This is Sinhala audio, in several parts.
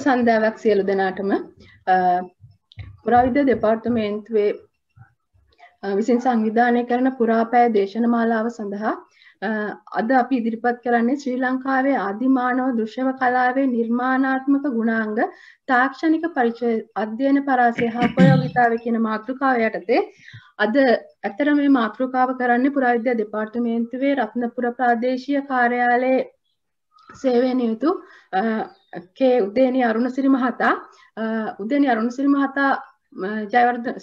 සන්ධ්‍යාවක් සියලු දෙනාටම පුරාවිද්‍යා දෙපාර්තමේන්තුවේ විසින් සංවිධානය කරන පුරාපෑය දේශනමාලාව සඳහා අද අපි ඉදිරිපත් කරන්නේ ශ්‍රී ලංකාවේ ආදිමානව දෘශ්‍යව කලාවේ නිර්මාණාත්මක ගුණාංග තාක්ෂණික පරිචය අධ්‍යයන පරාසය හා ප්‍රයෝගිතාව කියන මාතෘකාව යටතේ අද ඇත්තටම මේ මාතෘකාව කරන්නේ පුරාවිද්‍යා දෙපාර්තමේන්තුවේ රත්නපුර ප්‍රාදේශීය කාර්යාලයේ සේවය නියුතු කේ උදේනි අරුණසිරි මහතා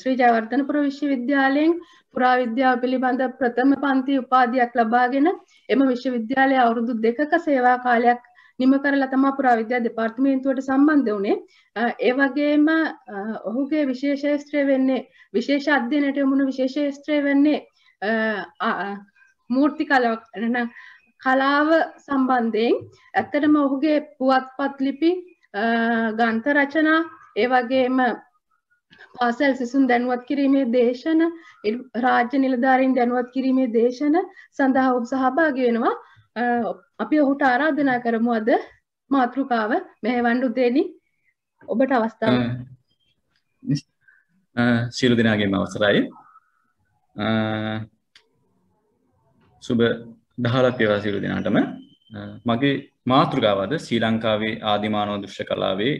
ශ්‍රී ජයවර්ධනපුර විශ්වවිද්‍යාලයෙන් පුරාවිද්‍යාව පිළිබඳ ප්‍රථම පන්ති උපාධියක් ලබාගෙන එම විශ්වවිද්‍යාලයේ අවුරුදු 2ක සේවා කාලයක් නිම කරලා තමයි පුරාවිද්‍යා දෙපාර්තමේන්තුවට සම්බන්ධ වුණේ. ඒ වගේම ඔහුගේ විශේෂ ශාස්ත්‍රය වෙන්නේ විශේෂ අධ්‍යයනයට යොමුණු විශේෂ ශාස්ත්‍රය වෙන්නේ මූර්ති කලාව සම්බන්ධයෙන්. ඇත්තටම ඔහුගේ පුවත්පත් ලිපි ග්‍රන්ථ රචනා ඒ වගේම පාසල් සිසුන් දැනුවත් කිරීමේ දේශන රාජ්‍ය නිලධාරීන් දැනුවත් කිරීමේ දේශන සඳහා ඔහු සහභාගී වෙනවා. අපි ඔහුට ආරාධනා කරමු අද මාතෘකාව මෙහෙවන්න උදේනි ඔබට අවස්ථාව. සියලු දෙනාගේම අවසරයි. සුබ දහලක් වේවා සියලු දෙනාටම. මගේ මාතෘකාව අද ශ්‍රී ලංකාවේ ආදිමානව දෘශ්‍ය කලාවේ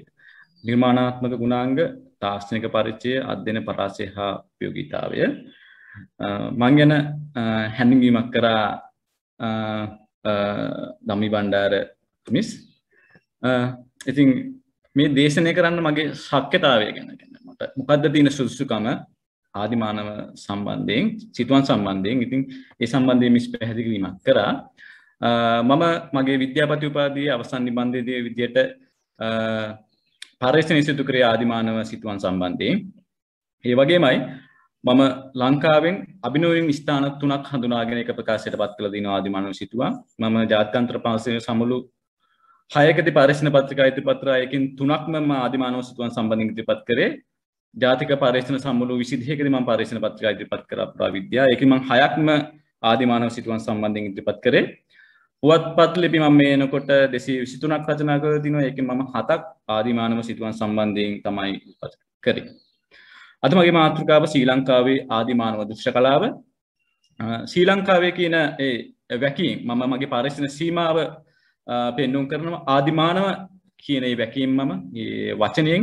නිර්මාණාත්මක ගුණාංග තාක්ෂණික පරිචය අධ්‍යයන පරාසය හා උපයෝගීතාවය. මං ගැන හැඳින්වීමක් කරා ධම්මි බණ්ඩාර මිස්. ඉතින් මේ දේශනය කරන්න මගේ ශක්්‍යතාවය ගැන මට මොකද්ද තියෙන සුදුසුකම ආදිමානව සම්බන්ධයෙන් සිතුවම් සම්බන්ධයෙන් ඉතින් ඒ සම්බන්ධයෙන් මිස් පැහැදිලි කිරීමක් කරා. මම මගේ විද්‍යාපති උපාධියේ අවසන් නිබන්ධයේදී විදියට පරීක්ෂණ ඉස්තු කරේ ආදිමානව සිතුවම් සම්බන්ධයෙන්. ඒ වගේමයි මම ලංකාවෙන් අභිනවයෙන් ස්ථාන 3ක් හඳුනාගෙන එක ප්‍රකාශයට පත් කළ දිනවා ආදිමානව සිතුවම්. මම ජාත්‍යන්තර පන්සලේ සමුළු 6කදී පරීක්ෂණ පත්‍රිකා ඉදිරිපත් කරා. ඒකෙන් 3ක්ම මම ආදිමානව සිතුවම් සම්බන්ධයෙන් ඉදිරිපත් කරේ. ජාතික පරීක්ෂණ සමුළු 22කදී මම පරීක්ෂණ පත්‍රිකා ඉදිරිපත් කරා පුරාවිද්‍යාව. ඒකෙන් මම 6ක්ම ආදිමානව සිතුවම් සම්බන්ධයෙන් ඉදිරිපත් කරේ. පුවත්පත් ලිපි මම මේ එනකොට 223ක් රචනා කරලා තිනවා. ඒකෙන් මම 7ක් ආදිමානව සිතුවම් සම්බන්ධයෙන් තමයි ඉදිරිපත් කරේ. අද මගේ මාතෘකාව ශ්‍රී ලංකාවේ ආදිමානව දෘශ්‍ය කලාව. ශ්‍රී ලංකාවේ කියන ඒ වැකීම් මම මගේ පරීක්ෂණ සීමාව පෙන්වුම් කරනවා. ආදිමානව කියන ඒ වැකීම් මම මේ වචනයෙන්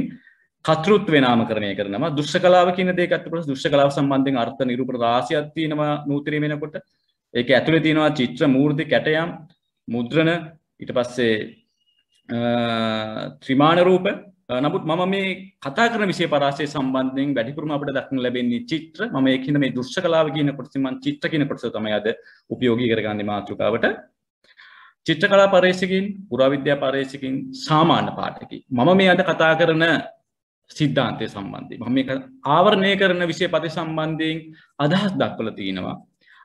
කතෘත්ව නාමකරණය කරනවා. දෘශ්‍ය කලාව කියන දේ ගත්තොත් දෘශ්‍ය කලාව සම්බන්ධයෙන් අර්ථ නිරූපණ රාශියක් තියෙනවා නූතනය වෙනකොට. ඒක ඇතුලේ තියෙනවා චිත්‍ර, මූර්ති, කැටයම්, මුද්‍රණ, ඊට පස්සේ ත්‍රිමාන රූප. නමුත් මම මේ කතා කරන විෂය පරාසය සම්බන්ධයෙන් වැඩිපුරම අපිට දක්න ලැබෙන්නේ චිත්‍ර. මම ඒකින මේ දෘශ්‍ය කලාව කියන කොටස මම චිත්‍ර කියන කොටස තමයි අද උපයෝගී කරගන්නේ මාතෘකාවට. චිත්‍ර කලා පරීක්ෂකකින්, පුරාවිද්‍යා පරීක්ෂකකින්, සාමාන්‍ය පාඨකකින් මම මේ අද කතා කරන සිද්ධාන්තය සම්බන්ධයෙන් මම මේක ආවරණය කරන විෂය පද සම්බන්ධයෙන් අදහස් දක්වලා තිනවා.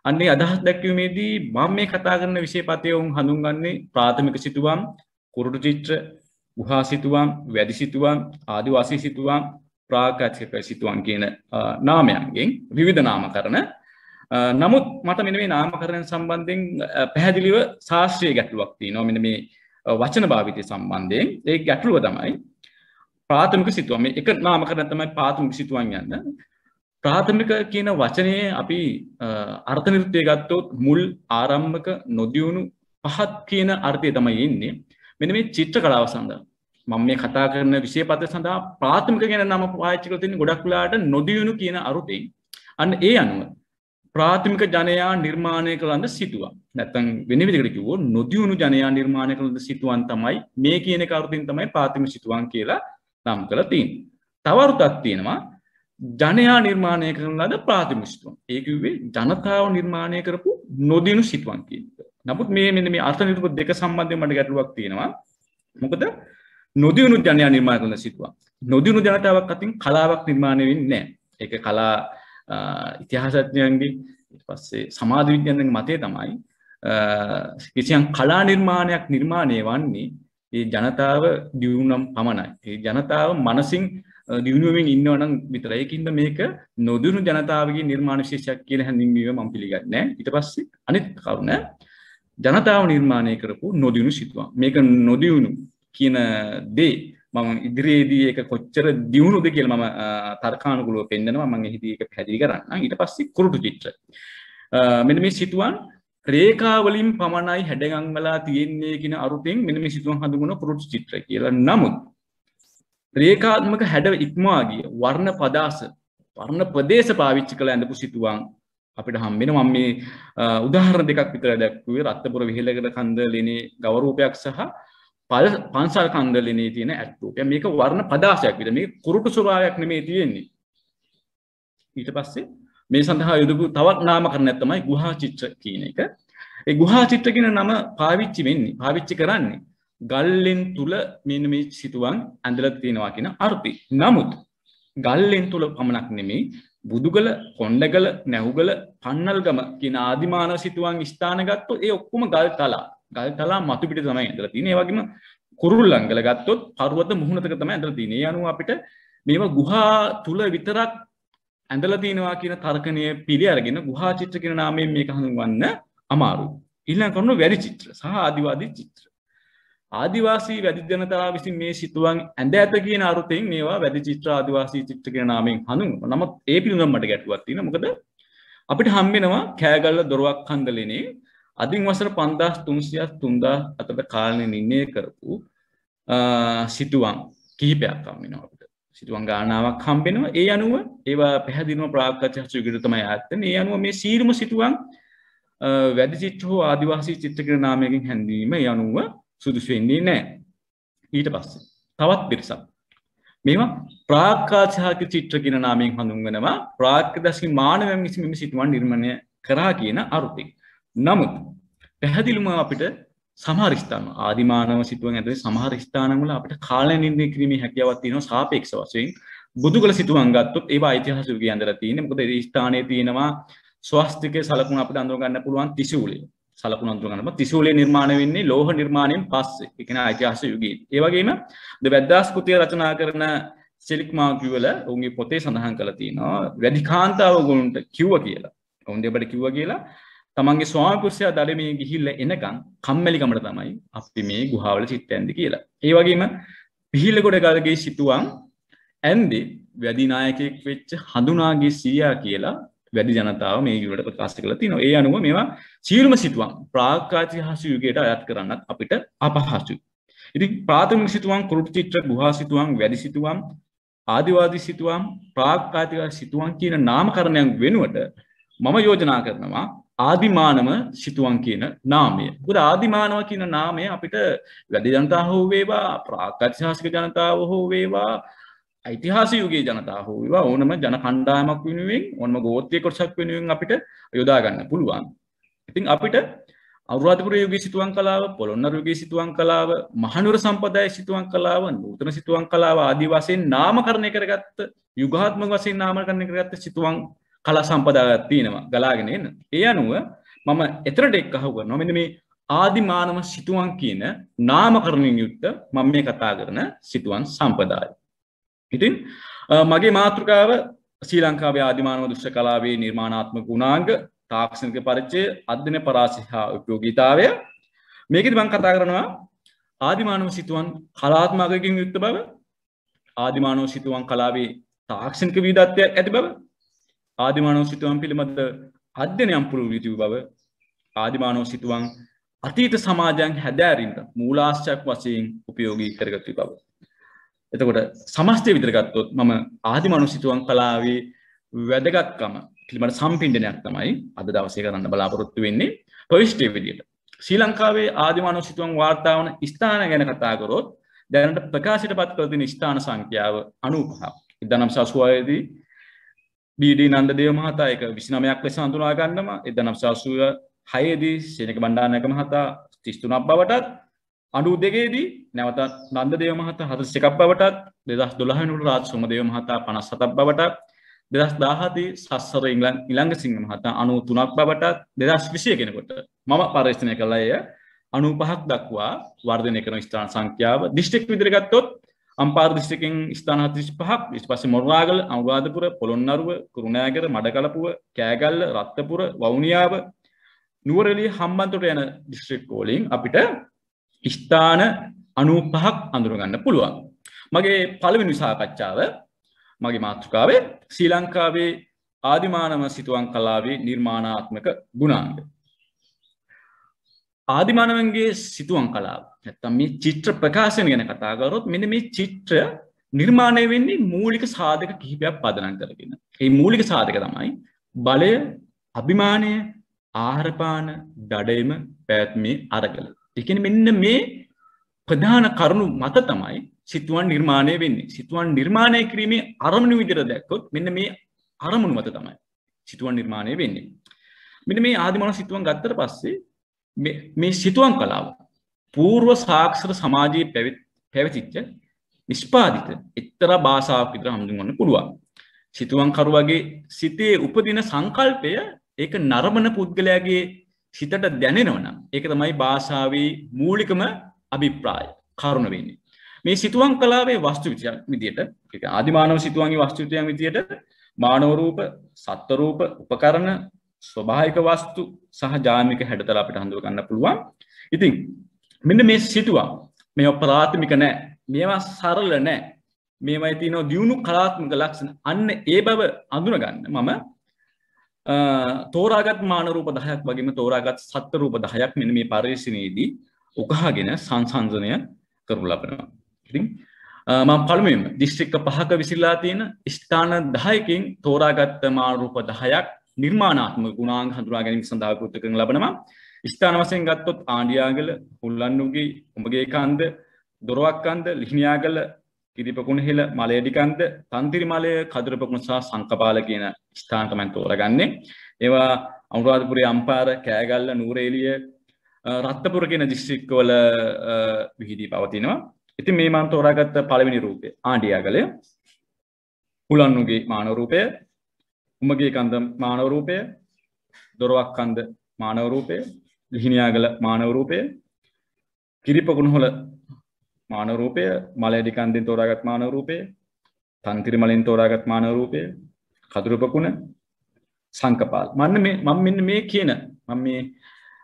අන්නේ අදහස් දැක්වීමේදී මම මේ කතා කරන විෂය පදයේ උන් හඳුන්වන්නේ ප්‍රාථමික සිතුවම්, කුරුටු චිත්‍ර, ගුහා සිතුවම්, වැදි සිතුවම්, ආදිවාසී සිතුවම්, ප්‍රාග්ගතික සිතුවම් කියන නාමයන්ගෙන් විවිධ නාමකරණ. නමුත් මට මෙන්න මේ නාමකරණ සම්බන්ධයෙන් පැහැදිලිව ශාස්ත්‍රීය ගැටලුවක් තියෙනවා. මෙන්න මේ වචන භාවිතය සම්බන්ධයෙන් ඒ ගැටලුව තමයි ප්‍රාථමික සිතුවම්. මේ එක නාමකරණ තමයි ප්‍රාථමික සිතුවම් යන්න. ප්‍රාථමික කියන වචනේ අපි අර්ථ නිරුක්තිය ගත්තොත් මුල්, ආරම්භක, නොදියුණු, පහත් කියන අර්ථය තමයි එන්නේ. මෙන්න මේ චිත්‍ර කලාව සඳහා මම මේ කතා කරන විෂය පද සඳහා ප්‍රාථමික කියන නම පාවිච්චි කරලා තියෙන ගොඩක් වෙලාට නොදියුණු කියන අරුතෙන්. අන්න ඒ අනුව ප්‍රාථමික ජනයා නිර්මාණය කළ සිතුවම්. නැත්නම් වෙන විදිහකට කිව්වොත් නොදියුණු ජනයා නිර්මාණය කළ සිතුවම් තමයි මේ කියන එක අරුතින් තමයි ප්‍රාථමික සිතුවම් කියලා නම් කරලා තියෙන්නේ. තව අරුතක් තියෙනවා ජනයා නිර්මාණය කරන ලද ප්‍රාථමික සිතුවම්. ඒ කිව්වේ ජනතාව නිර්මාණය කරපු නොදියුණු සිතුවම් කියන එක. නමුත් මෙන්න මේ අර්ථ නිරූපක දෙක සම්බන්ධයෙන් මට ගැටලුවක් තියෙනවා. මොකද නොදියුණු ජනයා නිර්මාණය කරන සිතුවම්. නොදියුණු ජනතාවක් අතින් කලාවක් නිර්මාණය වෙන්නේ නැහැ. ඒක කලා ඉතිහාසඥයන්ගේ ඊට පස්සේ සමාජ විද්‍යාඥයන්ගේ මතය තමයි කිසියම් කලා නිර්මාණයක් නිර්මාණය වන්නේ ඒ ජනතාව දියුණුවම් පමණයි. ඒ ජනතාව මනසින් දියුණුවමින් ඉන්නවා නම් විතරයි. ඒකින්ද මේක නොදියුණු ජනතාවගේ නිර්මාණ විශේෂයක් කියලා හැඳින්වීම මම පිළිගන්නේ නැහැ. ඊට පස්සේ අනිත් කරුණ ජනතාව නිර්මාණය කරපු නොදියුණු සිතුවම්. මේක නොදියුණු කියන දේ මම ඉදිරියේදී ඒක කොච්චර දියුණුද කියලා මම තර්කානුකූලව පෙන්නනවා. මම එහිදී ඒක පැහැදිලි කරන්නම්. ඊට පස්සේ කුරුටු චිත්‍ර. මෙන්න මේ සිතුවම් රේඛා වලින් පමණයි හැඩගම් වෙලා තියෙන්නේ කියන අරුතෙන් මෙන්න මේ සිතුවම් හඳුන්වන කුරුටු චිත්‍ර කියලා. නමුත් රේඛාත්මක හැඩ ඉක්මවා ගිය වර්ණ පදාස වර්ණ ප්‍රදේශ පාවිච්චි කළ ඇඳපු සිතුවම් අපිට හම් වෙනවා. මම මේ උදාහරණ දෙකක් විතර දැක්වුවේ රත්නපුර විහෙලකඩ කන්දලේනේ ගව රූපයක් සහ පන්සල් කන්දලේනේ තියෙන ඇත් රූපය. මේක වර්ණ පදාසයක් විතර. මේක කුරුටු ස්වභාවයක් නෙමෙයි තියෙන්නේ. ඊට පස්සේ මේ සඳහා යොදපු තවත් නාමකරණයක් තමයි ගුහා චිත්‍ර කියන එක. ඒ ගුහා චිත්‍ර කියන නම පාවිච්චි කරන්නේ ගල්ලෙන් තුල මෙන්න මේ සිතුවම් ඇඳලා තියෙනවා කියන අර්ථය. නමුත් ගල්ලෙන් තුල පමණක් නෙමෙයි බුදුගල, කොණ්ඩගල, නැහුගල, පන්නල්ගම කියන ආදිමානව සිතුවම් ස්ථාන ගත්තොත් ඒ ඔක්කොම ගල්තලා මතු පිට තමයි ඇඳලා තියෙන්නේ. ඒ වගේම කුරුල්ලංගල ගත්තොත් පර්වත මුහුණතක තමයි ඇඳලා තියෙන්නේ. ඒ අනුව අපිට මේවා ගුහා තුල විතරක් ඇඳලා තියෙනවා කියන තර්කණය පිළි අරගෙන ගුහා චිත්‍ර කියන නාමයෙන් මේක හඳුන්වන්න අමාරුයි. ඊළඟ කරුණ වැඩි චිත්‍ර සහ ආදිවාදී චිත්‍ර. ආදිවාසී වැඩි ජනතාව විසින් මේ සිතුවම් ඇඳ ඇත කියන අරුතෙන් මේවා වැඩි චිත්‍ර ආදිවාසී චිත්‍ර කියන නාමයෙන් හඳුන්වනවා. නමුත් ඒ පිළිබඳව මට ගැටලුවක් තියෙනවා. මොකද අපිට හම් වෙනවා කෑගල්ල දොරවක් කන්දලේනේ අදින් වසර 5300 3000 අතර කාලෙ නිර්ණය කරපු සිතුවම් කිහිපයක් හම් වෙනවා අපිට. සිතුවම් ගානාවක් හම් වෙනවා. ඒ අනුව ඒවා පැහැදිලිවම ප්‍රාග්ධාතිහාස යුගයට තමයි ආත්තේ. ඒ අනුව මේ සීරුම සිතුවම් වැඩි චිත්‍ර හෝ ආදිවාසී චිත්‍ර කියන නාමයකින් හැඳින්වීම ඒ අනුව සුදුසු වෙන්නේ නැහැ. ඊට පස්සේ තවත් පිරිසක් මේවා ප්‍රාග්ධාතිහාස චිත්‍ර කියන නාමයෙන් හඳුන්වනවා. ප්‍රාග්ධාතික මානවයන් විසින් මේ සිතුවම් නිර්මාණය කරා කියන අර්ථයෙන්. නමුත් පැහැදිලිවම අපිට සමහර ස්ථාන ආදිමානව සිතුවම් ඇතුලේ සමහර ස්ථානවල අපිට කාලය නිර්ණය කිරීමේ හැකියාවක් තියෙනවා සාපේක්ෂ වශයෙන්. බුදුගල සිතුවම් ගත්තොත් ඒවා ඓතිහාසික යුගයේ ඇඳලා තියෙන්නේ. මොකද ඒ ස්ථානයේ තියෙනවා ස්වස්තිකයේ සලකුණු අපිට අඳුර ගන්න පුළුවන් ත්‍රිශූලය. සලකුණු අඳුර ගන්න පුළුවන් ත්‍රිශූලයේ නිර්මාණය වෙන්නේ ලෝහ නිර්මාණයෙන් පස්සේ. ඒ කියන්නේ ඓතිහාසික යුගයේ. ඒ වගේම ද වැද්දාස් කෘතිය රචනා කරන සෙලික් මාකියුවල උන්ගේ පොතේ සඳහන් කරලා තියෙනවා වැඩි කාන්තාව ගුණට කිව්වා කියලා. උන් දෙබඩ කිව්වා කියලා තමන්ගේ ස්වාමි පුරුෂයා දඩමේ ගිහිල්ලා එනකන් කම්මැලිකමට තමයි අපි මේ ගුහාවල චිත්ත ඇඳි කියලා. ඒ වගේම පිහිල්ලගොඩ ගලගේ සිතුවම් ඇන්දේ වැඩි නායකයෙක් වෙච්ච හඳුනාගේ සීයා කියලා වැඩි ජනතාව මේ යුගයට ප්‍රකාශ කරලා තිනවා. ඒ අනුව මේවා සීලම සිතුවම් ප්‍රාග්ධාතිහාසික යුගයට අයත් කරන්නත් අපිට අපහසුයි. ඉතින් ප්‍රාථමික සිතුවම්, කුරුටු චිත්‍ර, ගුහා සිතුවම්, වැඩි සිතුවම්, ආදිවාදී සිතුවම්, ප්‍රාග්ධාතිහාසික සිතුවම් කියන නාමකරණයන් වෙනුවට මම යෝජනා කරනවා ආදිමානව සිතුවම් කියන නාමය. මොකද ආදිමානව කියන නාමය අපිට වැඩි ජනතාව හෝ වේවා, ප්‍රාග්ධාතිහාසික ජනතාව හෝ වේවා, ඓතිහාසික යුගයේ ජනතාව හෝ වේවා ඕනම ජන කණ්ඩායමක් වෙනුවෙන් ඕනම ගෝත්‍රික කොටසක් වෙනුවෙන් අපිට යොදා ගන්න පුළුවන්. ඉතින් අපිට අනුරාධපුර යුගයේ සිතුවම් කලාව, පොළොන්නරු යුගයේ සිතුවම් කලාව, මහනුවර සම්ප්‍රදායේ සිතුවම් කලාව, නූතන සිතුවම් කලාව ආදී වශයෙන් නාමකරණය කරගත්ත යුගාත්මක වශයෙන් නාමකරණය කරගත්ත සිතුවම් කලා සම්පදායක් තියෙනවා ගලාගෙන එන. ඒ අනුව මම එතරට එක්කහුව කරනවා මෙන්න මේ ආදිමානව සිතුවම් කියන නාමකරණයෙන් යුක්ත මම මේ කතා කරන සිතුවම් සම්පදාය. ඉතින් මගේ මාතෘකාව ශ්‍රී ලංකාවේ ආදිමානව දෘශ්‍ය කලාවේ නිර්මාණාත්මක ගුණාංග, තාක්ෂණික පරිචය, අධ්‍යයන පරාසය හා උපයෝගීතාවය. මේකෙදි මම කතා කරනවා ආදිමානව සිතුවම් කලාත්මකයෙන් යුක්ත බව, ආදිමානව සිතුවම් කලාවේ තාක්ෂණික විවිධත්වයක් ඇති බව, ආදිමානව සිතුවම් පිළිබඳ අධ්‍යයනයන් පුරුදු වී තිබු බව, ආදිමානව සිතුවම් අතීත සමාජයන් හැදෑරීමට මූලාශ්‍රයක් වශයෙන් උපයෝගී කරගත් බව. එතකොට සමස්තය විතර ගත්තොත් මම ආදිමානව සිතුවම් කලාවේ වැදගත්කම පිළිබඳ සම්පින්ඩනයක් තමයි අද දවසේ කරන්න බලාපොරොත්තු වෙන්නේ. ප්‍රවිෂ්ඨිය විදියට ශ්‍රී ලංකාවේ ආදිමානව සිතුවම් වාර්තා වන ස්ථාන ගැන කතා කරොත් දැනට ප්‍රකාශයට පත් කර තියෙන ස්ථාන සංඛ්‍යාව 95ක්. 1986 දී බීඩී නන්දදේව මහතා ඒක 29ක් ලෙස හඳුනා ගන්නවා. 1986 දී සේනක බණ්ඩාරනායක මහතා 33ක් බවටත්, 92 දී නැවත නන්දදේව මහතා 41ක් බවටත්, 2012 වෙනිකොට රාජ් සෝමදේව මහතා 57ක් බවටත්, 2017 දී සස්සර ඉලංගසිංහ මහතා 93ක් බවටත්, 2020 කෙනෙකුට මම පරිශ්‍රණය කළා එය 95ක් දක්වා වර්ධනය කරන ස්ථාන සංඛ්‍යාව. දිස්ත්‍රික් විදිහට ගත්තොත් අම්පාර දිස්ත්‍රික්කෙන් ස්ථාන 45ක්, ඊට පස්සේ මොරාගල, අනුරාධපුර, පොළොන්නරුව, කුරුණෑගල, මඩකලපුව, කෑගල්ල, රත්නපුර, වවුනියාව, නුවරඑළිය, හම්බන්තොට යන දිස්ත්‍රික් වලින් අපිට ස්ථාන 95ක් අඳුර ගන්න පුළුවන්. මගේ පළවෙනි සාකච්ඡාව මගේ මාතෘකාවේ ශ්‍රී ලංකාවේ ආදිමානව සිතුවම් කලාවේ නිර්මාණාත්මක ගුණාංග. ආදිමානවන්ගේ සිතුවම් කලාව නැත්තම් මේ චිත්‍ර ප්‍රකාශන ගැන කතා කරොත් මෙන්න මේ චිත්‍ර නිර්මාණය වෙන්නේ මූලික සාධක කිහිපයක් පදනම් කරගෙන. මේ මූලික සාධක තමයි බලය, අභිමානය, ආහාරපාන, දඩයම, පැවැත්මේ අරගල. ඒ කියන්නේ මෙන්න මේ ප්‍රධාන කරුණු මත තමයි සිතුවම් නිර්මාණය වෙන්නේ. සිතුවම් නිර්මාණය කිරීමේ අරමුණු විදිහට දැක්කොත් මෙන්න මේ අරමුණු මත තමයි සිතුවම් නිර්මාණය වෙන්නේ. මෙන්න මේ ආදිමානව සිතුවම් ගත්තට පස්සේ මේ සිතුවම් කලාව పూర్ව සාක්ෂර සමාජයේ පැවතිච්ච නිෂ්පාදිත එක්තරා භාෂාවක් විතර හඳුන්වන්න පුළුවන්. සිතුවම් කරුවගේ සිතේ උපදින සංකල්පය ඒක නරඹන පුද්ගලයාගේ සිතට දැනෙනවා නම් ඒක තමයි භාෂාවේ මූලිකම අභිප්‍රාය කරුණ වෙන්නේ. මේ සිතුවම් කලාවේ වස්තු විදියට ඒක ආදිමානව සිතුවම්ගේ වස්තු විදියට මානව රූප, සත්ත්ව රූප, උපකරණ, ස්වභාවික වස්තු සහ ජාමික හැඩතල අපිට හඳුන ගන්න පුළුවන්. ඉතින් මෙන්න මේ සිතුවම් මේවා ප්‍රාථමික නැහැ. මේවා සරල නැහැ. මේවයි තියෙන දියුණු කලාත්මක ලක්ෂණ. අන්න ඒ බව අඳුන ගන්න මම තෝරාගත් මානව රූප 10ක් වගේම තෝරාගත් සත්ත්ව රූප 10ක් මෙන්න මේ පරිශීලනයේදී උකහාගෙන සංසන්දනය කරනු ලබනවා. ඉතින් මම පළමුවෙන්ම දිස්ත්‍රික්ක 5ක විසිරලා තියෙන ස්ථාන 10කින් තෝරාගත් මානව රූප 10ක් නිර්මාණාත්මක ගුණාංග හඳුනා ගැනීම සඳහා කෘත්‍ය කරන ලබනවා. ස්ථාන වශයෙන් ගත්තොත් ආණ්ඩියාගල, හුල්ලන්නුගේ, උඹගේ කන්ද, දොරවක්කන්ද, ලිහිණියාගල, කිරිපකුණහෙල, මලයඩි කන්ද, තන්තිරිමලය, කදුරපකුණ සහ සංකපාල කියන ස්ථාන තමයි තෝරගන්නේ. ඒවා අනුරාධපුරයේ අම්පාර, කෑගල්ල, නූරේලිය, රත්නපුර කියන දිස්ත්‍රික්කවල විහිදී පවතිනවා. ඉතින් මේ මම තෝරාගත්ත පළවෙනි රූපය ආණ්ඩියාගලය, හුලන්නුගේ මානව රූපය, උමගේ කන්ද මානව රූපය, දොරවක්කන්ද මානව රූපය, ලිහිණියාගල මානව රූපය, කිරිපකුණහොල මානව රූපය, මලයඩි කන්දෙන් තෝරාගත් මානව රූපය, තන්තිරිමලෙන් තෝරාගත් මානව රූපය, කදුරුපකුණ, සංකපාල. මම මෙන්න මේ කියන මම මේ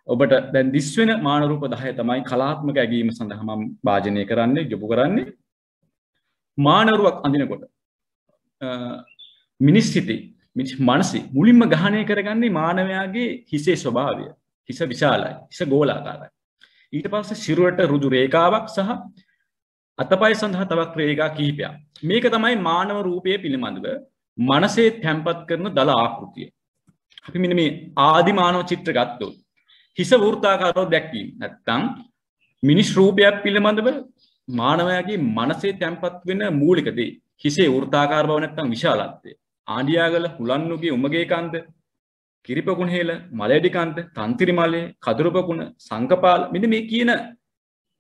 ඔබට දැන් දිස් වෙන මානව රූප 10 තමයි කලාත්මක ඇගීම සඳහා මම වාජනය කරන්නේ, යොමු කරන්නේ. මානවරුවක් අඳිනකොට මිනිස් හිතේ, මිනිස් මනසේ මුලින්ම ග්‍රහණය කරගන්නේ මානවයාගේ හිසේ ස්වභාවය. හිස විශාලයි, හිස ගෝලාකාරයි. ඊට පස්සේ සිරුරට ඍජු රේඛාවක් සහ අතපය සඳහා තවත් රේඛා කිහිපයක්. මේක තමයි මානව රූපයේ පිළිබඳව මනසේ තැම්පත් කරන දල ආකෘතිය. අපි මෙන්න මේ ආදි මානව චිත්‍ර ගත්තොත් හිස වෘත්තාකාරව දැක්වීම නැත්නම් මිනිස් රූපයක් පිළිබඳව මානවයාගේ මනසේ තැම්පත් වෙන මූලික දේ හිසේ වෘත්තාකාර බව නැත්නම් විශාලත්වය. ආණ්ඩියාගල, හුලන්නුගේ, උමගේ කන්ද, කිරිපකුණහෙල, මලයඩි කන්ද, තන්තිරිමලය, කදුරුපකුණ, සංකපාල මෙන්න මේ කියන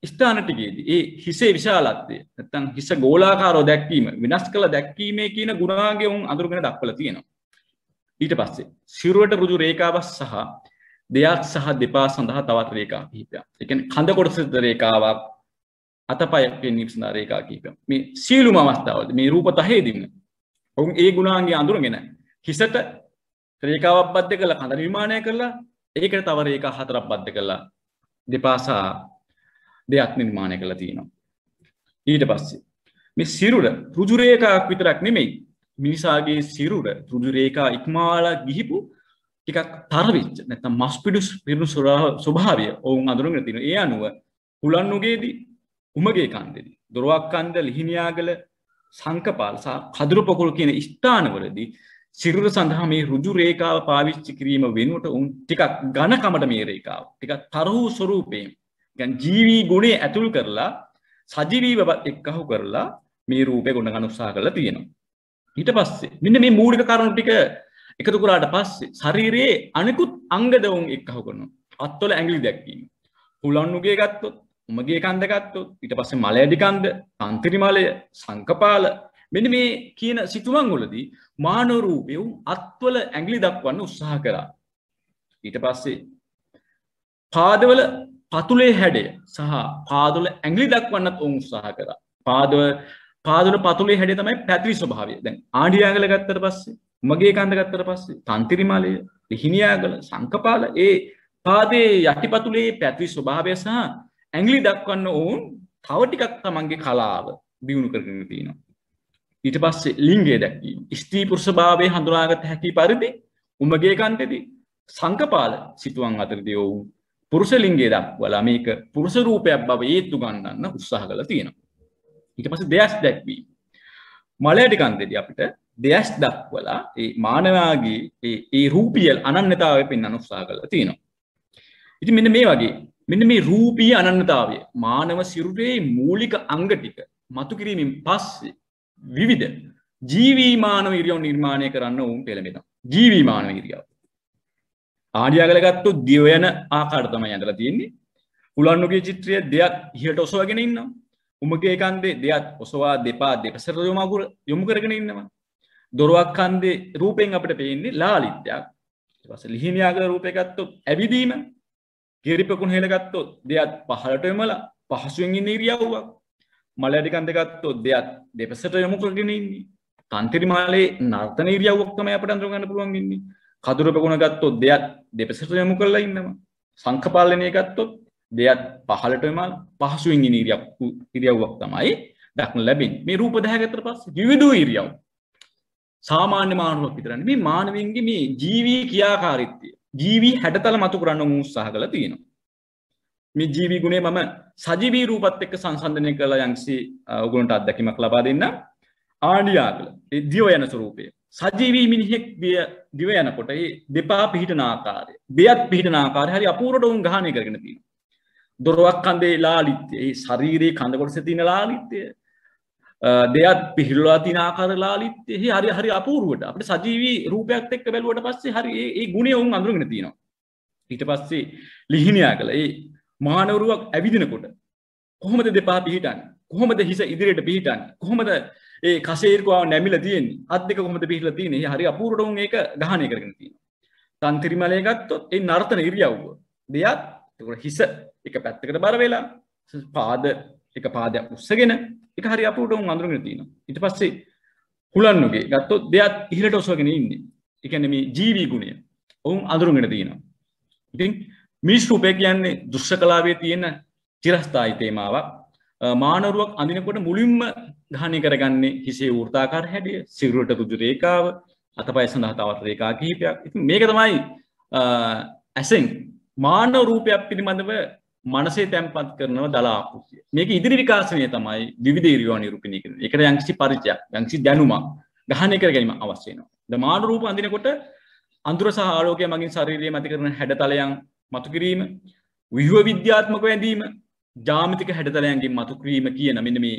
ස්ථාන ටිකේදී ඒ හිසේ විශාලත්වය නැත්නම් හිස ගෝලාකාරව දැක්වීම, විනාශ කළ දැක්වීමේ කියන ගුණාංගය උන් අඳුරගෙන දක්වලා තියෙනවා. ඊට පස්සේ සිරුරට ඍජු රේඛාවක් සහ දෙයක් සහ දෙපා සඳහා තවත් රේඛා කිහිපයක්. ඒ කියන්නේ කඳ කොටසට රේඛාවක්, අතපය පෙන්වීම සඳහා රේඛා කිහිපයක්. මේ සීලුම අවස්ථාවලදී මේ රූප 10 දින ඔවුන් ඒ ගුණාංගය අඳුරගෙන හිසට රේඛාවක් බද්ධ කරලා කඳ නිර්මාණය කරලා ඒකට තව රේඛා 4ක් බද්ධ කරලා දෙපා සහ දෙයක් නිර්මාණය කරලා තියෙනවා. ඊට පස්සේ මේ සිරුර ඍජු රේඛාවක් විතරක් නෙමෙයි, මිනිසාගේ සිරුර ඍජු රේඛා ඉක්මවාලා ගිහිපු ටිකක් තරවිච්ච නැත්නම් මස්පිඩු පිරුණු ස්වභාවය ඔවුන් අඳුරගෙන තියෙනවා. ඒ අනුව හුලන්නුගේදී, උමගේ කන්දේදී, දොරවක්කන්ද, ලිහිණියාගල, සංකපාල සහ කදුරුපකුල් කියන ස්ථානවලදී සිරුර සඳහා මේ ඍජු රේඛාව පාවිච්චි කිරීම වෙනුවට උන් ටිකක් ඝනකමට මේ රේඛාව ටිකක් තරහු ස්වරූපයෙන් يعني ජීවී ගුණේ ඇතුල් කරලා සජීවීව එක්කහු කරලා මේ රූපේ ගොඩ ගන්න උත්සාහ කරලා තියෙනවා. ඊට පස්සේ මෙන්න මේ මූලික කරුණු ටික එකතු කරාට පස්සේ ශරීරයේ අනිකුත් අංග දවුන් එක්කහු කරනවා. අත්වල ඇඟිලි දැක්වීම. හුලන්නුගේ ගත්තොත්, උමගේ කන්ද ගත්තොත්, ඊට පස්සේ මලයඩි කන්ද, තන්තිරිමලය, සංකපාල මෙන්න මේ කියන සිතුවම් වලදී මානව රූපය අත්වල ඇඟිලි දක්වන්න උත්සාහ කරා. ඊට පස්සේ පාදවල පතුලේ හැඩය සහ පාදවල ඇඟිලි දක්වන්නත් උත්සාහ කරා. පාදවල පතුලේ හැඩය තමයි පැතිරි ස්වභාවය. දැන් ආණ්ඩියාගල ගත්තට පස්සේ, උමගේ කන්ද ගත්තට පස්සේ, තන්තිරිමලය, ලිහිණියාගල, සංකපාල ඒ පාදයේ යටිපතුලේ පැතිරි ස්වභාවය සහ ඇඟිලි දක්වන්න ඕන් තව ටිකක් තමන්ගේ කලාව දියුණු කරගෙන තියෙනවා. ඊට පස්සේ ලිංගය දැක්වීම. ස්ත්‍රී පුරුෂ භාවයේ හඳුනාගත හැකි පරිදි උමගේ කන්ටේදී සංකපාල සිතුවම් අතරදී වූ පුරුෂ ලිංගය දක්වලා මේක පුරුෂ රූපයක් බව ඒත්තු ගන්නන්න උත්සාහ කරලා තියෙනවා. ඊට පස්සේ දෙයස් දැක්වීම. මලයටි කන්දේදී අපිට දෙයස් දක්වලා ඒ මානවයාගේ ඒ රූපීය අනන්‍යතාවය පෙන්වන්න උත්සාහ කරලා තියෙනවා. ඉතින් මෙන්න මේ වගේ මෙන්න මේ රූපීය අනන්‍යතාවය මානව සිරුරේ මූලික අංග ටික මතු කිරීමෙන් පස්සේ විවිධ ජීවී මානව ඉරියව් නිර්මාණය කරන්න උන් පෙළඹෙනවා. ජීවී මානව ඉරියව්. ආඩියාගල ගත්තොත් දිව යන ආකාරය තමයි ඇඳලා තියෙන්නේ. උලන්නුගේ චිත්‍රය දෙයක් ඉහළට ඔසවගෙන ඉන්නවා. උමගේ කන්දේ දෙයක් ඔසවා දෙපා දෙපසට යොමු කරගෙන ඉන්නවා. දොරවක් කන්දේ රූපෙන් අපිට පේන්නේ ලාලිත්‍යයක්. ඊට පස්සේ ලිහිණියාගල රූපේ ගත්තොත් ඇවිදීම. කිරිපකුණ හෙල ගත්තොත් දෙයක් පහළට යොමලා පහසුවෙන් ඉන්න ඉරියව්වක්. මලයටි කන්දේ ගත්තොත් දෙයක් දෙපසට යොමු කරගෙන ඉන්නේ. තන්තිරි මාලේ නර්තන ඉරියව්වක් තමයි අපිට අඳුර ගන්න පුළුවන් ඉන්නේ. කදුරපකුණ ගත්තොත් දෙයක් දෙපසට යොමු කරලා ඉන්නවා. සංඛපාලනය ගත්තොත් දෙයක් පහළට යොමලා පහසුවෙන් ඉන්න ඉරියව්වක් තමයි දක්න ලැබෙන්නේ. මේ රූප 10 ගත්තට පස්සේ විවිධ ඉරියව්. සාමාන්‍ය මානවයෙක් විතරනේ මේ මානවයන්ගේ මේ ජීවී ක්‍රියාකාරීත්වය ජීවී හැඩතල මතු කරන්න උත්සාහ කරලා තියෙනවා. මේ ජීවී ගුණය මම සජීවී රූපත් එක්ක සංසන්දනය කරලා යම්සි ඔයගොල්ලන්ට අත්දැකීමක් ලබා දෙන්න. ආණ්ඩියාගල ඒ දිව යන ස්වරූපය සජීවී මිනිහෙක් දිව යනකොට ඒ දෙපා පිහිටන ආකාරය දෙයත් පිහිටන ආකාරය හරි අපූර්වට උන් ගහණය කරගෙන තියෙනවා. දොරවක් කන්දේ ලාලිත්‍ය ඒ ශරීරයේ කඳ කොටසේ තියෙන ලාලිත්‍ය දෙයත් පිහිටලා තියෙන ආකාර ලාලිත්‍ය හරි අපූර්වට අපිට සජීවී රූපයක් එක්ක බැලුවට පස්සේ හරි ඒ ගුණය උන් අඳුරගෙන තියෙනවා. ඊට පස්සේ ලිහිණියාගල ඒ මානවරුවක් ඇවිදිනකොට කොහොමද දෙපා පිහිටන්නේ? කොහොමද හිස ඉදිරියට පිහිටන්නේ? කොහොමද ඒ කසේරිකාව නැමිලා තියෙන්නේ? අත් දෙක කොහොමද පිහිටලා තියෙන්නේ? හරි අපූර්වට උන් ඒක ගහණය කරගෙන තියෙනවා. තන්තිරිමලය ගත්තොත් ඒ නර්තන ඉරියව්ව දෙයක් ඒකට හිස එක පැත්තකට බර වෙලා පාද එක පාදයක් උස්සගෙන ඒක හරි අපූර්වට උන් අඳුරගෙන තියෙනවා. ඊට පස්සේ හුලන්නුගේ ගත්තොත් දෙයක් ඉහළට ඔසවගෙන ඉන්නේ. ඒ කියන්නේ මේ ජීවී ගුණය උන් අඳුරගෙන තියෙනවා. ඉතින් මිනිස් රූපය කියන්නේ දෘශ්‍ය කලාවේ තියෙන චිරස්ථායී තේමාවක්. මානවරුවක් අඳිනකොට මුලින්ම ගහණය කරගන්නේ හිසේ වෘත්තාකාර හැඩය, සිරුරට ඍජු රේඛාව, අතපය සඳහා තවත් රේඛා කිහිපයක්. ඉතින් මේක තමයි ඇසෙන් මානව රූපයක් පිළිබඳව මනසේ තැම්පත් කරනව දල ආකෘතිය. මේක ඉදිරි විකාශනය තමයි විවිධ ඉරියව් නිරූපණය කරන්නේ. ඒකට යම්කිසි පරිචයක්, යම්කිසි දැනුමක් ගහණය කර ගැනීම අවශ්‍ය වෙනවා. ද මානව රූප අඳිනකොට අඳුර සහ ආලෝකය මගින් ශරීරයේ මත කරන හැඩතලයන් මතු කිරීම, විහුව විද්‍යාත්මක වැඳීම, ජාමිතික හැඩතලයන්ගෙන් මතු කිරීම කියන මෙන්න මේ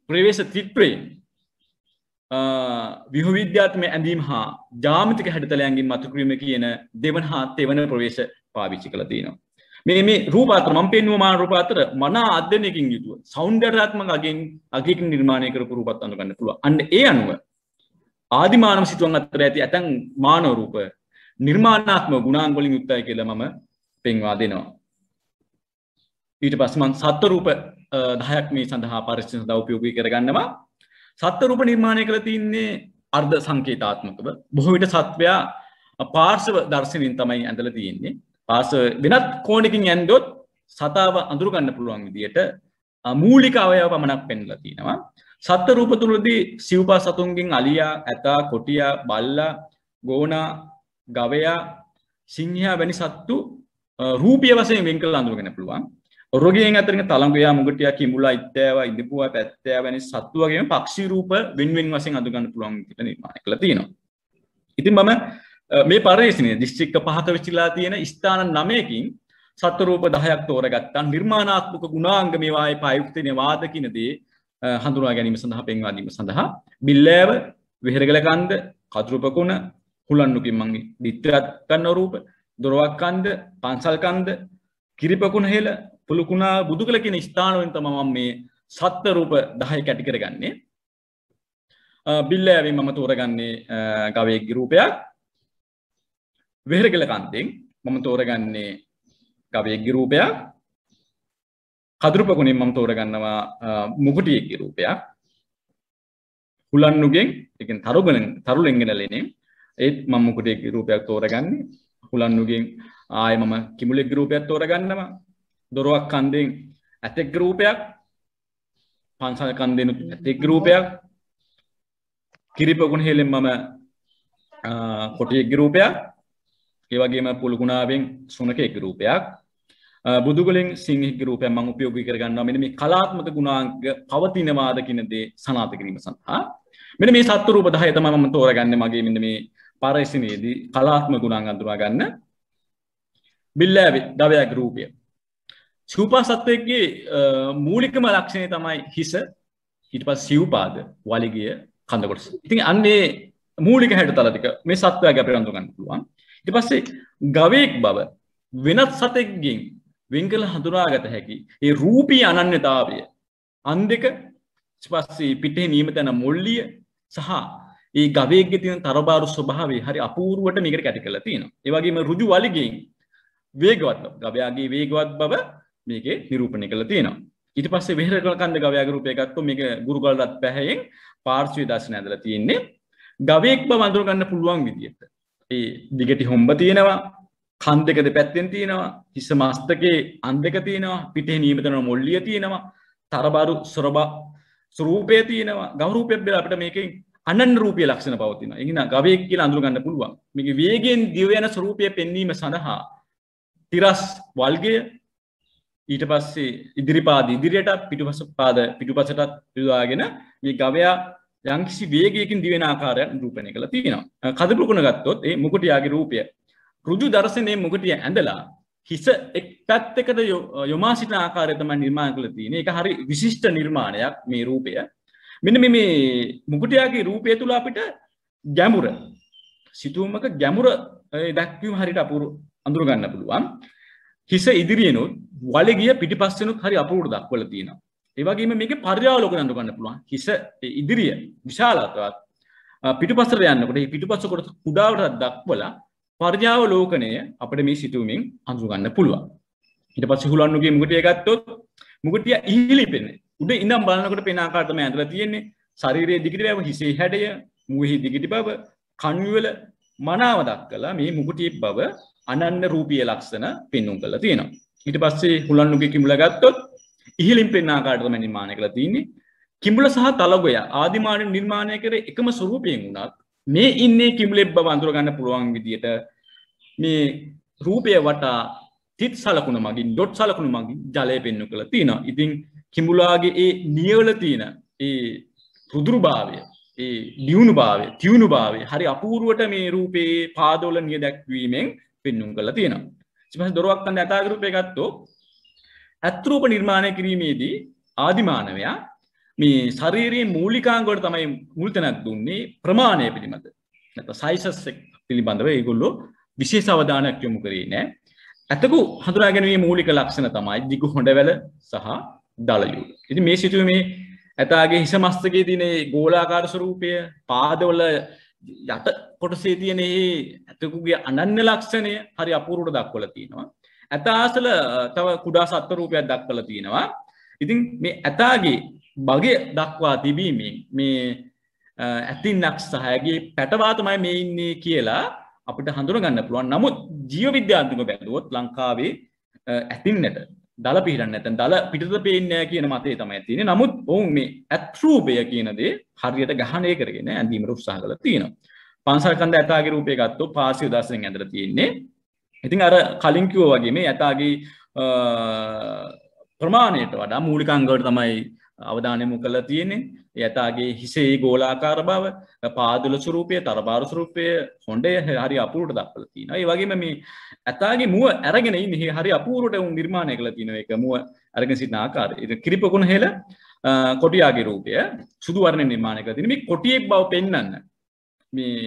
ප්‍රවේශ ත්‍රිත්වයෙන් විහුව විද්‍යාත්මක ඇඳීම හා ජාමිතික හැඩතලයන්ගෙන් මතු කිරීම කියන දෙවන හා තෙවන ප්‍රවේශ පාවිච්චි කරලා තියෙනවා. මේ රූප අතර මම පෙන්වුව මාන රූප අතර මනා අධ්‍යයනයකින් යුතුව සෞන්දර්යාත්මක අගයකින් නිර්මාණය කරපු රූපත් අඳ ගන්න පුළුවන්. අන්න ඒ අනුව ආදිමානව සිතුවම් අතර ඇති ඇතන් මානව රූප නිර්මාණාත්මක ගුණාංග වලින් යුක්තයි කියලා මම පෙන්වා දෙනවා. ඊට පස්සේ මම සත්ත්ව රූප 10ක් මේ සඳහා පරිච්ඡේද සඳහා උපයෝගී කරගන්නවා. සත්ත්ව රූප නිර්මාණය කරලා තින්නේ අර්ධ සංකේතාත්මකව. බොහෝ විට සත්වයා පාර්ශව දර්ශනයෙන් තමයි ඇඳලා තියෙන්නේ. වෙනත් කෝණකින් ඇන්දොත් සතාව අඳුර ගන්න පුළුවන් විදියට මූලික අවයව පමණක් පෙන්වලා තියෙනවා. සත්ත්ව රූප තුලදී සිව්පා සතුන්ගෙන් අලියා, ඇතා, කොටියා, බල්ලා, ගෝනා, ගවයා, සිංහයා වැනි සත්තු රූපීය වශයෙන් වෙන් කරලා අඳුර ගන්න පුළුවන්. රොගියෙන් අතරින් තලංගුයා, මුගටියා, කිඹුලා, ඉත්තෑවා, ඉදිපුවා, පැත්තෑවා වැනි සත්තු වගේම පක්ෂී රූප වෙන වෙන වශයෙන් අඳුර ගන්න පුළුවන් විදිහට නිර්මාණය කරලා තියෙනවා. ඉතින් මම මේ පරිශ්‍රණයේ දිස්ත්‍රික්ක 5ක විචිලා තියෙන ස්ථාන 9කින් සත්ත්ව රූප 10ක් තෝරගත්තා. නිර්මාණාත්මක ගුණාංග මේවායේ පායුක්තේ වාද කින දේ හඳුනා ගැනීම සඳහා පෙන්වා දීම සඳහා බිල්ලෑව, වෙහෙරගල කන්ද, කතුරුපකුණ, හුලන්නුකින් මං දිත්‍යාත් ගන්න රූප, දොරවක් කන්ද, පන්සල් කන්ද, කිරිපකුණ හෙල, පුලුකුණා, බුදුකල කියන ස්ථාන වලින් තමයි මම මේ සත්ත්ව රූප 10 කැටි කරගන්නේ. බිල්ලෑවෙන් මම තෝරගන්නේ ගවයෙක්ගේ රූපයක්. වෙහෙරගල කන්දෙන් මම තෝරගන්නේ ගවයෙක්ගේ රූපයක්. කදුරුපකුණෙන් මම තෝරගන්නවා මුගටියෙක්ගේ රූපයක්. හුලන්නුගෙන් ඒ කියන්නේ තරුලෙන් ගෙනලෙනේ ඒත් මම මුගටියෙක්ගේ රූපයක් තෝරගන්නේ. හුලන්නුගෙන් ආයෙ මම කිඹුලෙක්ගේ රූපයක් තෝරගන්නවා. දොරවක් කන්දෙන් ඇතෙක්ගේ රූපයක්. පන්සල් කන්දෙනුත් ඇතෙක් රූපයක්. කිරිපොකුණ හේලෙන් මම කොටියෙක්ගේ රූපයක්. ඒ වගේම පුලුගුණාවෙන් සුනකෙක්ගේ රූපයක්. බුදුගලෙන් සිංහෙක්ගේ රූපයක් මම උපයෝගී කරගන්නවා මෙන්න මේ කලාත්මක ගුණාංග පවතිනවාද කියන දේ සනාථ කිරීම සඳහා. මෙන්න මේ සත්ත්ව රූප 10 තමයි මම තෝරගන්නේ මගේ මෙන්න මේ පරිශ්‍රණයේදී කලාත්මක ගුණාංග අඳුනා ගන්න. බිල්ලෑවේ ගවයාගේ රූපය. සිව්පා සත්වයේ මූලිකම ලක්ෂණය තමයි හිස, ඊට පස්සේ සිව්පාද, වලිගය, කඳ කොටස. ඉතින් අන්නේ මූලික හැඩතල ටික මේ සත්වයාගේ අපිට අඳුන ගන්න පුළුවන්. ඊට පස්සේ ගවයෙක් බව වෙනත් සතෙක්ගෙන් වෙන් කළ හඳුනාගත හැකි ඒ රූපී අනන්‍යතාවය අන් දෙක ඊට පස්සේ පිටේ නියමිත යන මොල්ලිය සහ ඒ ගවයෙක්ගේ තියෙන තරබාරු ස්වභාවය හරි අපූර්වට මේකට කැටි කරලා තියෙනවා. ඒ වගේම ඍජු වලිගයෙන් වේගවත් බව, ගවයාගේ වේගවත් බව මේකේ නිරූපණය කරලා තියෙනවා. ඊට පස්සේ වෙහෙර කන්ද ගවයාගේ රූපය ගත්තොත් මේක ගුරුගල්වත් පැහැයෙන් පාර්ශ්වීය දර්ශනය ඇඳලා තියෙන්නේ. ගවයෙක් බව අඳුර ගන්න පුළුවන් විදිහට. ඒ දිගටි හොම්බ තියෙනවා, කන් දෙක දෙපැත්තෙන් තියෙනවා, හිස මස්තකේ අන් දෙක තියෙනවා, පිටේ නියමිත කරන මොල්ලිය තියෙනවා, තරබාරු ස්වරූපය තියෙනවා. ගව රූපයක් බෙලා අපිට මේකෙන් අනන්‍ය රූපීය ලක්ෂණ පවතිනවා. ඒ කියන්නේ ගවයෙක් කියලා අඳුර ගන්න පුළුවන්. මේකේ වේගයෙන් දිව යන ස්වරූපය පෙන්වීම සඳහා තිරස් වල්ගය ඊට පස්සේ ඉදිරිපාද ඉදිරියට පිටුපස පාද පිටුපසටත් යොදාගෙන මේ ගවයා යම්කිසි වේගයකින් දිවෙන ආකාරයක් නිරූපණය කරලා තියෙනවා. කදපුකුණ ගත්තොත් ඒ මුකුටියාගේ රූපය ඍජු දර්ශනයේ මුකුටිය ඇඳලා හිස එක් පැත්තකට යොමා සිටින ආකාරය තමයි නිර්මාණය කරලා තියෙන්නේ. ඒක හරි විශිෂ්ට නිර්මාණයක් මේ රූපය. මෙන්න මේ මුකුටියාගේ රූපය තුල අපිට ගැඹුර සිතුවමක ගැඹුර දක්වීම හරියට අපූර්ව අඳුර ගන්න පුළුවන්. හිස ඉදිරියෙනුත් වලිගිය පිටිපස්සෙනුත් හරි අපූර්ව දක්වලා තියෙනවා. ඒ වගේම මේකේ පර්යාවලෝකන අඳුර ගන්න පුළුවන්. හිස ඉදිරිය විශාලතාවත් පිටිපස්සට යනකොට මේ පිටිපස්ස කොට කුඩාවට දක්වලා පර්යාවලෝකනය අපිට මේ සිතුවමින් අඳුර ගන්න පුළුවන්. ඊට පස්සේ හුලන්නුගේ මුගටිය ගත්තොත් මුගටිය ඉහිලි පෙන්නේ. උඩ ඉඳන් බලනකොට පෙනෙන ආකාරය තමයි ඇඳලා තියෙන්නේ. ශරීරයේ දිගට බව, හිසේ හැඩය, මුවෙහි දිගට බව, කණුවල මනාව දක්වලා මේ මුගටියේ බව අනන්‍ය රූපීය ලක්ෂණ පෙන්වුම් කරලා තියෙනවා. ඊට පස්සේ හුලන්නුගේ කිඹුල ගත්තොත් ඉහළින් පෙනෙන ආකාරයට තමයි නිර්මාණය කරලා තියෙන්නේ. කිඹුල සහ තලගොය ආදිමානව නිර්මාණය කරේ එකම ස්වරූපයෙන් වුණත් මේ ඉන්නේ කිඹුලෙක් බව අඳුර ගන්න පුළුවන් විදියට මේ රූපය වටා තිත් සලකුණ මගින් ඩොට් සලකුණ මගින් ජලය පෙන්වු කරලා තියෙනවා. ඉතින් කිඹුලාගේ ඒ නියවල තියෙන ඒ රුදුරුභාවය, ඒ දියුණුභාවය, තියුණුභාවය හරි අපූර්වට මේ රූපේ පාදවල නිය දැක්වීමෙන් පෙන්වුම් කරලා තියෙනවා. ඊට පස්සේ දොරවක් කන්ද ඇතාගේ රූපය ගත්තොත් ඇත් රූප නිර්මාණය කිරීමේදී ආදිමානවයා මේ ශරීරයේ මූලිකාංග වලට තමයි මුල් තැනක් දුන්නේ ප්‍රමාණය පිළිබඳ. නැත්නම් සයිසස් පිළිබඳව ඒගොල්ලෝ විශේෂ අවධානයක් යොමු කරේ නැහැ. ඇතකු හඳුනා ගැනීමේ මූලික ලක්ෂණ තමයි දිගු හොඬවැල සහ දලයුල. ඉතින් මේ සිතුවේ ඇතාගේ හිස මස්තකයේ තියෙන ගෝලාකාර ස්වරූපය, පාදවල යට කොටසේ තියෙන මේ ඇතකුගේ අනන්‍ය ලක්ෂණය හරි අපූර්වට දක්වලා තියෙනවා. ඇතාසල තව කුඩා සත්ත්ව රූපයක් දක්වලා තියෙනවා. ඉතින් මේ ඇතාගේ බගය දක්වා තිබීමෙන් මේ ඇතින්නක් සහයගේ පැටවා තමයි මේ ඉන්නේ කියලා අපිට හඳුනා ගන්න පුළුවන්. නමුත් ජීව විද්‍යාත්මකව බැලුවොත් ලංකාවේ ඇතින්නට දල පිහිටන්නේ නැත්නම් දල පිටත පේන්නේ නැහැ කියන මතය තමයි තියෙන්නේ. නමුත් ඔවුන් මේ ඇත් රූපය කියන දේ හරියට ගහණය කරගෙන ඇඳීමට උත්සාහ කළා තියෙනවා. පන්සල් කන්ද ඇතාගේ රූපය ගත්තොත් පාර්ශ්ව දර්ශනයෙන් ඇඳලා තියෙන්නේ. ඉතින් අර කලින් කිව්වා වගේ මේ ඇතාගේ ප්‍රමාණයට වඩා මූලික අංග වලට තමයි අවධානය යොමු කරලා තියෙන්නේ. ඒ ඇතාගේ හිසේ ගෝලාකාර බව, පාදුල ස්වරූපය, තරබාරු ස්වරූපය, හොඬය හරි අපූර්වට දක්වලා තියෙනවා. ඒ වගේම මේ ඇතාගේ මුව අරගෙන ඉන්නේ හරි අපූර්වට උන් නිර්මාණය කරලා තියෙනවා. ඒක මුව අරගෙන සිටින ආකාරය. ඒක කිරිපොකුණ හෙල කොටියාගේ රූපය සුදු වර්ණයෙන් නිර්මාණය කරලා තියෙනවා. මේ කොටියෙක් බව පෙන්වන්න මේ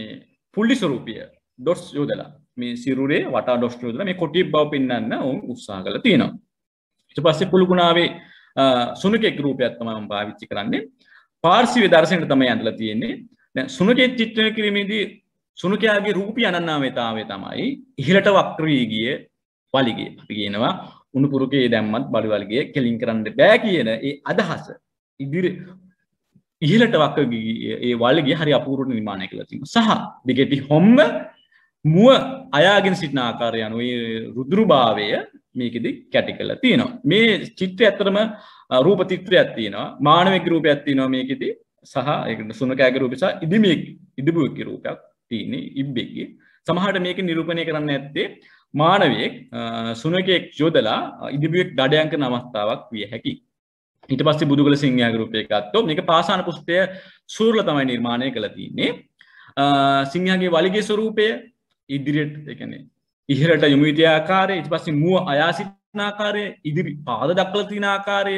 පුල්ලි ස්වරූපය ඩොට්ස් යොදලා මේ සිරුරේ වටා ඩොට්ස් යොදලා මේ කොටියෙක් බව පෙන්වන්න උන් උත්සාහ කරලා තියෙනවා. ඊට පස්සේ පුලුගුණාවේ සුනකෙක් රූපයක් තමයි මම පාවිච්චි කරන්නේ. පාර්ශ්වීය දර්ශනයට තමයි ඇඳලා තියෙන්නේ. දැන් සුනකෙක් චිත්‍රණය කිරීමේදී සුනකයාගේ රූපී අනන්‍යතාවය තමයි ඉහළට වක්‍ර වී ගිය වලිගය. අපි කියනවා උණු පුරුකේ දැම්මත් බලි වලිගය කෙලින් කරන්න බෑ කියන ඒ අදහස ඉහළට වක්‍ර වී ඒ වලිගය හරි අපූර්ව නිර්මාණය කළා තියෙනවා. සහ දිගටි හොම්ම මුව අයාගෙන සිටින ආකාරය අනුව ඒ රුදුරුභාවය මේකෙදි කැටි කරලා තියෙනවා. මේ චිත්‍රය ඇත්තටම රූප චිත්‍රයක් තියෙනවා. මානවික රූපයක් තියෙනවා මේකෙදි සහ ඒකට සුනකයාගේ රූපය සහ ඉදිබුවෙක්ගේ රූපයක් තියෙන්නේ ඉබ්බෙක්ගේ. සමහරට මේක නිරූපණය කරන්න ඇත්තේ මානවයෙක් සුනකයෙක් යොදලා ඉදිබුවෙක් දඩයන් කරන අවස්ථාවක් විය හැකියි. ඊට පස්සේ බුදුගල සිංහයාගේ රූපය ගත්තොත් මේක පාසාන පුස්තය සූර්ල තමයි නිර්මාණය කළා තියෙන්නේ. සිංහයාගේ වලිගේ ස්වරූපය ඉදිරියට ඒ කියන්නේ ඉහළට යොමු විදිය ආකාරය, ඊට පස්සේ මුව අයා සිටින ආකාරය, ඉදිරි පාද දක්වලා තියෙන ආකාරය,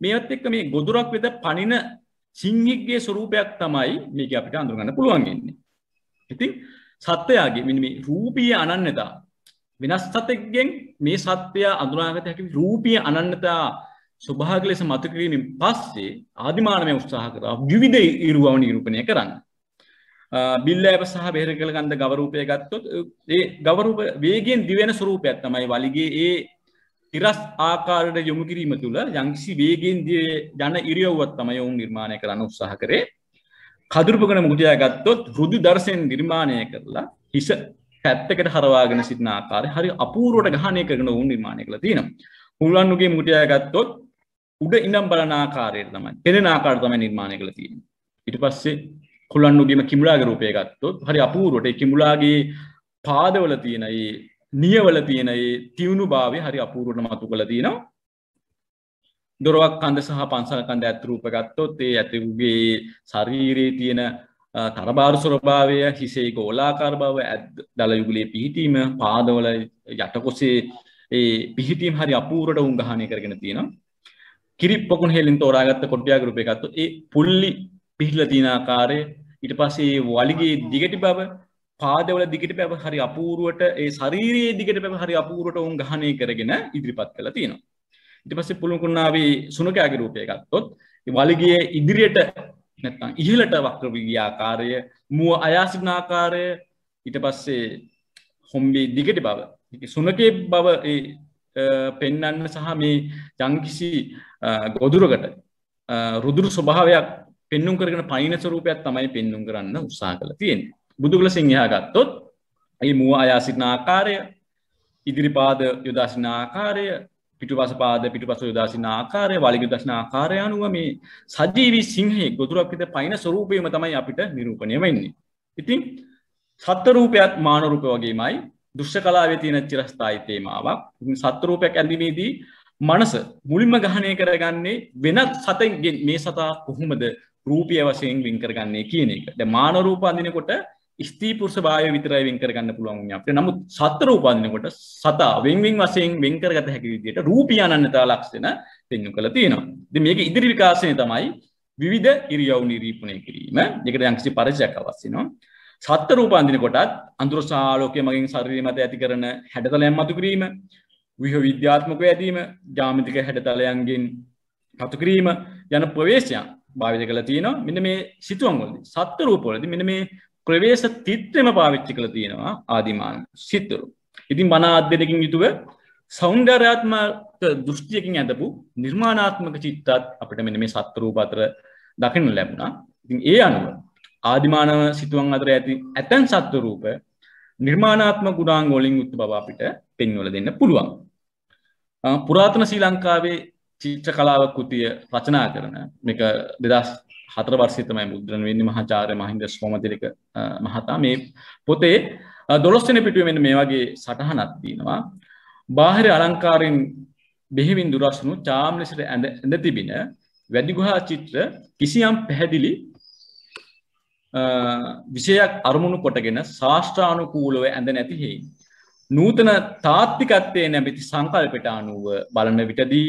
මේවත් එක්ක මේ ගොදුරක් වෙත පනින සිංහෙක්ගේ ස්වරූපයක් තමයි මේක අපිට අඳුර ගන්න පුළුවන් වෙන්නේ. ඉතින් සත්වයාගේ මෙන්න මේ රූපීය අනන්‍යතා වෙනස් සතෙක්ගෙන් මේ සත්වයා අඳුනාගත හැකි රූපීය අනන්‍යතා ස්වභාවික ලෙස මතු කිරීමෙන් පස්සේ ආදිමානවය උත්සාහ කරා විවිධ ඉරුවව නිරූපණය කරන්න. බිල්ලෑප සහ බෙහෙරකල ගන්ධ ගව රූපය ගත්තොත් ඒ ගව රූප වේගයෙන් දිවෙන ස්වරූපයක් තමයි වලිගේ ඒ තිරස් ආකාරයට යොමු කිරීම තුළ යම්කිසි වේගයෙන් යන ඉරියව්වක් තමයි ඔවුන් නිර්මාණය කරන්න උත්සාහ කරේ. කදුරුපගණ මුගතියා ගත්තොත් රුදු දර්ශන නිර්මාණය කරලා හිස පැත්තකට හරවාගෙන සිටින ආකාරය හරි අපූර්වට ගහණය කරගෙන ඔවුන් නිර්මාණය කරලා තියෙනවා. මුල්වන්නුගේ මුගතියා ගත්තොත් උඩ ඉඳන් බලන ආකාරයට තමයි පෙනෙන ආකාරය තමයි නිර්මාණය කරලා තියෙන්නේ. ඊට පස්සේ කුලන්නුගේම කිඹුලාගේ රූපය ගත්තොත් හරි අපූර්වට ඒ කිඹුලාගේ පාදවල තියෙන ඒ නියවල තියෙන ඒ තියුණු භාවය හරි අපූර්වට මතු කරලා තියෙනවා. දොරවක් කන්ද සහ පන්සල කන්ද ඇත් රූප ගත්තොත් ඒ ඇතුගේ ශරීරයේ තියෙන තරබාරු ස්වභාවය, හිසේ ගෝලාකාර බව, දල යුගලයේ පිහිටීම, පාදවල යටකොසේ ඒ පිහිටීම හරි අපූර්වට උන් ගහණය කරගෙන තියෙනවා. කිරිප්පකුණ හෙලින් තෝරාගත්ත කොට්ටියාගේ රූපය ගත්තොත් ඒ පුල්ලි පිහිටලා තියෙන ආකාරය, ඊට පස්සේ වලිගේ දිගටි බව, පාදවල දිගටි බව හරි අපූර්වට ඒ ශරීරයේ දිගටි බව හරි අපූර්වට උන් ගහණය කරගෙන ඉදිරිපත් කරලා තියෙනවා. ඊට පස්සේ පුළුකුණාවේ සුනකයාගේ රූපය ගත්තොත් ඒ වලිගේ ඉදිරියට නැත්නම් ඉහළට වක්‍ර වී ආකාරය, මුව අයා සිටින ආකාරය, ඊට පස්සේ හොම්බේ දිගටි බව, සුනකේ බව ඒ පෙන්වන්න සහ මේ යම්කිසි ගොදුරකට රුදුරු ස්වභාවයක් පෙන්눔 කරගෙන පයින් ස්වරූපයක් තමයි පෙන්눔 කරන්න උත්සාහ කරලා තියෙන්නේ. බුදුගල සිංහයා ගත්තොත් මේ මුව අයා සිටින ආකාරය, ඉදිරි පාද යොදා සිටින ආකාරය, පිටුපස පාද පිටුපස යොදා සිටින ආකාරය, වලිග යොදා සිටින ආකාරය අනුව මේ සජීවී සිංහයේ ගොදුරක් විතර පයින් ස්වරූපයම තමයි අපිට නිරූපණය වෙන්නේ. ඉතින් සත්ත්ව රූපයත් මාන රූපය වගේමයි දෘශ්‍ය කලාවේ තියෙන චිරස්ථායී තේමාවක්. ඉතින් සත්ත්ව රූපයක් ඇඳීමේදී මනස මුලින්ම ග්‍රහණය කරගන්නේ වෙනත් සතෙක්ගෙන් මේ සතා කොහොමද රූපීය වශයෙන් වෙන් කරගන්නේ කියන එක. දැන් මාන රූප අඳිනකොට ස්ත්‍රී පුරුෂ භාවය විතරයි වෙන් කරගන්න පුළුවන් වුණේ අපිට. නමුත් සත්ත්ව රූප අඳිනකොට සතා වෙන් වශයෙන් වෙන් කරගත හැකි විදිහට රූපීය අනන්‍යතා ලක්ෂණ පෙන්වු කරලා තියෙනවා. ඉතින් මේක ඉදිරි විකාශනය තමයි විවිධ ඉරියව් නිරූපණය කිරීම. ඒකට යම්කිසි පරිචයක් අවශ්‍ය වෙනවා. සත්ත්ව රූප අඳිනකොටත් අඳුර සාලෝකයේ මගින් ශරීරය මත ඇති කරන හැඩතලයන් මතු කිරීම, විහ විද්‍යාත්මකව ඇදීම, ජ්‍යාමිතික හැඩතලයන්ගෙන් මතු කිරීම යන ප්‍රවේශයන් භාවිත කරලා තියෙනවා. මෙන්න මේ සිතුවම් වලදී සත්ත්ව රූප වලදී මෙන්න මේ ප්‍රවේශ තිත්‍රෙම පාවිච්චි කරලා තියෙනවා ආදිමාන සිත්තුරු. ඉතින් මන අධ්‍යයනකින් යුතුව සෞන්දර්යාත්මක දෘෂ්ටියකින් ඇඳපු නිර්මාණාත්මක චිත්තත් අපිට මෙන්න මේ සත්ත්ව රූප අතර දකින්න ලැබුණා. ඉතින් ඒ අනුව ආදිමානව සිතුවම් අතර ඇති ඇතැම් සත්ත්ව රූප නිර්මාණාත්මක ගුණාංග වලින් යුක්ත බව අපිට පෙන්වලා දෙන්න පුළුවන්. පුරාතන ශ්‍රී ලංකාවේ චිත්‍ර කලාව කෘතිය රචනා කරන මේක 2004 වර්ෂයේ තමයි මුද්‍රණය වෙන්නේ මහාචාර්ය මහින්ද සෝමතිලක මහතා මේ පොතේ 12 වෙනි පිටුවේ මෙන්න මේ වගේ සටහනක් තියෙනවා. බාහිර අලංකාරයෙන් බෙහෙවින් දුරස්නු චාම් ලෙසට ඇඳ තිබෙන වැදි ගුහා චිත්‍ර කිසියම් පැහැදිලි විෂයක් අරමුණු කොටගෙන ශාස්ත්‍රානුකූලව ඇඳ නැති හේයි. නූතන තාත්විකත්වයේ නැමැති සංකල්පයට අනුව බලන විටදී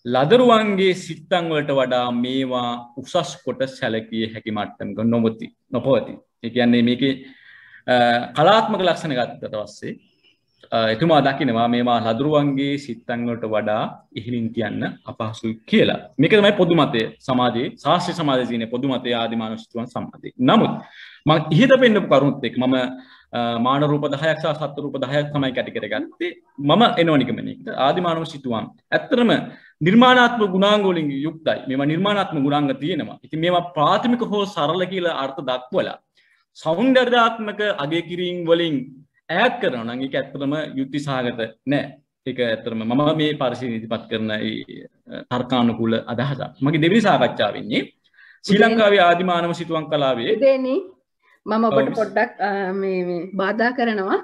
ලදරුවන්ගේ සිත්තන් වලට වඩා මේවා උසස් කොට සැලකිය හැකි මට්ටමක නොපවති. ඒ කියන්නේ මේකේ කලාත්මක ලක්ෂණ ගත්තට පස්සේ එතුමා දකිනවා මේවා ලදරුවන්ගේ සිත්තන් වලට වඩා ඉහළින් කියන්න අපහසුයි කියලා. මේක තමයි පොදු මතය සමාජයේ ශාස්ත්‍රීය සමාජයේ තියෙන පොදු මතය ආදිමානව සිතුවම් සම්බන්ධයි. නමුත් මම ඉහත පෙන්නපු කරුණුත් එක්ක මම මාන රූප 10ක් සහ සත්ත්ව රූප 10ක් තමයි කැටි කරගත්තේ. මම එනවා නිගමනයකට ආදිමානව සිතුවම් ඇත්තටම නිර්මාණාත්මක ගුණාංග වලින් යුක්තයි. මේවා නිර්මාණාත්මක ගුණාංග තියෙනවා. ඉතින් මේවා ප්‍රාථමික හෝ සරල කියලා අර්ථ දක්වලා සෞන්දර්යාත්මක අගය කිරීම වලින් ඈත් කරනවා නම් ඒක ඇත්තටම යුක්ති සහගත නෑ. ඒක ඇත්තටම මම මේ පරිශීලනය ඉදිරිපත් කරන තර්කානුකූල අදහසක්. මගේ දෙවෙනි සාකච්ඡාව වෙන්නේ ශ්‍රී ලංකාවේ ආදිමානව සිතුවම් කලාවේ දෙවෙනි මම ඔබට පොඩ්ඩක් මේ බාධා කරනවා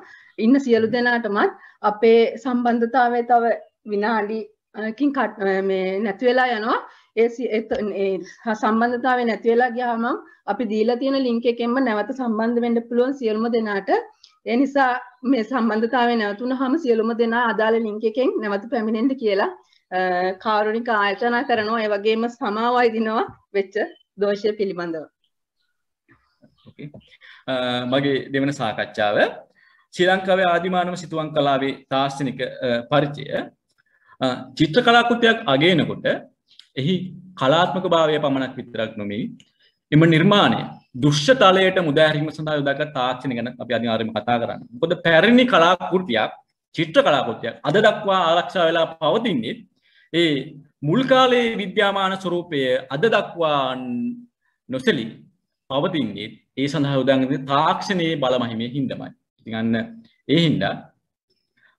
ඉන්න සියලු දෙනාටමත් අපේ සම්බන්ධතාවය තව විනාඩිකින් මේ නැති වෙලා යනවා. ඒ සම්බන්ධතාවය නැති වෙලා ගියාම අපි දීලා තියෙන ලින්ක් එකෙන්ම නැවත සම්බන්ධ වෙන්න පුළුවන් සියලුම දෙනාට. ඒ නිසා මේ සම්බන්ධතාවය නැවතුනහම සියලුම දෙනා අදාළ ලින්ක් එකෙන් නැවත පැමිණෙන්න කියලා කාරුණික ආයෝජනා කරනවා. ඒ වගේම සමාවයි දිනවා වෙච්ච දෝෂය පිළිබඳව. ඕකේ. මගේ දෙවන සාකච්ඡාව ශ්‍රී ලංකාවේ ආදිමානව සිතුවම් කලාවේ තාක්ෂණික පරිචය. චිත්‍ර කලා කෘතියක් අගයනකොට එහි කලාත්මක භාවය පමණක් විතරක් නොමේ එම නිර්මාණය දෘශ්‍ය තලයට මුදා හැරීම සඳහා යොදාගත් තාක්ෂණය ගැන අපි අනිවාර්යයෙන්ම කතා කරන්න. මොකද පැරණි කලා කෘතියක් චිත්‍ර කලා කෘතියක් අද දක්වා ආරක්ෂා වෙලා පවතින්නේ ඒ මුල් කාලයේ විද්‍යාමාන ස්වරූපය අද දක්වා නොසැලී පවතින්නේ ඒ සඳහා යොදාගෙන තාක්ෂණයේ බලමහිමේ හින්දාමයි. ඉතින් අන්න ඒ හින්දා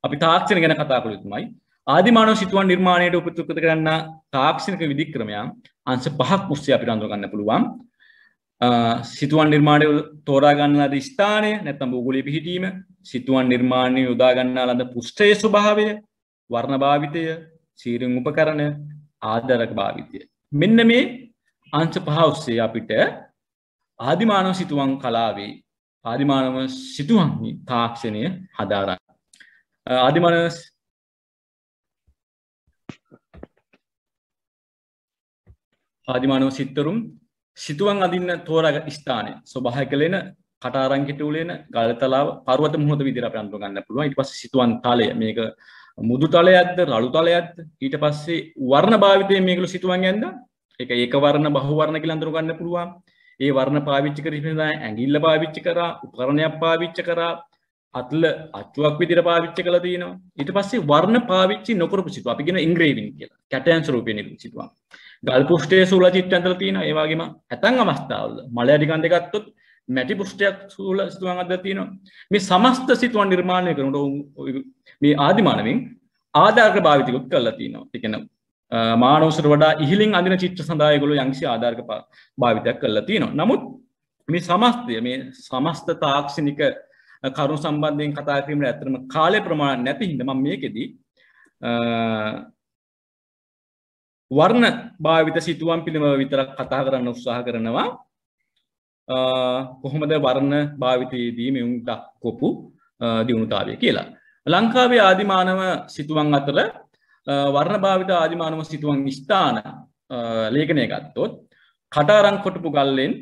අපි තාක්ෂණය ගැන කතා කළොත්මයි ආදිමානව සිතුවම් නිර්මාණයට උපයුක්ත කරන තාක්ෂණික විධික්‍රමයන් අංශ 5ක් ඔස්සේ අපිට අඳුර ගන්න පුළුවන්. සිතුවම් නිර්මාණය තෝරා ගන්නා ලද ස්ථානය නැත්නම් භූගෝලීය පිහිටීම, සිතුවම් නිර්මාණය යොදා ගන්නා ලද පෘෂ්ඨයේ ස්වභාවය, වර්ණ භාවිතය, සීරින් උපකරණ, ආධාරක භාවිතය. මෙන්න මේ අංශ 5 ඔස්සේ අපිට ආදිමානව සිතුවම් කලාවේ ආදිමානව සිතුවම් තාක්ෂණය හදාරන්න. ආදිමානව සිත්තරුම් සිතුවම් අදින්න තෝරා ස්ථානය ස්වභාවික ලෙන කටාරංකිට උලෙන ගල්තලාව පර්වත මුහුද විදිහට අපිට අඳුර ගන්න පුළුවන්. ඊට පස්සේ සිතුවම් තලය මේක මුදු තලයක්ද රළු තලයක්ද ඊට පස්සේ වර්ණ භාවිතයෙන් මේකළු සිතුවම් යන්න ඒක ඒක වර්ණ බහු වර්ණ කියලා අඳුර ගන්න පුළුවන්. ඒ වර්ණ පාවිච්චි කරගෙන ඇඟිල්ල පාවිච්චි කරා උපකරණයක් පාවිච්චි කරා අත්ල අච්චුවක් විදිහට පාවිච්චි කරලා තියෙනවා. ඊට පස්සේ වර්ණ පාවිච්චි නොකරපු සිතුවම් අපි කියන ඉන්ග්‍රේවින් කියලා. කැටයන් ස්වරූපයෙන් නිර්මිත සිතුවම්. ගල් පුෂ්ඨයේ සූල චිත්‍ර ඇඳලා තියෙනවා. ඒ වගේම ඇතන් අවස්ථාවල මලයඩි කන්ද ගත්තොත් මැටි පුෂ්ඨයක් සූල සිතුවම් ඇඳලා තියෙනවා. මේ සමස්ත සිතුවම් නිර්මාණය කරනකොට මේ ආදිමානවෙන් ආධාරක භාවිතකුත් කරලා තියෙනවා. ඒ කියන්නේ මානවසට වඩා ඉහළින් අඳින චිත්‍ර සඳහා ඒගොල්ලෝ යම්කිසි ආධාරක භාවිතයක් කරලා තියෙනවා. නමුත් මේ සමස්තය මේ සමස්ත තාක්ෂණික කරුණු සම්බන්ධයෙන් කතා කිරීමට ඇත්තටම කාලය ප්‍රමාණයක් නැති හින්දා මම මේකෙදි වර්ණ භාවිත සිතුවම් පිළිබඳව විතරක් කතා කරන්න උත්සාහ කරනවා. කොහොමද වර්ණ භාවිතයේදී මෙවුන් දක්වපු දියුණුතාවය කියලා. ලංකාවේ ආදිමානව සිතුවම් අතර වර්ණ භාවිත ආදිමානව සිතුවම් ස්ථාන ලේඛනය ගත්තොත් කටාරම් කොටපු ගල්ලෙන්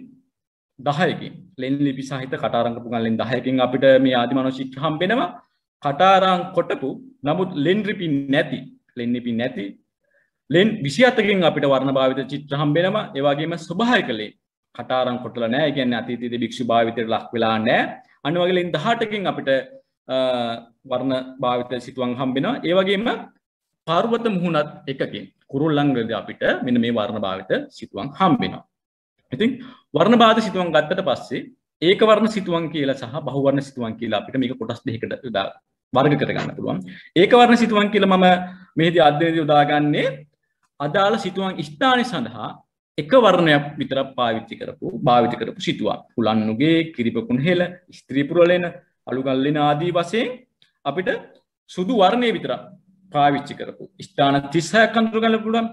10කින් ලෙන් ලිපි සහිත කටාරම් කොටපු ගල්ලෙන් 10කින් අපිට මේ ආදිමානව චිත්‍ර හම්බෙනවා. කටාරම් කොටපු නමුත් ලෙන් ලිපි නැති ලෙන් 27කින් අපිට වර්ණ භාවිත චිත්‍ර හම්බෙනවා. ඒ වගේම ස්වභාවික ලෙන් කටාරම් කොටලා නැහැ. ඒ කියන්නේ අතීතයේදී භික්ෂු භාවිතයට ලක් වෙලා නැහැ. අන්න වගේ ලෙන් 18කින් අපිට වර්ණ භාවිත සිතුවම් හම්බෙනවා. ඒ වගේම පර්වත මුහුණත් එකකින් කුරුල්ලංගලදී අපිට මෙන්න මේ වර්ණ භාවිත සිතුවම් හම්බෙනවා. ඉතින් වර්ණ භාවිත සිතුවම් ගත්තට පස්සේ ඒක වර්ණ සිතුවම් කියලා සහ බහු වර්ණ සිතුවම් කියලා අපිට මේක කොටස් දෙකකට වර්ග කර ගන්න පුළුවන්. ඒක වර්ණ සිතුවම් කියලා මම මෙහිදී අධ්‍යයනයේදී උදාගන්නේ අදාළ සිතුවම් ස්ථානය සඳහා එක වර්ණයක් විතරක් භාවිත කරපු සිතුවම්. කුලන්නුගේ, කිරිපකුණහෙල, ස්ත්‍රී පුරලෙන, අලුගල්ලෙන ආදී වශයෙන් අපිට සුදු වර්ණය විතරක් පාවිච්චි කරපු ස්ථාන 36ක් අඳුර ගන්න පුළුවන්.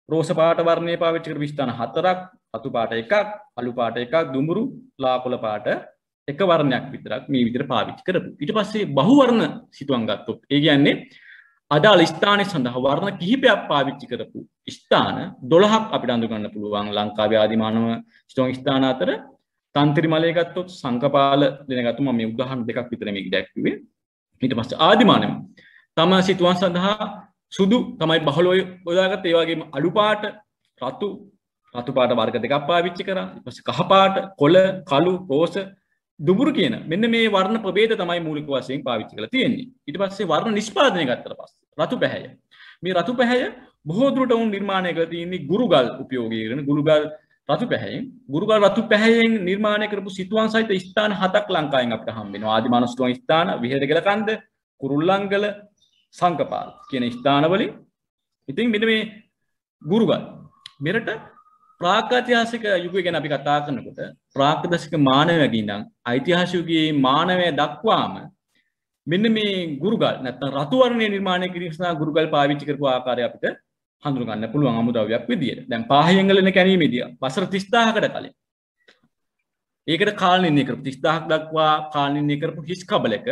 රෝස පාට වර්ණය පාවිච්චි කරපු ස්ථාන 4ක්, රතු පාට 1ක්, අලු පාට 1ක්, දුඹුරු ලාකොළ පාට එක වර්ණයක් විතරක් මේ විදිහට පාවිච්චි කරපු. ඊට පස්සේ බහු වර්ණ සිතුවම් ගත්තොත් ඒ කියන්නේ අදාළ ස්ථානයේ සඳහා වර්ණ කිහිපයක් පාවිච්චි කරපු ස්ථාන 12ක් අපිට අඳුර ගන්න පුළුවන්. ලංකාවේ ආදිමානව සිතුවම් ස්ථාන අතර තන්ත්‍රිමලය ගත්තොත් සංකපාල දෙන ගත්තොත් මම මේ උදාහරණ දෙකක් විතර මේක දැක්ුවේ. ඊට පස්සේ ආදිමානව තම සිතුවම් සඳහා සුදු තමයි බහුලව යොදාගත්තේ. ඒ වගේම අලු පාට, රතු පාට වර්ග දෙකක් පාවිච්චි කරා. ඊට පස්සේ කහ පාට, කොළ, කළු, රෝස, දුඹුරු කියන මෙන්න මේ වර්ණ ප්‍රභේද තමයි මූලික වශයෙන් පාවිච්චි කරලා තියෙන්නේ. ඊට පස්සේ වර්ණ නිෂ්පාදනය ගත්තට පස්සේ රතු පැහැය. මේ රතු පැහැය බොහෝ දුරට උන් නිර්මාණය කරලා තියෙන්නේ ගුරුගල් උපයෝගී කරන ගුරුගල් රතු පැහැයෙන්. ගුරුගල් රතු පැහැයෙන් නිර්මාණය කරපු සිතුවම් සහිත ස්ථාන 7ක් ලංකාවෙන් අපිට හම්බ වෙනවා. ආදිමානව සිතුවම් ස්ථාන විහෙරගල කන්ද, කුරුල්ලංගල, සංකපාල කියන ස්ථානවලින් ඉතින් මෙන්න මේ ගුරුගල් මෙරට ප්‍රාග්ෛතිහාසික යුගය ගැන අපි කතා කරනකොට ප්‍රාග්දශික මානවයාගේ ඉඳන් ඓතිහාසික යුගයේ මානවය දක්වාම මෙන්න මේ ගුරුගල් නැත්නම් රතු වර්ණයේ නිර්මාණය කිරීම සඳහා ගුරුගල් පාවිච්චි කරපු ආකාරය අපිට හඳුනා ගන්න පුළුවන් අමුද්‍රව්‍යයක් විදියට. දැන් පාහියංගලන කැණීමේදී වසර 30000කට කලින් ඒකට කාල නිර්ණය කරපු 30000ක් දක්වා කාල නිර්ණය කරපු හිස් කබලක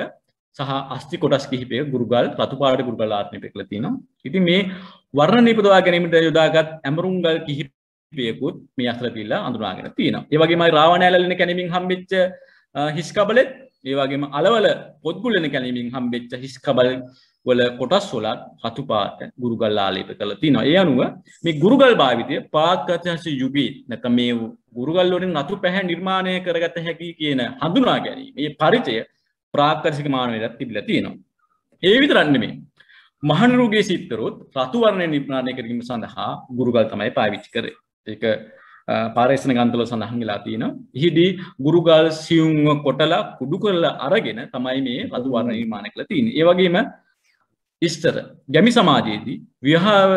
සහ අස්ථි කොටස් කිහිපයක ගුරුගල් රතු පාට ගුරුගල් ආත්මය පෙකලා තිනවා. ඉතින් මේ වර්ණ නිපදවා ගැනීමට යොදාගත් ඇමරුම්ගල් කිහිපයකුත් මේ අතර තියලා අඳුනාගෙන තියෙනවා. ඒ වගේමයි රාවණ ඇලලෙන කැණීමෙන් හම්බෙච්ච හිස් කබලෙත් ඒ වගේම අලවල පොත්ගුල්ලෙන කැණීමෙන් හම්බෙච්ච හිස් කබල් වල කොටස් වල රතු පාට ගුරුගල් ආලේප කරලා තිනවා. ඒ අනුව මේ ගුරුගල් භාවිතය ප්‍රාග්ෛතිහාසික යුගයේ නැත්නම් මේ ගුරුගල් වලින් රතු පැහැ නිර්මාණය කරගත හැකි කියන හඳුනා ගැනීම මේ පරිචය ප්‍රාග්දශික මානවයාට තිබිලා තියෙනවා. ඒ විතරක් නෙමෙයි. මහනුරුගේ සිත්තරුත් රතු වර්ණය නිර්මාණය කිරීම සඳහා ගුරුගල් තමයි පාවිච්චි කරේ. ඒක පාරේෂණ ග්‍රන්ථවල සඳහන් වෙලා තියෙනවා. එහිදී ගුරුගල් සියුම්ව කොටලා කුඩු කරලා අරගෙන තමයි මේ රතු වර්ණ නිර්මාණය කරලා තියෙන්නේ. ඒ වගේම ඉස්තර ගැමි සමාජයේදී විහාර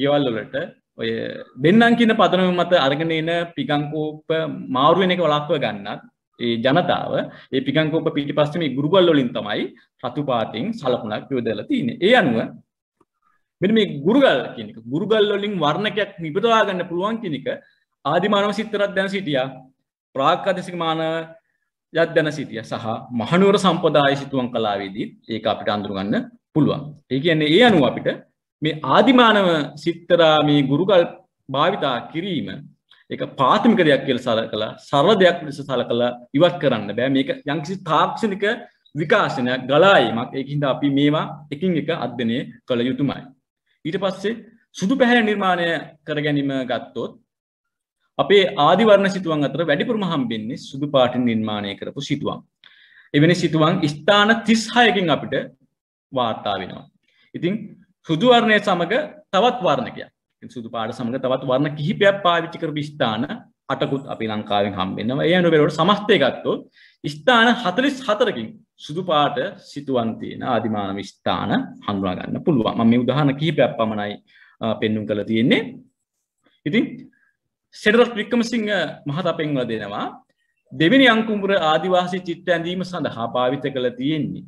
ගෙවල් වලට ඔය දෙන්නම් කියන පදනම මත අරගෙන එන පිගංකෝප මාරු වෙන එක වළක්ව ගන්නත් ඒ ජනතාව ඒ පිගංකෝප පිටිපස්සේ මේ ගුරුගල් වලින් තමයි රතු පාටින් සලකුණක් යොදලා තියෙන්නේ. ඒ අනුව මෙන්න මේ ගුරුගල් කියන එක ගුරුගල් වලින් වර්ණකයක් නිපදවා ගන්න පුළුවන් කියන එක ආදිමානව සිත්තරක් දැන සිටියා. ප්‍රාග්දශික මානවයත් දැන සිටියා සහ මහනුවර සම්ප්‍රදාය සිතුවම් කලාවේදී ඒක අපිට අඳුර ගන්න පුළුවන්. ඒ කියන්නේ ඒ අනුව අපිට මේ ආදිමානව සිත්තරා මේ ගුරුගල් භාවිතා කිරීම ඒක පාත්මික දෙයක් කියලා සලකලා සරල දෙයක් ලෙස සලකලා ඉවත් කරන්න බෑ. මේක යම්කිසි තාක්ෂණික විකාශනයක් ගලායීමක්. ඒකින්ද අපි මේවා එකින් එක අධ්‍යයනය කළ යුතුමයි. ඊට පස්සේ සුදු පැහැය නිර්මාණය කර ගැනීම ගත්තොත් අපේ ආදි වර්ණ සිතුවම් අතර වැඩිපුරම හම්බෙන්නේ සුදු පාටින් නිර්මාණය කරපු සිතුවම්. එවැනි සිතුවම් ස්ථාන 36කින් අපිට වාර්තා වෙනවා. ඉතින් සුදු වර්ණය සමග තවත් වර්ණකයක්. සුදු පාට සමග තවත් වර්ණ කිහිපයක් පාවිච්චි කරපු ස්ථාන 8කුත් අපේ ලංකාවෙන් හම්බෙනවා. ඒ අනුව බලනකොට සමස්තය ගත්තොත් ස්ථාන 44කින් සුදු පාට සිතුවම් තියෙන ආදිමානව ස්ථාන හඳුනා ගන්න පුළුවන්. මම මේ උදාහරණ කිහිපයක් පමණයි පෙන්වුම් කරලා තියෙන්නේ. ඉතින් සෙනරත් වික්‍රමසිංහ මහතා පෙන්වලා දෙනවා දෙවෙනි අංකුඹුර ආදිවාසී චිත්ත ඇඳීම සඳහා පාවිච්චි කරලා තියෙන්නේ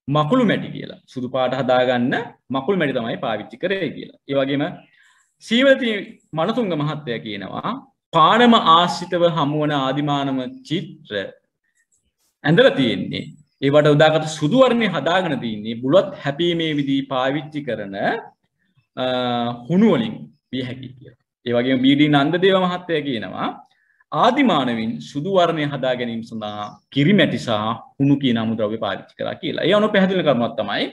මකුළු මැටි කියලා. සුදු පාට හදාගන්න මකුළු මැටි තමයි පාවිච්චි කරේ කියලා. ඒ වගේම සීවති මනතුංග මහත්තයා කියනවා පානම ආශ්‍රිතව හමුවන ආදිමානව චිත්‍ර ඇඳලා තියෙන්නේ ඒවට උදාගත සුදු වර්ණේ හදාගෙන තියෙන්නේ බුලත් හැපීමේ විදී පාවිච්චි කරන හුණු වලින් විය හැකියි කියලා. ඒ වගේම බීඩී නන්දදේව මහත්තයා කියනවා ආදිමානවින් සුදු වර්ණය හදා ගැනීම සඳහා කිරිමැටි සහ හුණු කියන අමුද්‍රව්‍ය පාවිච්චි කරා කියලා. ඒ අනුව පැහැදිලි කරනවත් තමයි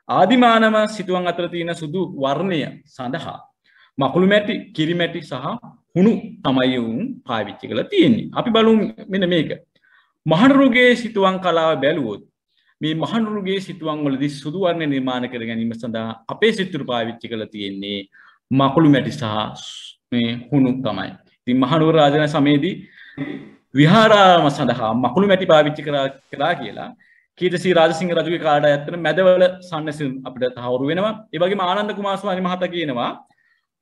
ආදිමානව සිතුවම් අතර තියෙන සුදු වර්ණය සඳහා මකුළු මැටි, කිරිමැටි සහ හුණු තමයි උන් පාවිච්චි කරලා තියෙන්නේ. අපි බලමු මෙන්න මේක. මහනුරුගේ සිතුවම් කලාව බැලුවොත් මේ මහනුරුගේ සිතුවම් වලදී සුදු වර්ණ නිර්මාණය කර ගැනීම සඳහා අපේ සිතුරු පාවිච්චි කරලා තියෙන්නේ මකුළු මැටි සහ මේ හුණු තමයි. ඉතින් මහනුවර රාජධානි සමයේදී විහාරාම සඳහා මකුළු මැටි පාවිච්චි කරා කියලා කීර්තිසිරි රාජසිංහ රජුගේ කාලේ ඇත්තට මැදවල සම්නසින් අපිට තහවුරු වෙනවා. ඒ වගේම ආනන්ද කුමාරස්වාමී මහතා කියනවා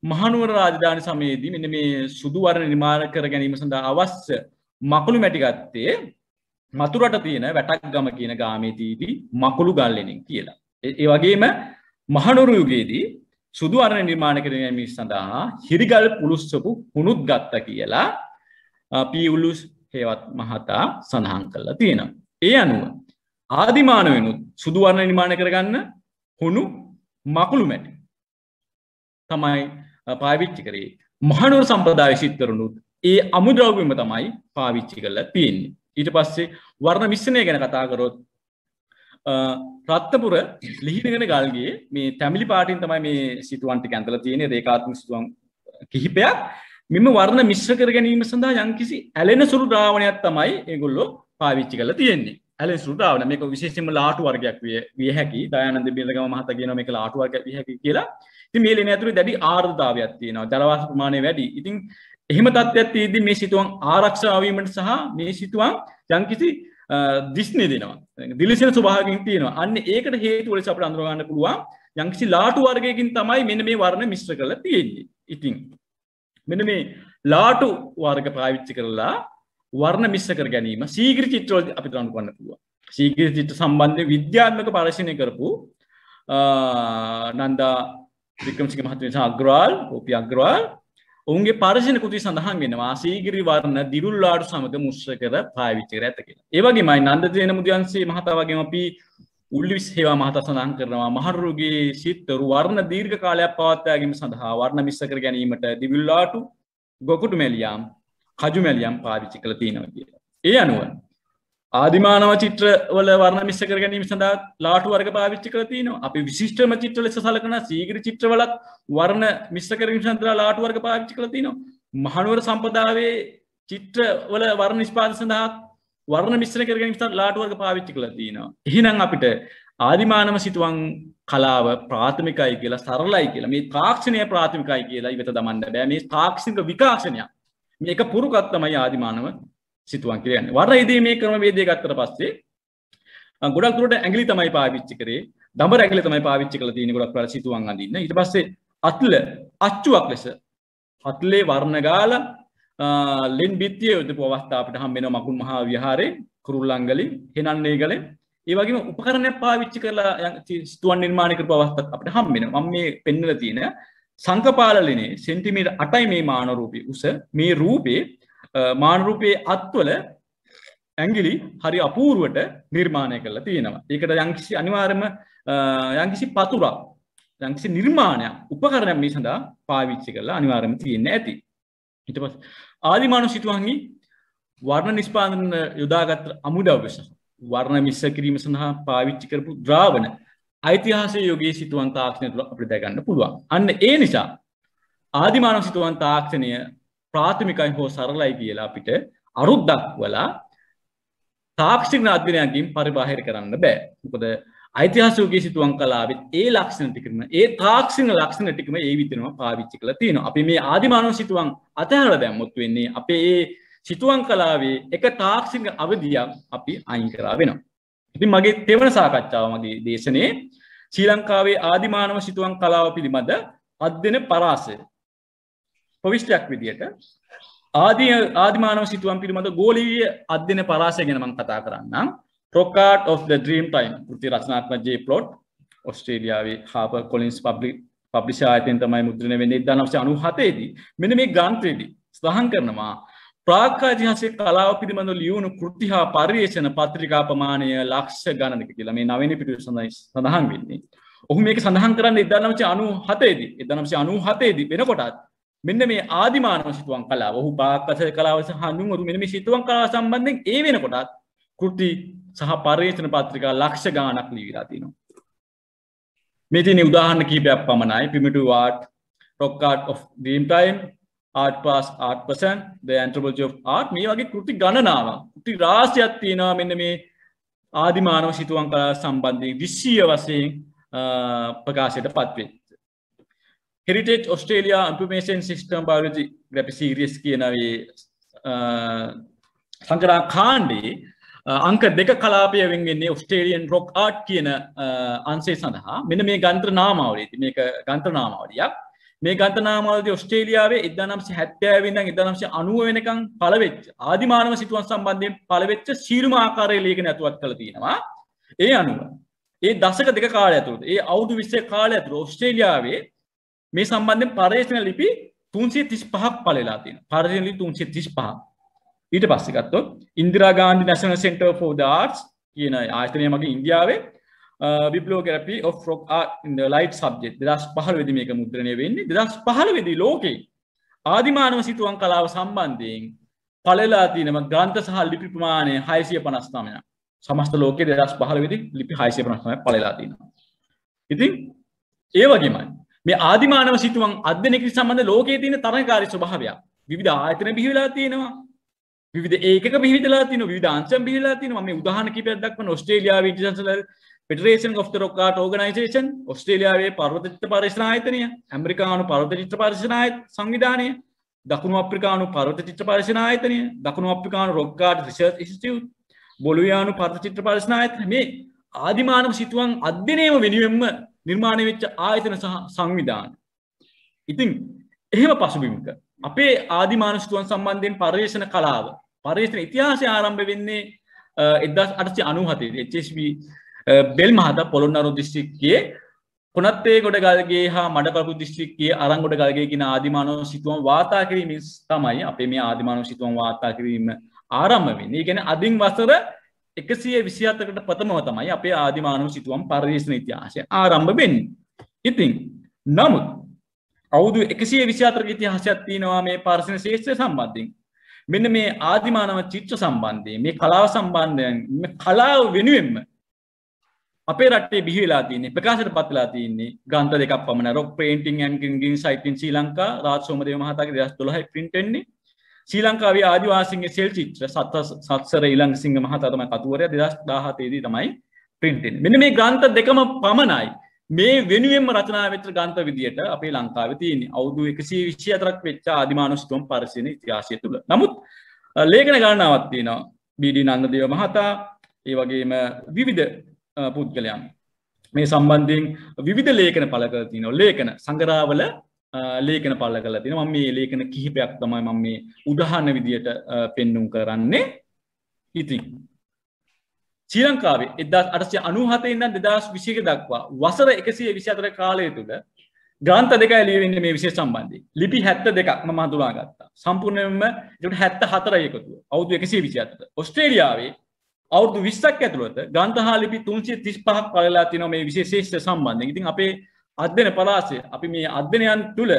මහනුවර රාජධානි සමයේදී මෙන්න මේ සුදු වර්ණ නිර්මාණය කර ගැනීම සඳහා අවශ්‍ය මකුළු මැටි ගත්තේ මතුරට තියෙන වැටක්ගම කියන ගාමේදීදී මකුළු ගල්ලෙනින් කියලා. ඒ වගේම මහනුවර යුගයේදී සුදු වර්ණ නිර්මාණය කර ගැනීම සඳහා හිරිගල් පුලුස්සපු හුණුත් ගත්තා කියලා පී.උලුස් හේවත් මහතා සඳහන් කළා තියෙනවා. ඒ අනුව ආදිමානවෙනුත් සුදු වර්ණ නිර්මාණය කරගන්න හුණු මකුළු මැටි තමයි පාවිච්චි කරේ. මහනුවර සම්ප්‍රදාය සිත්තරුනුත් ඒ අමුද්‍රව්‍යම තමයි පාවිච්චි කරලා තියෙන්නේ. ඊට පස්සේ වර්ණ මිශ්‍රණය ගැන කතා කරොත් රත්නපුර ලිහිණගෙන ගල්ගේ මේ තැඹිලි පාටින් තමයි මේ සිතුවම් ටික ඇඳලා තියෙන්නේ. රේඛාත්මක සිතුවම් කිහිපයක්. මෙම වර්ණ මිශ්‍ර කර ගැනීම සඳහා යම්කිසි ඇලෙන සුළු ද්‍රාවණයක් තමයි ඒගොල්ලෝ පාවිච්චි කරලා තියෙන්නේ. ඇලෙන සුළු ද්‍රාවණ මේක විශේෂයෙන්ම ලාටු වර්ගයක් විය හැකි. දයානන්ද බිරගම මහතා කියනවා මේක ලාටු වර්ගයක් විය හැකි කියලා. ඉතින් මේ ලේන ඇතුලේ දැඩි ආර්ද්‍රතාවයක් තියෙනවා. ජල වාෂ්ප ප්‍රමාණය වැඩි. ඉතින් එහෙම තත්ත්වයක් තියෙද්දි මේ සිතුවම් ආරක්ෂා වීමට සහ මේ සිතුවම් යම්කිසි දිස්නේ දෙනවා. දිලිසෙන ස්වභාවයකින් තියෙනවා. අන්න ඒකට හේතු වලට අපිට අඳුර ගන්න පුළුවන් යම්කිසි ලාටු වර්ගයකින් තමයි මෙන්න මේ වර්ණ මිශ්‍ර කරලා තියෙන්නේ. ඉතින් මෙන්න මේ ලාටු වර්ග පාවිච්චි කරලා වර්ණ මිශ්‍ර කර ගැනීම ශීඝ්‍ර චිත්‍රවලදී අපිට අනුකරන්න පුළුවන්. ශීඝ්‍ර චිත්‍ර සම්බන්ධ විද්‍යාත්මක පරීක්ෂණ කරපු නන්දා වික්‍රමසිංහ මහත්මයා සහ අග්‍රවාල් ඕපී අග්‍රවාල් ඔවුන්ගේ පරීක්ෂණ කෘති සඳහන් වෙනවා ශීඝ්‍ර වර්ණ දිරුල් ලාටු සමග මිශ්‍ර කර පාවිච්චි කර ඇත කියලා. ඒ වගේමයි නන්දසේන මුදියන්සේ මහතා වගේම අපි උල්ලිවිස් හේවා මහතා සඳහන් කරනවා මහරුගේ සිත්තරු වර්ණ දීර්ඝ කාලයක් පවත්වා ගැනීම සඳහා වර්ණ මිශ්‍ර කර ගැනීමට දිරුල් ලාටු ගොකුටු මැලියම් කජු මැලියම් පාවිච්චි කරලා තියෙනවා කියලා. ඒ අනුව ආදිමානව චිත්‍රවල වර්ණ මිශ්‍ර කර ගැනීම සඳහා ලාටු වර්ග පාවිච්චි කරලා තිනවා. අපි විශිෂ්ටම චිත්‍ර ලෙස සලකන ශීඝ්‍ර චිත්‍රවලත් වර්ණ මිශ්‍ර කර ගැනීම සඳහා ලාටු වර්ග පාවිච්චි කරලා තිනවා. මහනුවර සම්පදායේ චිත්‍රවල වර්ණ නිෂ්පාදනය සඳහා වර්ණ මිශ්‍ර කර ගැනීම සඳහා ලාටු වර්ග පාවිච්චි කරලා තිනවා. එහෙනම් අපිට ආදිමානව සිතුවම් කලාව ප්‍රාථමිකයි කියලා සරලයි කියලා මේ තාක්ෂණීය ප්‍රාථමිකයි කියලා ඉවත දමන්න බෑ. මේ තාක්ෂණික විකාශනයක්. මේක පුරුකක් තමයි ආදිමානව සිතුවම් කියන්නේ. වර්ණ මේ ක්‍රමවේදය ගත්තට පස්සේ ගොඩක් දුරට ඇඟිලි තමයි පාවිච්චි කරේ. දඹර ඇඟිලි තමයි පාවිච්චි කරලා තියෙන්නේ ගොඩක් වෙලාවට සිතුවම් අඳින්න. ඊට පස්සේ අත්ල අච්චුවක් ලෙස අත්ලේ වර්ණ ගාලා ලෙන් බිත්තිය යොදපු අවස්ථා අපිට හම්බ වෙනවා මකුණු මහා විහාරේ කුරුල්ලංගලි හෙනන්නේගලේ. ඒ වගේම උපකරණයක් පාවිච්චි කරලා සිතුවම් නිර්මාණය කරපු අවස්ථාවක් අපිට හම්බ වෙනවා. මම මේ පෙන්නලා තියෙන සංකපාලලිනේ සෙන්ටිමීටර් 8යි මේ මාන රූපේ උස. මේ රූපේ මාන රූපයේ අත්වල ඇඟිලි හරි අපූර්වට නිර්මාණය කරලා තියෙනවා. ඒකට යම්කිසි අනිවාර්යම යම්කිසි පතුරක් යම්කිසි නිර්මාණයක් උපකරණයක් මේ සඳහා පාවිච්චි කරලා අනිවාර්යයෙන්ම තියෙන්න ඇති. ඊට පස්සේ ආදිමානව සිතුවම්හි වර්ණ නිෂ්පාදන යොදාගත් අමුද්‍රව්‍ය සහ වර්ණ මිශ්‍ර කිරීම සඳහා පාවිච්චි කරපු ද්‍රාවණ ඓතිහාසික යුගයේ සිතුවම් තාක්ෂණය තුළ අපිට දැක ගන්න පුළුවන්. අන්න ඒ නිසා ආදිමානව සිතුවම් තාක්ෂණය ප්‍රාථමිකයි හෝ සරලයි කියලා අපිට අරුත් දක්වලා තාක්ෂණික අධ්‍යයනයකින් පරිබාහිර කරන්න බෑ. මොකද ඓතිහාසික යුගයේ සිතුවම් කලාවේ ඒ ලක්ෂණ ටිකම ඒ තාක්ෂණික ලක්ෂණ ටිකම ඒ විදිහම පාවිච්චි කරලා තියෙනවා. අපි මේ ආදිමානව සිතුවම් අතහැරලා දැම්මොත් වෙන්නේ අපේ ඒ සිතුවම් කලාවේ එක තාක්ෂණික අවධියක් අපි අයින් කරා වෙනවා. ඉතින් මගේ තෙවන සාකච්ඡාව මගේ දේශනේ ශ්‍රී ලංකාවේ ආදිමානව සිතුවම් කලාව පිළිබඳ අධ්‍යයන පරාසය ප්‍රවිෂ්ටයක් විදියට ආදිමානව සිතුවම් පිළිබඳ ගෝලීය අධ්‍යයන පරාසය ගැන මම කතා කරන්නම්. Rock Art of the Dream Time කෘති රචනාත්මක ජේ ප්ලොට් ඕස්ට්‍රේලියාවේ හාපර් කොලින්ස් පබ්ලිෂර් ආයතනයෙන් තමයි මුද්‍රණය වෙන්නේ 1997 දී. මෙන්න මේ ග්‍රන්ථයේදී සඳහන් කරනවා ප්‍රාග්යිතිහාසික කලාව පිළිබඳව ලියවුණු කෘති හා පරිවේෂණ පත්‍රිකා ප්‍රමාණය ලක්ෂ ගණනක කියලා මේ නවීන පිටුවේ සඳහන් වෙන්නේ. ඔහු මේක සඳහන් කරන්නේ 1997 දී. 1997 දී වෙනකොටත් මෙන්න මේ ආදිමානව සිතුවම් කලාව ඔහු ප්‍රාග්යිතිහාසික කලාව සහ හඳුන්වපු මෙන්න මේ සිතුවම් කලාව සම්බන්ධයෙන් ඒ වෙනකොටත් කෘති සහ පරිවේෂණ පත්‍රිකා ලක්ෂ ගණනක් ලියවිලා තියෙනවා. මේ තියෙන උදාහරණ කිහිපයක් පමණයි. Primitive Art, Rock Art of Dream Time, Art Past, Art Present, The Anthropology of Art මේ වගේ කෘති ගණනාවක් කෘති රාශියක් තියෙනවා මෙන්න මේ ආදිමානව සිතුවම් කලාව සම්බන්ධයෙන් විශ්වීය වශයෙන් ප්‍රකාශයට පත් වෙච්ච. Heritage Australia Information System Biology Graphic Series කියන මේ සංකරා කාණ්ඩේ අංක 2 කලාපය වෙන්නේ ඔස්ට්‍රේලියන් රොක් ආර්ට් කියන අංශය සඳහා මෙන්න මේ ගන්ත්‍ර නාමාවලියේදී මේක ගන්ත්‍ර නාමාවලියක්. මේ ගන්ත්‍ර නාමාවලියේදී ඔස්ට්‍රේලියාවේ 1970 ඉඳන් 1990 වෙනකන් පළ වෙච්ච ආදිමානව සිතුවම් සම්බන්ධයෙන් පළ වෙච්ච සීලම ආකාරයේ ලේඛන ඇතුළත් කරලා තියෙනවා. ඒ අනුව ඒ දශක දෙක කාලය ඇතුළත ඒ අවුරුදු 20 කාලය ඇතුළත ඔස්ට්‍රේලියාවේ මේ සම්බන්ධයෙන් පර්යේෂණ ලිපි 335ක් පළලා තියෙනවා. පර්යේෂණ ලිපි 335ක්. ඊට පස්සේ ගත්තොත් Indira Gandhi National Center for the Arts කියන ආයතනය මගින් ඉන්දියාවේ bibliography of rock art in the light subject 2015 දී මේක මුද්‍රණය වෙන්නේ. 2015 දී ලෝකේ ආදිමානව සිතුවම් කලාව සම්බන්ධයෙන් පළලා තියෙන ග්‍රන්ථ සහ ලිපි ප්‍රමාණය 659ක්. සමස්ත ලෝකයේ 2015 දී ලිපි 659ක් පළලා තියෙනවා. ඉතින් ඒ වගේමයි මේ ආදිමානව සිතුවම් අධ්‍යයනය කිරීම සම්බන්ධ ලෝකයේ තියෙන තරඟකාරී ස්වභාවයක් විවිධ ආයතන බිහිවලා තියෙනවා. විවිධ ඒකක බිහිවිදලා තියෙනවා. විවිධ අංශම් බිහිවලා තියෙනවා. මම මේ උදාහරණ කිහිපයක් දක්වන ඕස්ට්‍රේලියාවේ international federation of the Rock Art Organization, ඕස්ට්‍රේලියාවේ පර්වත චිත්‍ර පරිශන ආයතනය, ඇමරිකානු පර්වත චිත්‍ර පරිශන සංවිධානය, දකුණු අප්‍රිකානු පර්වත චිත්‍ර පරිශන ආයතනය, දකුණු අප්‍රිකානු Rock Art Research Institute, බොලිවියානු පර්වත චිත්‍ර පරිශන ආයතනය මේ ආදිමානව සිතුවම් අධ්‍යයනයම වෙනුවෙන්ම නිර්මාණය වෙච්ච ආයතන සහ සංවිධාන. ඉතින් එහෙම පසුබිමක අපේ ආදිමානුෂිකයන් සම්බන්ධයෙන් පර්යේෂණ කලාව පර්යේෂණ ඉතිහාසය ආරම්භ වෙන්නේ 1897 HSB බෙල් මහතා පොළොන්නරුව දිස්ත්‍රික්කයේ කොණත්තේ ගොඩගල්ගේ හා මඩකලපු දිස්ත්‍රික්කයේ අරංගොඩගල්ගේ කියන ආදිමානුෂිකයන් වාර්තා කිරීමෙන් තමයි අපේ මේ ආදිමානුෂිකයන් වාර්තා කිරීම ආරම්භ වෙන්නේ. ඒ කියන්නේ අදින් වසර 127කට ප්‍රථමව තමයි අපේ ආදිමානුෂිකයන් පර්යේෂණ ඉතිහාසය ආරම්භ වෙන්නේ. ඉතින් නමුත් අවුරුදු 124ක ඉතිහාසයක් තියෙනවා මේ පර්යේෂණ ශාස්ත්‍රය සම්බන්ධයෙන්. මෙන්න මේ ආදිමානව චිත්‍ර සම්බන්ධයෙන් මේ කලාව සම්බන්ධයෙන් මේ කලාව වෙනුවෙන්ම අපේ රටේ බිහි වෙලා තියෙන්නේ ප්‍රකාශයට පත් වෙලා තියෙන්නේ ග්‍රන්ථ දෙකක් පමණ rock painting and green site in Sri Lanka Raj Somadeva මහතාගේ 2012 print වෙන්නේ. ශ්‍රී ලංකාවේ ආදිවාසීන්ගේ සෙල් චිත්‍ර සත්සර ඊළඟසිංහ මහතා තමයි කතුවරයා 2017 දී තමයි print වෙන්නේ. මෙන්න මේ ග්‍රන්ථ දෙකම පමණයි මේ වෙනුවෙන්ම රචනා වෙච්ච ග්‍රන්ථ විදියට අපේ ලංකාවේ තියෙන්නේ. අවුරුදු 124ක් වෙච්ච ආදිමානුෂිකයන් පරිශීලන ඉතිහාසය තුල. නමුත් ලේඛන ගණනාවක් තියෙනවා. බී.ඩී. නන්දදේව මහතා ඒ වගේම විවිධ පුද්ගලයන් මේ සම්බන්ධයෙන් විවිධ ලේඛන පළ කරලා තිනවා. ලේඛන සංග්‍රහවල ලේඛන පළ කරලා තිනවා. මම මේ ලේඛන කිහිපයක් තමයි මම මේ උදාහරණ විදියට පෙන්눔 කරන්නේ. ඉතින් ශ්‍රී ලංකාවේ 1897 ඉඳන් 2021 දක්වා වසර 124 කාලය තුල ග්‍රන්ථ දෙකයි ලියවෙන්නේ මේ විෂය සම්බන්ධයෙන්. ලිපි 72ක් මම හඳුනාගත්තා. සම්පූර්ණයෙන්ම ඒකට 74යි එකතුව. අවුරුදු 124. ඕස්ට්‍රේලියාවේ අවුරුදු 20ක් ඇතුළත ග්‍රන්ථ හා ලිපි 335ක් පළලා තියෙනවා මේ විෂය ශාස්ත්‍ර සම්බන්ධයෙන්. ඉතින් අපේ අධ්‍යයන පලාසය අපි මේ අධ්‍යයනයන් තුල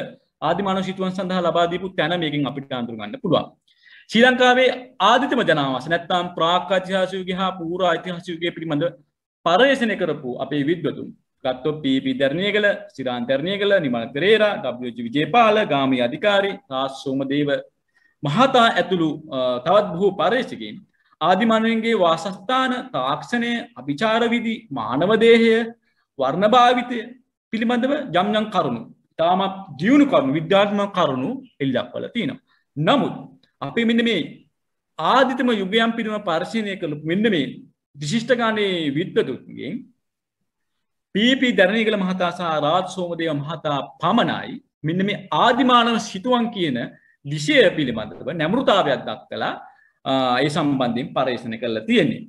ආදිමානුෂිකයන් සඳහා ලබා දීපු තැන මේකෙන් අපිට අඳුර ගන්න පුළුවන්. ශ්‍රී ලංකාවේ ආදිතම ජනාවාස නැත්නම් ප්‍රාග් ඓතිහාසික යුගය හා පූර්ව ඓතිහාසික යුගය පිළිබඳ පර්යේෂණ කරපු අපේ විද්වතුන් ගත්තොත් පී.පී. දර්ණියගල, සිරාන් දර්ණියගල, නිමල් පෙරේරා, ඩබ්ලිව්.ජී. විජේපාල, ගාමී අධිකාරී, රාජ් සෝමදේව මහතා ඇතුළු තවත් බොහෝ පර්යේෂකයින් ආදිමානවයන්ගේ වාසස්ථාන, තාක්ෂණය, අභිචාර විධි, මානව දේහය, වර්ණ භාවිතය පිළිබඳව යම් කරුණු, තාමත් ජීවුණු කරුණු, විද්‍යාත්මක කරුණු එළි දක්වලා තියෙනවා. නමුත් අපි මෙන්න මේ ආදිතම යුගයන් පිළිබඳව පරිශීලනය කළ මෙන්න මේ විශිෂ්ට ගානේ විද්වතුන්ගෙන් පී.පී. දරණීගල මහතා සහ රාජ් සෝමදේව මහතා පමණයි මෙන්න මේ ආදිමානව සිතුවම් කියන විෂය පිළිබඳව නැඹුරුතාවයක් දක්වලා ඒ සම්බන්ධයෙන් පරිශීලනය කරලා තියෙන්නේ.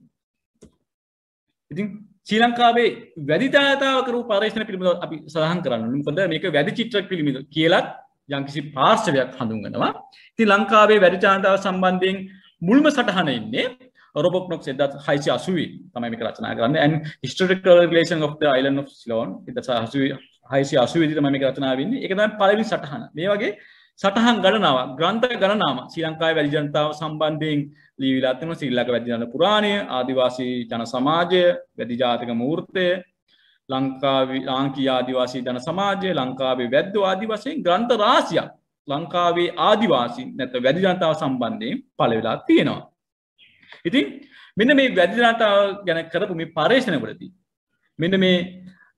ඉතින් ශ්‍රී ලංකාවේ වැඩි ජනතාව කරපු පරිශීලන පිළිබඳව අපි සඳහන් කරන්න ඕනේ. මොකද මේක වැඩි චිත්‍ර පිළිබඳ කියලා යම්කිසි පාර්ශවයක් හඳුන්වනවා. ඉතින් ලංකාවේ වැඩි ජනතාව සම්බන්ධයෙන් මුල්ම සටහන ඉන්නේ රොබර්ට් නොක්ස් 1680 තමයි මේක රචනා කරන්නේ. and historical relation of the island of Ceylon 1680 තමයි මේක රචනා වෙන්නේ. ඒක තමයි පළවෙනි සටහන. මේ වගේ සටහන් ගණනාවක් ග්‍රන්ථ ගණනාවක් ශ්‍රී ලංකාවේ වැඩි ජනතාව සම්බන්ධයෙන් ලියවිලා තියෙනවා. ශ්‍රී ලංකාවේ වැඩි ජන පුරාණය, ආදිවාසී ජන සමාජය, වැඩි ජාතික මූර්තය, ලංකාවේ ලාංකීය ආදිවාසී ජන සමාජය, ලංකාවේ වැද්දෝ ආදි වශයෙන් ග්‍රන්ථ රාශියක් ලංකාවේ ආදිවාසීන් නැත්නම් වැඩි ජනතාව සම්බන්ධයෙන් පළ වෙලා තියෙනවා. ඉතින් මෙන්න මේ වැඩි ජනතාව ගැන කරපු මේ පරිශීලනවලදී මෙන්න මේ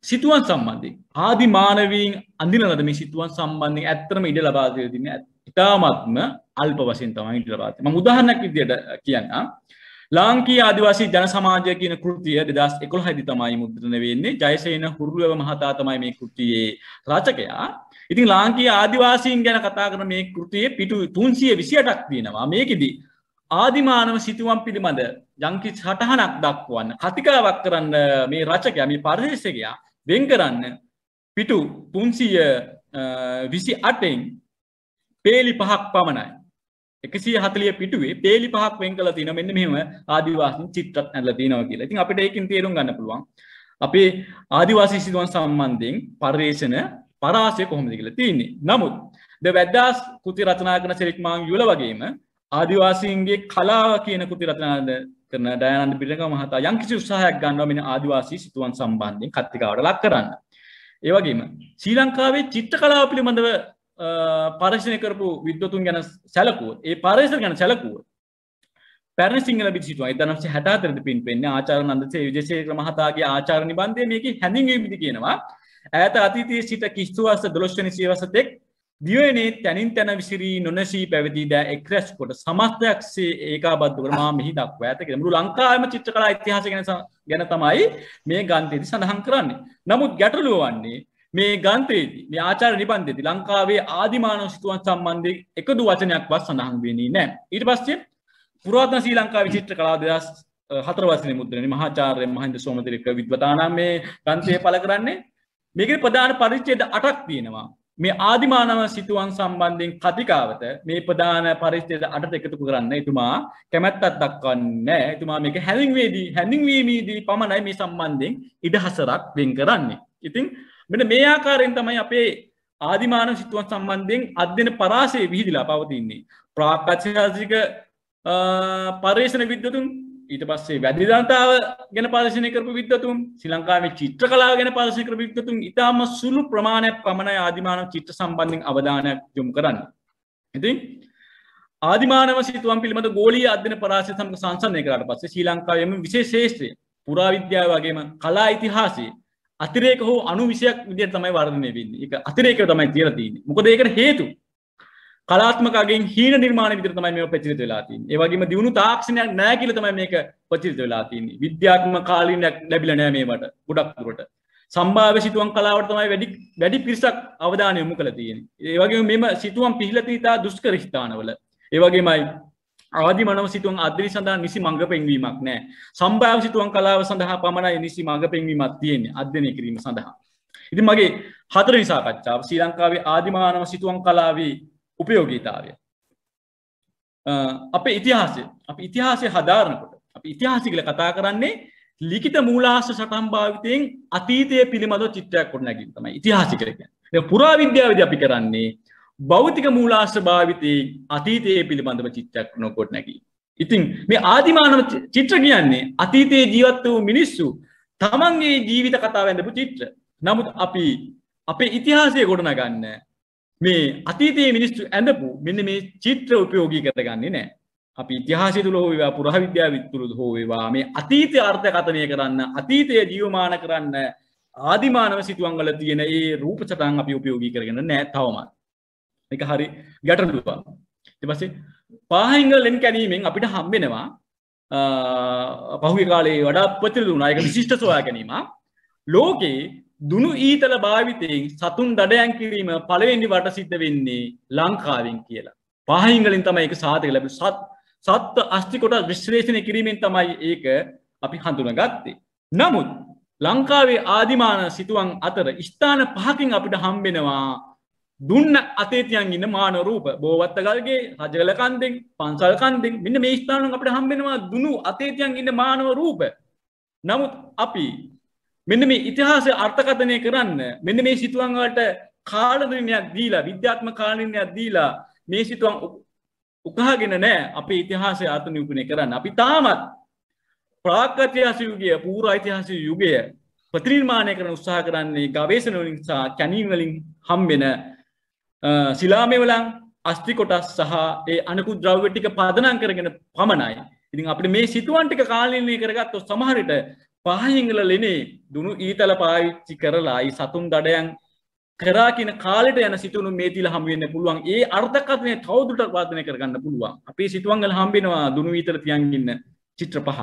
සිතුවම් සම්බන්ධයෙන් ආදි මානවීන් අඳින ලද මේ සිතුවම් සම්බන්ධයෙන් ඇත්තටම ඉඩ ලබා දෙන්නේ ඉතාමත්ම අල්ප වශයෙන් තමයි ඉඩ ලබා දෙන්නේ. මම උදාහරණයක් විදිහට කියන්නම්. ලාංකීය ආදිවාසී ජන සමාජය කියන කෘතිය 2011 දී තමයි මුද්‍රණය වෙන්නේ. ජයසේන හුරුලව මහතා තමයි මේ කෘතියේ රචකයා. ඉතින් ලාංකීය ආදිවාසීන් ගැන කතා කරන මේ කෘතියේ පිටු 328ක් තියෙනවා. මේකෙදි ආදිමානව සිතුවම් පිළිබඳ යම්කිසි සටහනක් දක්වන්න කතිකාවක් කරන්න මේ රචකයා මේ පරිශීලකයා වෙන් කරන්න පිටු 328න් පේලි 5ක් පමණයි. 140 පිටුවේ පේලි 5ක් වෙන් කරලා තියෙනවා. මෙන්න මෙහෙම ආදිවාසීන් චිත්‍රත් ඇඳලා තියෙනවා කියලා. ඉතින් අපිට ඒකෙන් තේරුම් ගන්න පුළුවන් අපේ ආදිවාසී සිතුවම් සම්බන්ධයෙන් පරිශීලන පරාසය කොහොමද කියලා තියෙන්නේ. නමුත් ද වැද්දාස් කෘති රචනා කරන සෙරික් මාං යුල වගේම ආදිවාසීන්ගේ කලාව කියන කෘති රචනා කරන දයානන්ද බිරගම මහතා යම්කිසි උත්සාහයක් ගන්නවා මෙන්න ආදිවාසී සිතුවම් සම්බන්ධයෙන් කතිකාවට ලක් කරන්න. ඒ වගේම ශ්‍රී ලංකාවේ චිත්‍ර කලාව පිළිබඳව පරිශීලනය කරපු විද්වතුන් ගැන සැලකුවොත් ඒ පරිශීලන ගැන සැලකුවොත් පැරණි සිංහල බිත්ති සිතුවම් 1964 දී පින් පෙන්නේ ආචාර්ය නන්දසේ විජේසේකර මහතාගේ ආචාර්ය නිබන්ධයේ මේකේ හැඳින්වීම විදි කියනවා. ඈත අතීතයේ සිට කිස්තු වර්ෂ 12 වෙනි සියවස තෙක් දිවයිනේ තනින් තන විසිරී නොනැසී පැවති ද එක්රැස් කොට සමස්තයක්සේ ඒකාබද්ධ කර මා මෙහි දක්වා ඇත කියලා. මුළු ලංකාවේම චිත්‍රකලා ඉතිහාසය ගැන තමයි මේ ග්‍රන්ථයේදී සඳහන් කරන්නේ. නමුත් ගැටලුව වන්නේ මේ ග්‍රන්ථයේදී මේ ආචාර්ය නිබන්ධයේදී ලංකාවේ ආදිමානව සිතුවම් සම්බන්ධයෙන් එකදු වචනයක්වත් සඳහන් වෙන්නේ නැහැ. ඊට පස්සේ පුරාතන ශ්‍රී ලංකාවේ චිත්‍රකලාව 2004 වසරේ මුද්‍රණය මහාචාර්ය මහින්ද සෝමතිලක විද්වතානම් මේ ග්‍රන්ථය පළ කරන්නේ. මේකේ ප්‍රධාන පරිච්ඡේද 8ක් තියෙනවා. මේ ආදිමානව සිතුවම් සම්බන්ධයෙන් කතිකාවත මේ ප්‍රධාන පරිච්ඡේද 8ට එකතු කරන්න එතුමා කැමැත්තක් දක්වන්නේ නැහැ. එතුමා මේක හැඳින්වීමේදී පමණයි මේ සම්බන්ධයෙන් ඉඩහසරක් වෙන් කරන්නේ. ඉතින් මෙන්න මේ ආකාරයෙන් තමයි අපේ ආදිමානව සිතුවම් සම්බන්ධයෙන් අධ්‍යයන පරාසය විහිදලා පවතින්නේ. ප්‍රාග්ෛතිහාසික පර්යේෂණ විද්වතුන්, ඊට පස්සේ වැදි ජනතාව ගැන පර්යේෂණය කරපු විද්වතුන්, ශ්‍රී ලංකාවේ චිත්‍ර කලාව ගැන පර්යේෂණය කරපු විද්වතුන් ඉතාම සුළු ප්‍රමාණයක් පමණයි ආදිමානව චිත්‍ර සම්බන්ධයෙන් අවධානයක් යොමු කරන්නේ. ඉතින් ආදිමානව සිතුවම් පිළිබඳ ගෝලීය අධ්‍යයන පරාසය සමග සංසන්දනය කරාට පස්සේ ශ්‍රී ලංකාවේම විශේෂ ශාස්ත්‍රය පුරාවිද්‍යාව වගේම කලා ඉතිහාසයේ අතිරේක හෝ අනු විෂයක් විදිහට තමයි වර්ධනය වෙන්නේ. ඒක අතිරේකව තමයි තියලා තියෙන්නේ. මොකද ඒකට හේතු කලාත්මක අගෙන් හීන නිර්මාණ විදිහට තමයි මේක ප්‍රචලිත වෙලා තියෙන්නේ. ඒ වගේම දියුණු තාක්ෂණයක් නැහැ කියලා තමයි මේක ප්‍රචලිත වෙලා තියෙන්නේ. විද්‍යාත්මක කාලීනයක් ලැබිලා නැහැ මේවට ගොඩක් දුරට. සම්භාව්‍ය සිතුවම් කලාවට තමයි වැඩි පිරිසක් අවධානය යොමු කරලා තියෙන්නේ. ඒ වගේම මේම සිතුවම් පිළිලා තියෙන දුෂ්කර ස්ථානවල. ඒ වගේමයි ආදිමානව සිතුවම් අධ්‍යයනය සඳහා නිසි මඟ පෙන්වීමක් නැහැ. සම්භාව්‍ය සිතුවම් කලාව සඳහා පමණයි නිසි මඟ පෙන්වීමක් තියෙන්නේ අධ්‍යයනය කිරීම සඳහා. ඉතින් මගේ හතරවෙනි සාකච්ඡාව ශ්‍රී ලංකාවේ ආදිමානව සිතුවම් කලාවේ උපයෝගීතාවය. අපේ ඉතිහාසය හදාරනකොට අපි ඉතිහාසය කියලා කතා කරන්නේ ලිඛිත මූලාශ්‍ර සටහන් භාවිතයෙන් අතීතය පිළිබඳව චිත්‍රයක් ගොඩනැගීම තමයි ඉතිහාසය කියලා කියන්නේ. දැන් පුරාවිද්‍යාවේදී අපි කරන්නේ භෞතික මූලාශ්‍ර භාවිතයෙන් අතීතය පිළිබඳව චිත්‍රයක් ගොඩනැගීම. ඉතින් මේ ආදිමානව චිත්‍ර කියන්නේ අතීතයේ ජීවත් වූ මිනිස්සු තමන්ගේ ජීවිත කතාව ඇඳපු චිත්‍ර. නමුත් අපි අපේ ඉතිහාසය ගොඩනගන්න මේ අතීතයේ මිනිස්සු ඇඳපු මෙන්න මේ චිත්‍ර උපයෝගී කරගන්නේ නැහැ. අපි ඉතිහාසය තුල හෝ වේවා පුරාවිද්‍යාව තුල හෝ වේවා මේ අතීතය අර්ථකථනය කරන්න, අතීතය ජීවමාන කරන්න ආදිමානව සිතුවම් වල තියෙන ඒ රූප සටහන් අපි උපයෝගී කරගෙන නැහැ තවමත්. මේක හරි ගැටලුවක්. ඊට පස්සේ පාහිංගලෙන් කැණීමෙන් අපිට හම්බ වෙනවා පහුගිය කාලේ වඩා ප්‍රචලිත වුණා ඒක විශිෂ්ට සොයා ගැනීම. ලෝකේ දුනු ඊතල භාවිතයෙන් සතුන් දඩයන් කිරීම පළවෙනි වට සිද්ධ වෙන්නේ ලංකාවෙන් කියලා. පාහිංගලෙන් තමයි ඒක සාධක ලැබුණේ. සත්ත්ව අස්ථි කොටස් විශ්ලේෂණය කිරීමෙන් තමයි ඒක අපි හඳුනාගත්තේ. නමුත් ලංකාවේ ආදිමාන සිතුවම් අතර ස්ථාන පහකින් අපිට හම්බ වෙනවා දුන්න අතීතයන් ඉන්න මානව රූප. බෝවත්තගල්ගේ, රජගල කන්දෙන්, පන්සල් කන්දෙන් මෙන්න මේ ස්ථාන වලින් අපිට හම්බ වෙනවා දුනු අතීතයන් ඉන්න මානව රූප. නමුත් අපි මෙන්න මේ ඉතිහාසය අර්ථකථනය කරන්න මෙන්න මේ සිතුවම් වලට කාලනිර්ණයක් දීලා විද්‍යාත්මක කාලනිර්ණයක් දීලා මේ සිතුවම් උකහාගෙන නැහැ අපේ ඉතිහාසය අර්ථ නිරූපණය කරන්න. අපි තාමත් ප්‍රාග්ෛතිහාසික යුගය, පූර්වායිතිහාසික යුගය ප්‍රතිනිර්මාණය කරන්න උත්සාහ කරන්නේ ගවේෂණ වලින් සහ කැණීම් වලින් හම්බෙන ශිලාමය වලින් අස්ථි කොටස් සහ ඒ අනිකුත් ද්‍රව්‍ය ටික පදනම් කරගෙන පමණයි. ඉතින් අපිට මේ සිතුවම් ටික කාලනිර්ණය කරගත්තොත් සමහර විට පාහිංගල ලෙනේ දුනු ඊතල පාවිච්චි කරලා ඒ සතුන් දඩයන් කරා කියන කාලෙට යන සිතුවම් මේ තියලා හම්බ වෙන්න පුළුවන්. ඒ අර්ථකථනය තවදුරටත් වර්ධනය කරගන්න පුළුවන්. අපේ සිතුවම් වල හම්බ වෙනවා දුනු ඊතල තියන් ඉන්න චිත්‍ර පහ.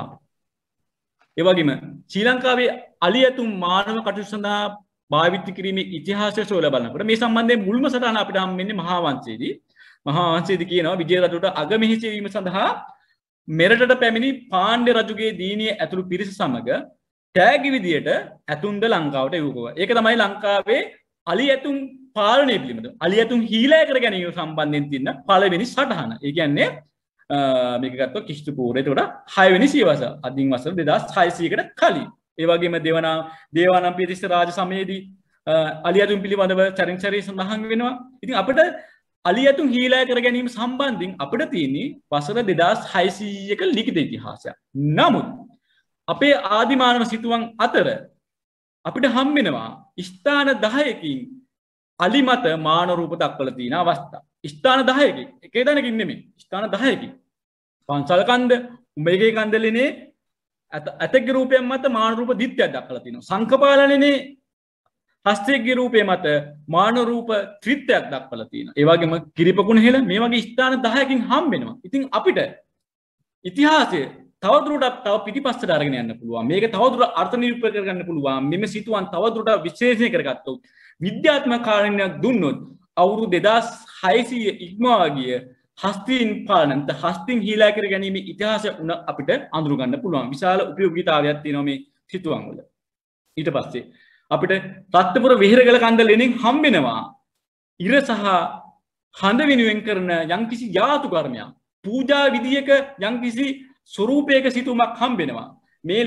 ඒ වගේම ශ්‍රී ලංකාවේ අලියතුන් මානව කටයුතු සඳහා භාවිත කිරීමේ ඉතිහාසය සොයලා බලනකොට මේ සම්බන්ධයෙන් මුල්ම සටහන අපිට හම් වෙන්නේ මහා වංශයේදී කියනවා විජය රජුට අගමෙහිසි වීම සඳහා මෙරටට පැමිණි පාණ්ඩ්‍ය රජුගේ දීනිය ඇතුළු පිරිස සමග තෑගි විදියට ඇතුන්ද ලංකාවට එවුවා. ඒක තමයි ලංකාවේ අලි ඇතුන් පාලනය පිළිබඳ අලි ඇතුන් හීලෑ කර ගැනීම සම්බන්ධයෙන් තියෙන පළවෙනි සටහන. ඒ කියන්නේ මේක ගත්තොත් කිෂ්තු පූර්වයට වඩා 6 වෙනි සියවස අදින් වසර 2600කට කලින්. ඒ වගේම දේවානම් පියතිස්ස රාජ සමයේදී අලි ඇතුන් පිළිබඳව චරින්චරී සඳහන් වෙනවා. ඉතින් අපිට අලි ඇතුන් හීලෑ කර ගැනීම සම්බන්ධයෙන් අපිට තියෙන්නේ වසර 2600ක ලිඛිත ඉතිහාසයක්. නමුත් අපේ ආදිමානව සිතුවම් අතර අපිට හම් වෙනවා ස්ථාන 10කින් අලි මත මානව රූප දක්වලා තියෙන අවස්ථා. ස්ථාන 10කින් එකේ දණකින් නෙමෙයි ස්ථාන 10කින්. පන්සල් කන්ද, උඹේගේ කන්දලේනේ ඇතගේ රූපයෙන් මත මානව රූප දිත්‍යයක් දක්වලා තියෙනවා. සංකපාලනේනේ හස්තයේ රූපේ මත මාන රූප ත්‍රිත්වයක් දක්වලා තියෙනවා. ඒ වගේම කිරිපකුණ හෙළ මේ වගේ ස්ථාන 10කින් හම්බ වෙනවා. ඉතින් අපිට ඉතිහාසය තවදුරටත් තව පිටිපස්සට අරගෙන යන්න පුළුවන්. මේක තවදුරටත් අර්ථ නිරූපණය කරගන්න පුළුවන්. මෙමෙ සිතුවම් තවදුරටත් විශ්ලේෂණය කරගත්තොත් විද්‍යාත්මක කාරණයක් දුන්නොත් අවුරුදු 2600 ඉක්මවා ගිය හස්තීන් පාලන හස්තීන් හීලා කර ගැනීම ඉතිහාසය උන අපිට අඳුර ගන්න පුළුවන්. විශාල උපයෝගීතාවයක් තියෙනවා මේ සිතුවම් වල. ඊට පස්සේ අපිට රත්නපුර විහෙරගල කන්ද ලෙනින් හම්බෙනවා ඉර සහ හඳ වෙනුවෙන් කරන යම්කිසි යාතු කර්මයක්. පූජා විදියක යම්කිසි ස්වරූපයක සිතුමක් හම්බෙනවා. මේ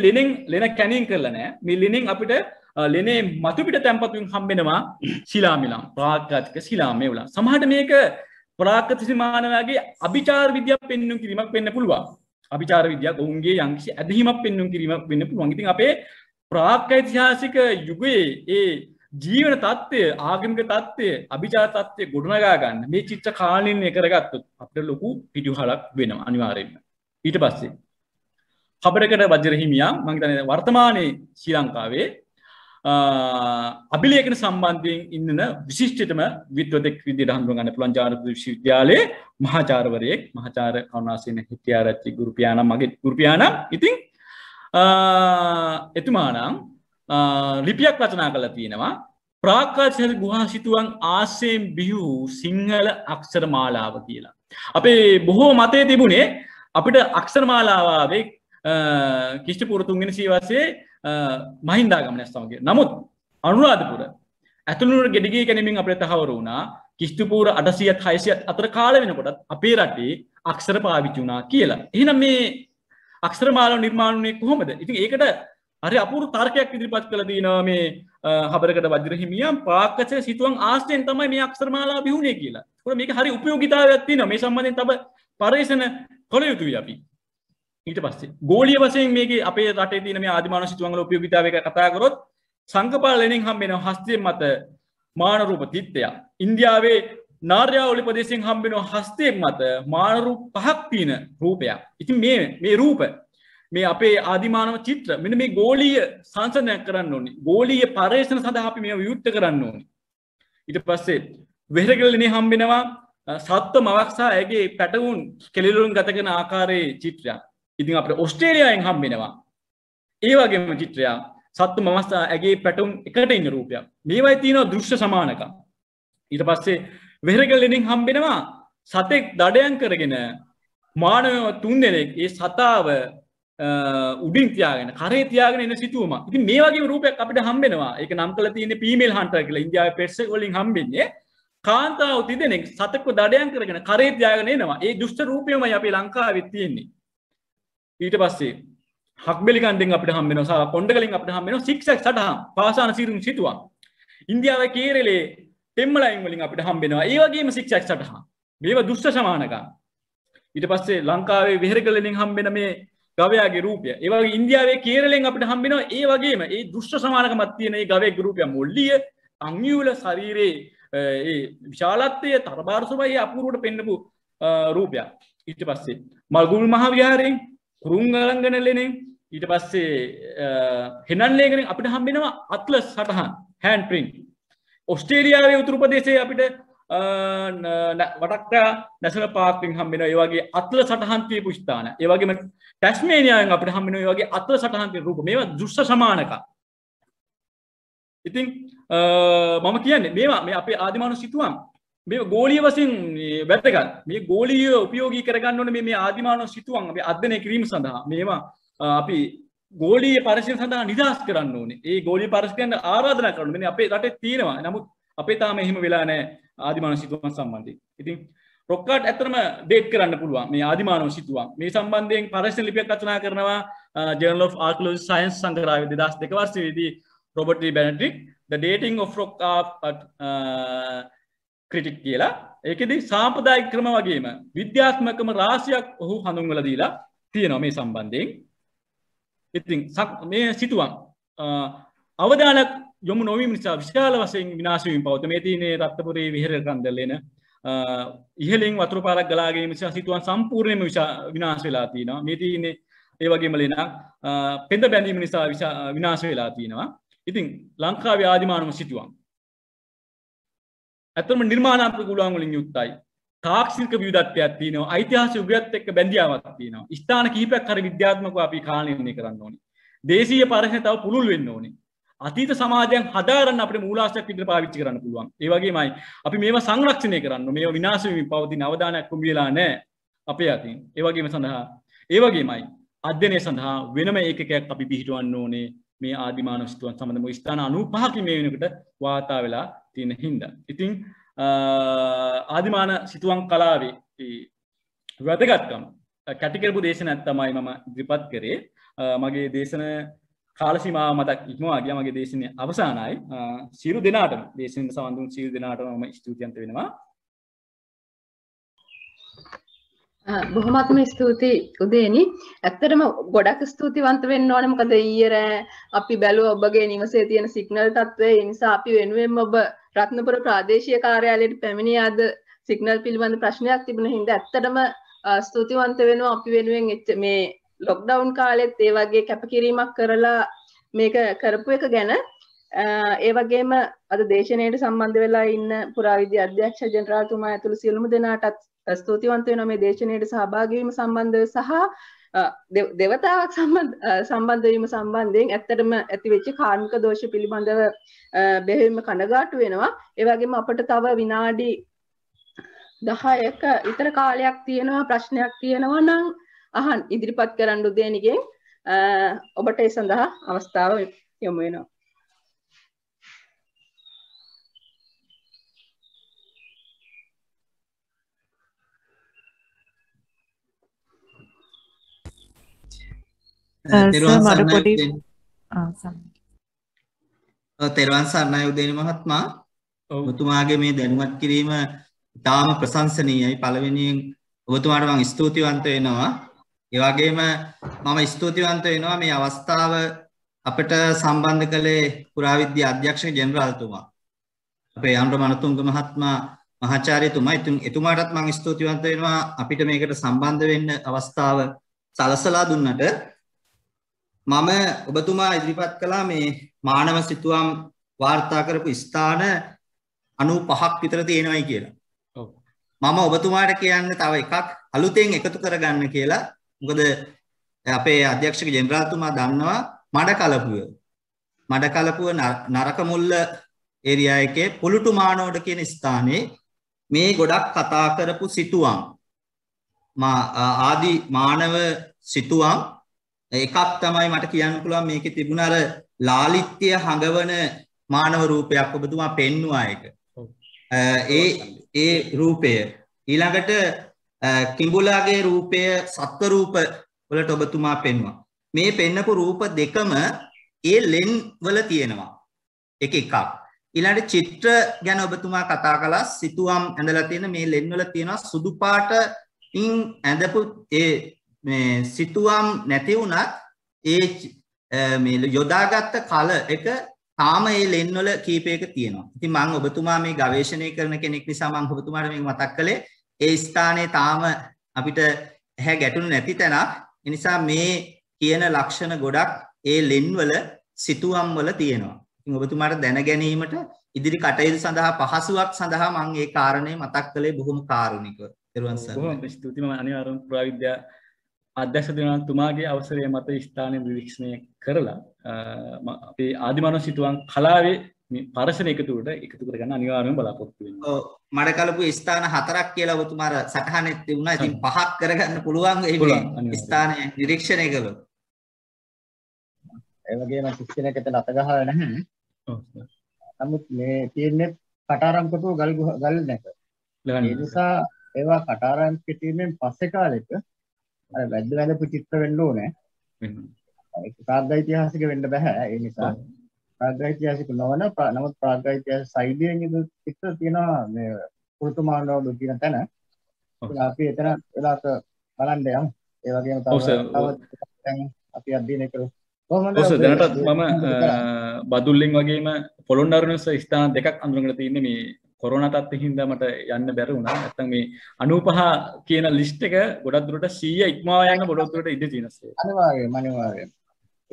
ලෙන කැණීම් කරලා නැහැ. මේ ලෙනින් අපිට ලෙනේ මතු පිට තැන්පත් වීම හම්බෙනවා ශිලාමිලම් ප්‍රාග්ගාතික ශිලාමේවල. සමහරට මේක ප්‍රාග්ගත සීමානවාගේ අභිචාර විද්‍යාවක් පෙන්වන්න කිරීමක් වෙන්න පුළුවන්. අභිචාර විද්‍යාව ඔවුන්ගේ යම්කිසි ඇදහිමක් පෙන්වන්න කිරීමක් වෙන්න පුළුවන්. ඉතින් අපේ ප්‍රාග්ඓතිහාසික යුගයේ ඒ ජීවන තත්ත්වය, ආගමික තත්ත්වය, අභිචාර තත්ත්වය ගොඩනගා ගන්න මේ චිත්‍ර කාලීනය කරගත්තොත් අපිට ලොකු පිටුහලක් වෙනවා අනිවාර්යයෙන්ම. ඊට පස්සේ හබරකඩ වජිර හිමියා මම හිතන්නේ වර්තමානයේ ශ්‍රී ලංකාවේ අභිලේඛන සම්බන්ධයෙන් ඉන්න විශිෂ්ටතම විද්වතෙක් විදිහට හඳුනා ගන්න පුළුවන් ජානපද විශ්වවිද්‍යාලයේ මහාචාර්යවරයෙක් මහාචාර්ය කරුණාසේන හෙට්ටිආරච්චි ගුරු පියාණන් මගේ ගුරු පියාණන්. ඉතින් එතුමා නම් ලිපියක් රචනා කරලා තියෙනවා ප්‍රාග්ගාතික ගුහා සිතුවම් ආශ්‍රයෙන් බිහි වූ සිංහල අක්ෂර මාලාව කියලා. අපේ බොහෝ මතයේ තිබුණේ අපිට අක්ෂර මාලාවේ කිෂ්ඨපූර්ව තුන්වෙනි සියවසේ මහින්දාගමනය සමග. නමුත් අනුරාධපුර ඇතුළුනට ගෙඩිගේ ගැනීමෙන් අපිට තහවුරු වුණා කිෂ්ඨපූර්ව 800ත් 600ත් අතර කාල වෙනකොටත් අපේ රටේ අක්ෂර පාවිච්චි වුණා කියලා. එහෙනම් මේ අක්ෂර මාලාව නිර්මාණය වුණේ කොහොමද? ඉතින් ඒකට හරි අපූර්ව තර්කයක් ඉදිරිපත් කළා තියෙනවා මේ හබරකඩ වජිර හිමියන් ප්‍රාග්ගත සිතුවම් ආශ්‍රයෙන් තමයි මේ අක්ෂර මාලාව බිහුනේ කියලා. ඒකට මේක හරි උපයෝගීතාවයක් තියෙනවා. මේ සම්බන්ධයෙන් තව පරිශන කළ යුතුයි අපි. ඊට පස්සේ ගෝලීය වශයෙන් මේකේ අපේ රටේ තියෙන මේ ආදිමානව සිතුවම් වල උපයෝගීතාවය කතා කරොත් සංකපාල ලෙනින් හම්බෙන හස්තයෙන් මත මාන රූප තිත්තය. ඉන්දියාවේ නාර්යාවලි ප්‍රදේශයෙන් හම්බෙන හස්තයෙන් මත මාන රූප 5ක් තියෙන රූපයක්. ඉතින් මේ රූප මේ අපේ ආදිමානව චිත්‍ර මෙන්න මේ ගෝලීය සංසන්දනයක් කරන්න ඕනේ. ගෝලීය පරිශන සඳහා අපි මේව විවෘත කරන්න ඕනේ. ඊට පස්සේ වෙහෙරගල ලෙනේ හම්බෙනවා සත්ව මවක් සහ ඇගේ පැටවුන් කෙලිලුන් ගත කරන ආකාරයේ චිත්‍රයක්. ඉතින් අපිට ඕස්ට්‍රේලියාවෙන් හම්බෙනවා ඒ වගේම චිත්‍රයක් සත්තු මවස් ඇගේ පැටවුන් එකට ඉන්න රූපයක්. මේවයි තියෙනවා දෘශ්‍ය සමානකම්. ඊට පස්සේ වෙහෙරගල ලෙනින් හම්බෙනවා සතෙක් දඩයන් කරගෙන මානවයෝ 3 දෙනෙක් ඒ සතාව උඩින් තියාගෙන කරේ තියාගෙන එන සිතුවමක්. ඉතින් මේ වගේම රූපයක් අපිට හම්බෙනවා. ඒක නම් කරලා තියෙන්නේ ෆීමේල් හන්ටර් කියලා. ඉන්දියාවේ පෙට්ස් වලින් හම්බෙන්නේ කාන්තාව 3 දෙනෙක් සතෙක්ව දඩයන් කරගෙන කරේ තියාගෙන එනවා. ඒ දුෂ්ට රූපයමයි අපේ ලංකාවේ තියෙන්නේ. ඊට පස්සේ හක්බෙලි කන්දෙන් අපිට හම්බෙනවා සහ කොණ්ඩගලින් අපිට හම්බෙනවා සික්සැක් සටහන් පාසාන සිරුම් සිතුවම්. ඉන්දියාවේ කේරළේ තෙම්මලයින් වලින් අපිට හම්බෙනවා ඒ වගේම සික්සැක් සටහන්. මේවා දුෂ්ට සමානකම්. ඊට පස්සේ ලංකාවේ වෙහෙරගලෙන් හම්බෙන මේ ගවයාගේ රූපය. ඒ වගේ ඉන්දියාවේ කේරළෙන් අපිට හම්බෙනවා ඒ වගේම ඒ දුෂ්ට සමානකමක් තියෙන මේ ගවයාගේ රූපය මොල්ලිය අංගියුල ශරීරයේ ඒ විශාලත්වය තරබාර ස්වභාවය අපූර්වට පෙන්නපු රූපයක්. ඊට පස්සේ මල්ගුල් මහ විහාරයෙන් කුරුංගලංගන ලෙනෙන් ඊට පස්සේ හෙනන් ලේඛනෙන් අපිට හම්බෙනවා අත්ලස් සටහන් හෑන්ඩ් ප්‍රින්ට්. ඕස්ට්‍රේලියාවේ උතුරු ප්‍රදේශයේ අපිට වටක්ටා නැෂනල් පාර්ක් එකෙන් හම්බෙනවා ඒ වගේ අත්ලස් සටහන් තියපු ස්ථාන. ඒ වගේම ටැස්මේනියාවෙන් අපිට හම්බෙනවා ඒ වගේ අත්ලස් සටහන් තියෙන රූප. මේවා දෘශ්‍ය සමානකම්. ඉතින් මම කියන්නේ මේවා මේ අපේ ආදිමානව සිතුවම් මේ ගෝලීය වශයෙන් වැදගත්. මේ ගෝලීය උපයෝගී කරගන්න ඕනේ මේ ආදිමානව සිතුවම් අපි අධ්‍යයනය කිරීම සඳහා. මේවා අපි ගෝලීය පරිශීලන සඳහා නිදහස් කරන්න ඕනේ. ඒ ගෝලීය පරිශීලන ආරාධනා කරනවා. මේ අපේ රටේ තියෙනවා. නමුත් අපේ තාම එහෙම වෙලා නැහැ ආදිමානව සිතුවම් සම්බන්ධයෙන්. ඉතින් රොක්කාට් ඇත්තටම ඩේට් කරන්න පුළුවන් මේ ආදිමානව සිතුවම්. මේ සම්බන්ධයෙන් පරිශීලන ලිපියක් රචනා කරනවා Journal of Archaeology Science සංග්‍රහය 2002 වර්ෂයේදී Robert D Benedict The Dating of Rock Art critique කියලා. ඒකෙදි සාම්ප්‍රදායික ක්‍රම වගේම විද්‍යාත්මකම රාශියක් ඔහු හඳුන්වලා දීලා තියෙනවා මේ සම්බන්ධයෙන්. ඉතින් මේ සිතුවම් අවදානක් යොමු නොවීම නිසා විශාල වශයෙන් විනාශ වීම පවත. මේ තියෙන්නේ රත්නපුරේ විහෙර කන්දලේන ඉහළින් වතුර පාරක් ගලා ගැනීම නිසා සිතුවම් සම්පූර්ණයෙන්ම විනාශ වෙලා තියෙනවා. මේ තියෙන්නේ ඒ වගේම ලේන පෙඳ බැඳීම නිසා විනාශ වෙලා තියෙනවා. ඉතින් ලංකාවේ ආදිමානව සිතුවම් ඇත්තම නිර්මාණාත්මක ගුණාංග වලින් යුක්තයි. තාක්ෂණික විවිධත්වයක් තියෙනවා. ඓතිහාසික උගයත් එක්ක බැඳියාවක් තියෙනවා. ස්ථාන කිහිපයක් හරි විද්‍යාත්මකව අපි කාණිනය කරන්න ඕනේ. දේශීය පරිශ්‍රය තව පුළුල් වෙන්න ඕනේ. අතීත සමාජයන් හදාගන්න අපිට මූලාශ්‍රයක් විදිහට පාවිච්චි කරන්න පුළුවන්. ඒ වගේමයි අපි මේවා සංරක්ෂණය කරන්න. මේවා විනාශ වෙමින් පවතින අවදානයක් කොම් වෙලා නැහැ අපේ අතින්. ඒ වගේමයි අධ්‍යයනය සඳහා වෙනම ඒකකයක් අපි පිහිටවන්න ඕනේ. මේ ආදිමානව සිතුවම් සම්බන්ධව ස්ථාන 95කින් මේ වෙනකොට වාර්තා වෙලා තියෙන හින්දා. ඉතින් ආදිමාන සිතුවම් කලාවේ වැදගත්කම කැටි කරපු දේශනයක් තමයි මම ඉදිරිපත් කරේ. මගේ දේශන කාල සීමාව මතක් ඉක්මවා ගියා. මගේ දේශනේ අවසానයි. සියලු දෙනාටම දේශනෙට සම්බන්ධ වුණු සියලු දෙනාටම මම ස්තුතිවන්ත වෙනවා. බොහොමත්ම ස්තුතියි උදේනි. ඇත්තටම ගොඩක් ස්තුතිවන්ත වෙන්න ඕනේ. මොකද ඊයේ රෑ අපි බැලුවා ඔබගේ නිවසේ තියෙන සිග්නල් තත්ත්වය. ඒ නිසා අපි වෙනුවෙන්ම ඔබ රත්නපුර ප්‍රාදේශීය කාර්යාලයට පැමිණිය අද සිග්නල් පිළිබඳ ප්‍රශ්නයක් තිබුණ හින්දා ඇත්තටම ස්තුතිවන්ත වෙනවා. අපි වෙනුවෙන් මේ ලොක්ඩවුන් කාලෙත් ඒ වගේ කැපකිරීමක් කරලා මේක කරපු එක ගැන ඒ වගේම අද දේශනයට සම්බන්ධ වෙලා ඉන්න පුරාවිද්‍යා අධ්‍යක්ෂ ජෙනරාල්තුමා ඇතුළු සියලුම දෙනාටත් ස්තුතිවන්ත වෙනවා මේ දේශනයට සහභාගී වීම සම්බන්ධව සහ දෙවතාවක් සම්බන්ධ වීම සම්බන්ධයෙන් ඇත්තටම ඇති වෙච්ච කාර්මික දෝෂ පිළිබඳව බෙහෙවින්ම කනගාටු වෙනවා. ඒ වගේම අපිට තව විනාඩි 10ක විතර කාලයක් තියෙනවා. ප්‍රශ්නයක් තියෙනවා නම් අහන් ඉදිරිපත් කරන්න උදේනිගෙන් ඔබට ඒ සඳහා අවස්ථාව යොමු වෙනවා. තෙරුවන් සරණයි උදේනි මහත්මයා. ඔබතුමාගේ මේ දැනුවත් කිරීම ඉතාම ප්‍රශංසනීයයි. පළවෙනියෙන් ඔබතුමාට මම ස්තුතිවන්ත වෙනවා. ඒ වගේම මම ස්තුතිවන්ත වෙනවා මේ අවස්ථාව අපිට සම්බන්ධ කළේ පුරාවිද්‍යා අධ්‍යක්ෂක ජෙනරාල්තුමා. අපේ අනුර මනතුංග මහත්මයා මහාචාර්යතුමා. එතුමාටත් මම ස්තුතිවන්ත වෙනවා අපිට මේකට සම්බන්ධ වෙන්න අවස්ථාව සලසලා දුන්නට. මම ඔබතුමා ඉදිරිපත් කළා මේ මානව සිතුවම් වාර්තා කරපු ස්ථාන 95ක් විතර තියෙනවායි කියලා. ඔව්. මම ඔබතුමාට කියන්නේ තව එකක් අලුතෙන් එකතු කරගන්න කියලා. මොකද අපේ අධ්‍යක්ෂක ජෙනරාල්තුමා දන්නවා මඩකලපුව නරක මුල්ල ඒරියා එකේ පුලුටු මානෝඩ කියන ස්ථානයේ මේ ගොඩක් කතා කරපු සිතුවම් ආදි මානව සිතුවම් එකක් තමයි මට කියන්න පුළුවන් මේකේ තිබුණ අර ලාලිත්‍ය හඟවන මානව රූපයක් ඔබතුමා පෙන්නුවා එක. ඒ රූපය ඊළඟට කිඹුලාගේ රූපය සත්ව රූප වලට ඔබතුමා පෙන්වුවා. මේ පෙන්නපු රූප දෙකම ඒ ලෙන් වල තියෙනවා. එකක්. ඊළඟට චිත්‍ර ගැන ඔබතුමා කතා කළා. සිතුවම් ඇඳලා තියෙන මේ ලෙන් වල තියෙනවා සුදු පාටින් ඇඳපු මේ සිතුවම් නැති වුණත් මේ යොදාගත්ත කල එක තාම ඒ ලෙන් වල කීපයක තියෙනවා. ඉතින් මම ඔබතුමා මේ ගවේෂණය කරන කෙනෙක් නිසා මම ඔබතුමාට මේක මතක් කළේ ඒ ස්ථානයේ තාම අපිට ඇහැ ගැටුණු නැති තැනක්. ඒ නිසා මේ කියන ලක්ෂණ ගොඩක් ඒ ලෙන් වල සිතුවම් වල තියෙනවා. ඉතින් ඔබතුමාට දැන ගැනීමට ඉදිරි කටයුතු සඳහා පහසුවක් සඳහා මම ඒ කාරණේ මතක් කළේ බොහොම කාරුණිකව. ඊළඟ බොහොම ස්තුතියි. මම අනිවාර්යයෙන්ම පුරාවිද්‍යා අධ්‍යක්ෂ ජෙනරාල්තුමාගේ අවසරය මත ස්ථානය නිරීක්ෂණය කරලා අපේ ආදිමානව සිතුවම් කලාවේ මේ පරිසර එකතු කරගන්න අනිවාර්යයෙන්ම බලාපොරොත්තු වෙනවා. ඔව් මඩකලපු ස්ථාන 4ක් කියලා ඔබතුමාට සටහනෙත් තිබුණා. ඉතින් 5ක් කරගන්න පුළුවන් මේ ස්ථානය නිරීක්ෂණය කළොත්. ඒ වගේම ශික්ෂණයකට අත ගහලා නැහැ. ඔව්. නමුත් මේ තියෙන්නේ කටාරම් කොටුව ගල් නැක. ඒ නිසා ඒවා කටාරම් කිරීමෙන් පස්සේ කාලෙක අර වැද්දපු චිත්‍ර වෙන්න ඕනේ. ඒක ප්‍රාග්යිතිහාසික වෙන්න බෑ. ඒ නිසා ප්‍රාග්යිතිහාසික නොවන නමුත් ප්‍රාග්යිතිහාසික සයිඩියෙන් ඉද චිත්‍ර තියෙනවා මේ පුරුතුමානෝඩු කියන තැන. අපි එතන වෙලාවක බලන්න යමු. ඒ වගේම තව අපි අධ්‍යයනය කරමු. දැනටත් මම බදුල්ලෙන් වගේම පොළොන්නරුව ස්ථාන දෙකක් අඳුරගෙන තියෙන්නේ මේ කොරෝනා තත්ත්වෙ හින්දා මට යන්න බැරි වුණා. නැත්තම් මේ 95 කියන ලිස්ට් එක ගොඩක් දුරට 100 ඉක්මවා යන ගොඩක් දුරට ඉඳ තියෙනවා. අනිවාර්යයෙන්ම.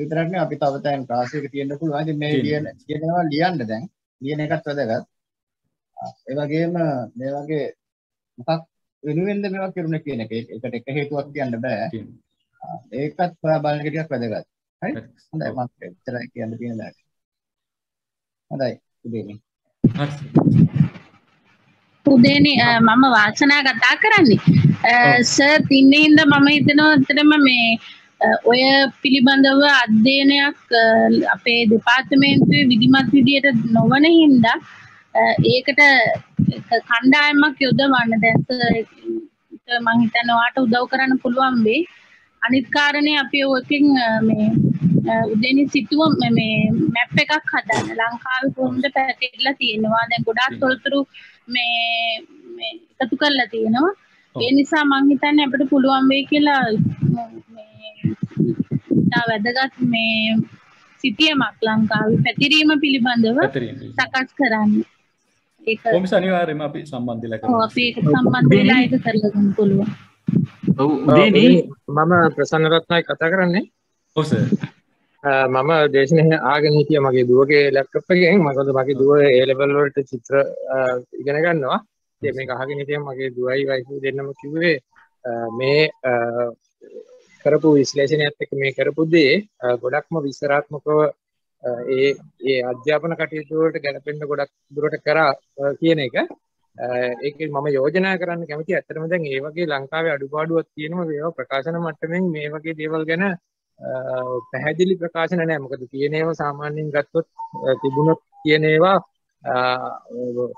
විතරක් නෙවෙයි අපි තව තැන් ක්ලාස් එක තියෙන්න පුළුවන්. ඉතින් මේ ලියනවා ලියන්න දැන්. ලියන එකත් වැදගත්. ඒ වගේම මේ වගේ මොකක් වෙනුවෙන්ද මේවා කරුණේ කියන එක. ඒකට එක හේතුවක් කියන්න බෑ. ඒකත් ඔයා බලන එක ටිකක් වැදගත්. හරි? හොඳයි මම එච්චරයි කියන්න තියෙන දේ. හොඳයි උදේනි. උදේනි මම වාසනා කතා කරන්නේ. සර් තින්නේ ඉඳ මම හිතනවා ඇත්තටම මේ ඔය පිළිබඳව අධ්‍යයනයක් අපේ දෙපාර්තමේන්තුවේ විධිමත් විදියට නොවන හින්දා ඒකට කණ්ඩායමක් යොදවන්න දැන් මම හිතනවා ඔයාට උදව් කරන්න පුළුවන් වෙයි. අනිත් කාරණේ අපි ඔයකින් මේ උදේනි සිතුව මේ මැප් එකක් හදන්න ලංකාවේ කොහොමද පැතිරලා තියෙනවා. දැන් ගොඩාක් තොරතුරු මේ එකතු කරලා තියෙනවා. ඒ නිසා මම හිතන්නේ අපිට පුළුවන් වෙයි කියලා මේ වැදගත් මේ සිටියමක් ලංකාවේ පැතිරීම පිළිබඳව සකස් කරන්න. ඒක කොහොමද අනිවාර්යයෙන්ම අපි සම්බන්ධ වෙලා කරමු. ඔව් අපි ඒක සම්බන්ධ වෙලා ඒක කරලා ගන්න පුළුවන්. ඔව් උදේනි මම ප්‍රසන්න රත්නායක කතා කරන්නේ. ඔව් සර්. මම දේශනේ ආගෙන හිටියා මගේ දුවගේ ලැප්ටොප් එකෙන්. මොකද මගේ දුව A level වලට චිත්‍ර ඉගෙන ගන්නවා. ඉතින් මේක අහගෙන හිටියම මගේ දුවයි වයිෆයි දෙන්නම කිව්වේ මේ කරපු විශ්ලේෂණයත් එක්ක මේ කරපු දේ ගොඩක්ම විස්තරාත්මකව ඒ අධ්‍යාපන කටයුතු වලට ගැලපෙන්න ගොඩක් දුරට කරා කියන එක. ඒකේ මම යෝජනා කරන්න කැමතියි. ඇත්තටම දැන් මේ වගේ ලංකාවේ අඩුපාඩුවක් තියෙනවා. ඒවා ප්‍රකාශන මට්ටමින් මේ වගේ දේවල් ගැන පැහැදිලි ප්‍රකාශන නැහැ. මොකද තියෙන ඒවා සාමාන්‍යයෙන් ගත්තොත් තිබුණොත් තියෙන ඒවා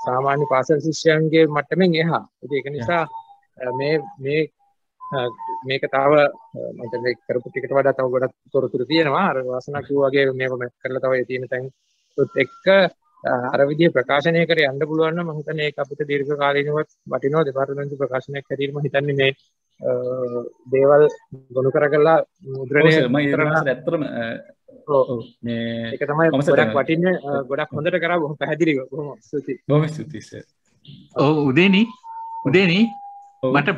සාමාන්‍ය පාසල් ශිෂ්‍යයන්ගේ මට්ටමින් එහා. ඒක නිසා මේක තව මට මේ කරපු ටිකට වඩා තව ගොඩක් තොරතුරු තියෙනවා. අර වාසනා කිව්වා වගේ මේක මැච් කරලා තව ඒ තියෙන තැන් එක්ක අර විදිහේ ප්‍රකාශනය කර යන්න පුළුවන් නම් මම හිතන්නේ ඒක අපිට දීර්ඝ කාලීනව වටිනවා. දෙපාර්තමේන්තු ප්‍රකාශනයක් හැටියට මම හිතන්නේ මේ දේවල් ගොනු කරගලා මුද්‍රණය කරනවා. ඇත්තටම මේ ඒක තමයි ගොඩක් වටින්නේ. ගොඩක් හොඳට කරා. බොහොම පැහැදිලිව. බොහොම ස්තුතියි. බොහොම ස්තුතියි සර්. ඔව් උදේනි මට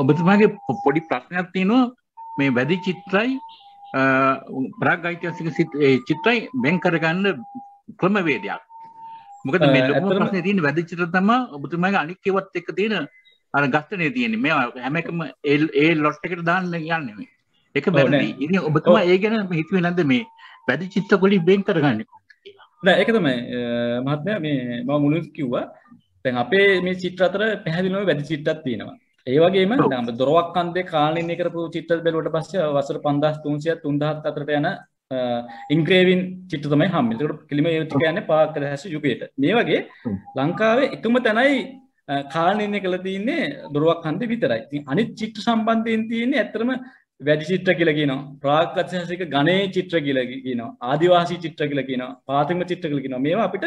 ඔබතුමාගේ පොඩි ප්‍රශ්නයක් තියෙනවා. මේ වැඩි චිත්‍රයි ප්‍රාග් ඓතිහාසික චිත්‍රයි වෙන් කරගන්න ක්‍රමවේදයක්. මොකද මේ ලොකුම ප්‍රශ්නේ තියෙන්නේ වැඩි චිත්‍ර තමයි ඔබතුමාගේ අනික් ඒවත් එක්ක තියෙන අර ගස්තනේ තියෙන්නේ. මේවා හැම එකම ඒ ලොට් එකට දාන්න යන්නේ මේ. ඒක බැරි. ඉතින් ඔබතුමා ඒ ගැන හිතුවේ නැද්ද මේ වැඩි චිත්‍ර වලින් වෙන් කරගන්නේ කොහොමද කියලා? නෑ ඒක තමයි මහත්මයා මේ මම මුලින්ම කිව්වා. දැන් අපේ මේ චිත්‍ර අතර පැහැදිලිවම වැඩි චිත්‍රයක් තියෙනවා. ඒ වගේම දැන් දොරවක් කන්දේ කාලනිර්ණය කරපු චිත්‍ර බැලුවට පස්සේ වසර 5300 3000 අතරට යන ඉන්ග්‍රේවින් චිත්‍ර තමයි හම්බෙන්නේ. ඒකට පිළිම යුතු කියන්නේ පාක් රහස් යුගයට. මේ වගේ ලංකාවේ එකම තැනයි කාලනිර්ණය කරලා තියෙන්නේ දොරවක් කන්දේ විතරයි. ඉතින් අනිත් චිත්‍ර සම්බන්ධයෙන් තියෙන්නේ ඇත්තටම වැඩි චිත්‍ර කියලා කියනවා. ප්‍රාග් ඓතිහාසික ගණේ චිත්‍ර කියලා කියනවා. ආදිවාසී චිත්‍ර කියලා කියනවා. පාතිම චිත්‍ර කියලා කියනවා. මේවා අපිට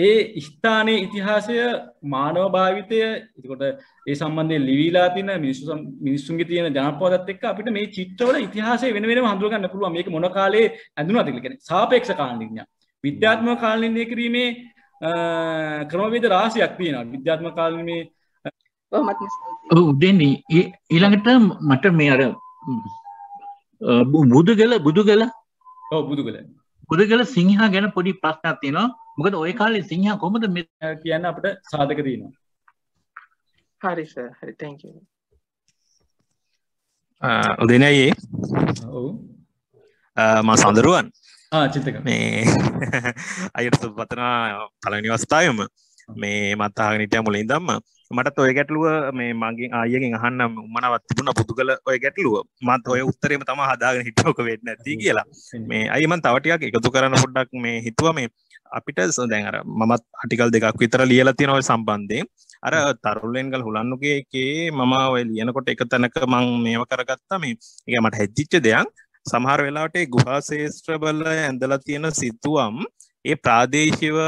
ඒ ස්ථානයේ ඉතිහාසය මානව භාවිතය එතකොට ඒ සම්බන්ධයෙන් ලිවිලා තියෙන මිනිස්සුන්ගේ තියෙන ජනප්‍රවාදත් එක්ක අපිට මේ චිත්‍රවල ඉතිහාසය වෙන වෙනම හඳුනා ගන්න පුළුවන්. මේක මොන කාලේ ඇඳුනාද කියලා කියන්නේ සාපේක්ෂ කාලනිර්ණය. විද්‍යාත්මක කාලනිර්ණය කිරීමේ ක්‍රමවේද රාශියක් තියෙනවා. විද්‍යාත්මක කාලනිර්ණය උදේනි ඊළඟට මට මේ අර බුදුගල සිංහා ගැන පොඩි ප්‍රශ්නයක් තියෙනවා. මොකද ওই කාලේ සිංහා කොහොමද මේ කියන්න අපිට සාධක තියෙනවා. හරි සර්. හරි thank you. උදේනි අයියේ. ඔව්. මම සඳරුවන්. චිත්තක. මේ අයියට සුබපතනවා පළවෙනි අවස්ථාවෙම. මේ මත් අහගෙන හිටියා මුලින් ඉඳන්ම මටත් ඔය ගැටලුව මේ මගෙන් ආයෙකින් අහන්න උමනාවක් තිබුණා බුදුගල ඔය ගැටලුව. මත් ඔය උත්තරේම තමයි හදාගෙන හිටියක වෙන්නේ නැති කියලා. මේ අයිය මම තව ටිකක් එකතු කරන්න පොඩ්ඩක් මේ හිතුවා මේ අපිට දැන් අර මමත් ආටිකල් දෙකක් විතර ලියලා තියෙනවා ඔය සම්බන්ධයෙන්. අර තරුලෙන්ගල් හුලන්නුගේ එකේ මම ඔය ලියනකොට එක තැනක මම මේව කරගත්තා මේ. ඒක මට හැදිච්ච දෙයක්. සමහර වෙලාවට ඒ ගුහා ශේෂ්ත්‍රවල ඇඳලා තියෙන සිතුවම් ඒ ප්‍රාදේශීයව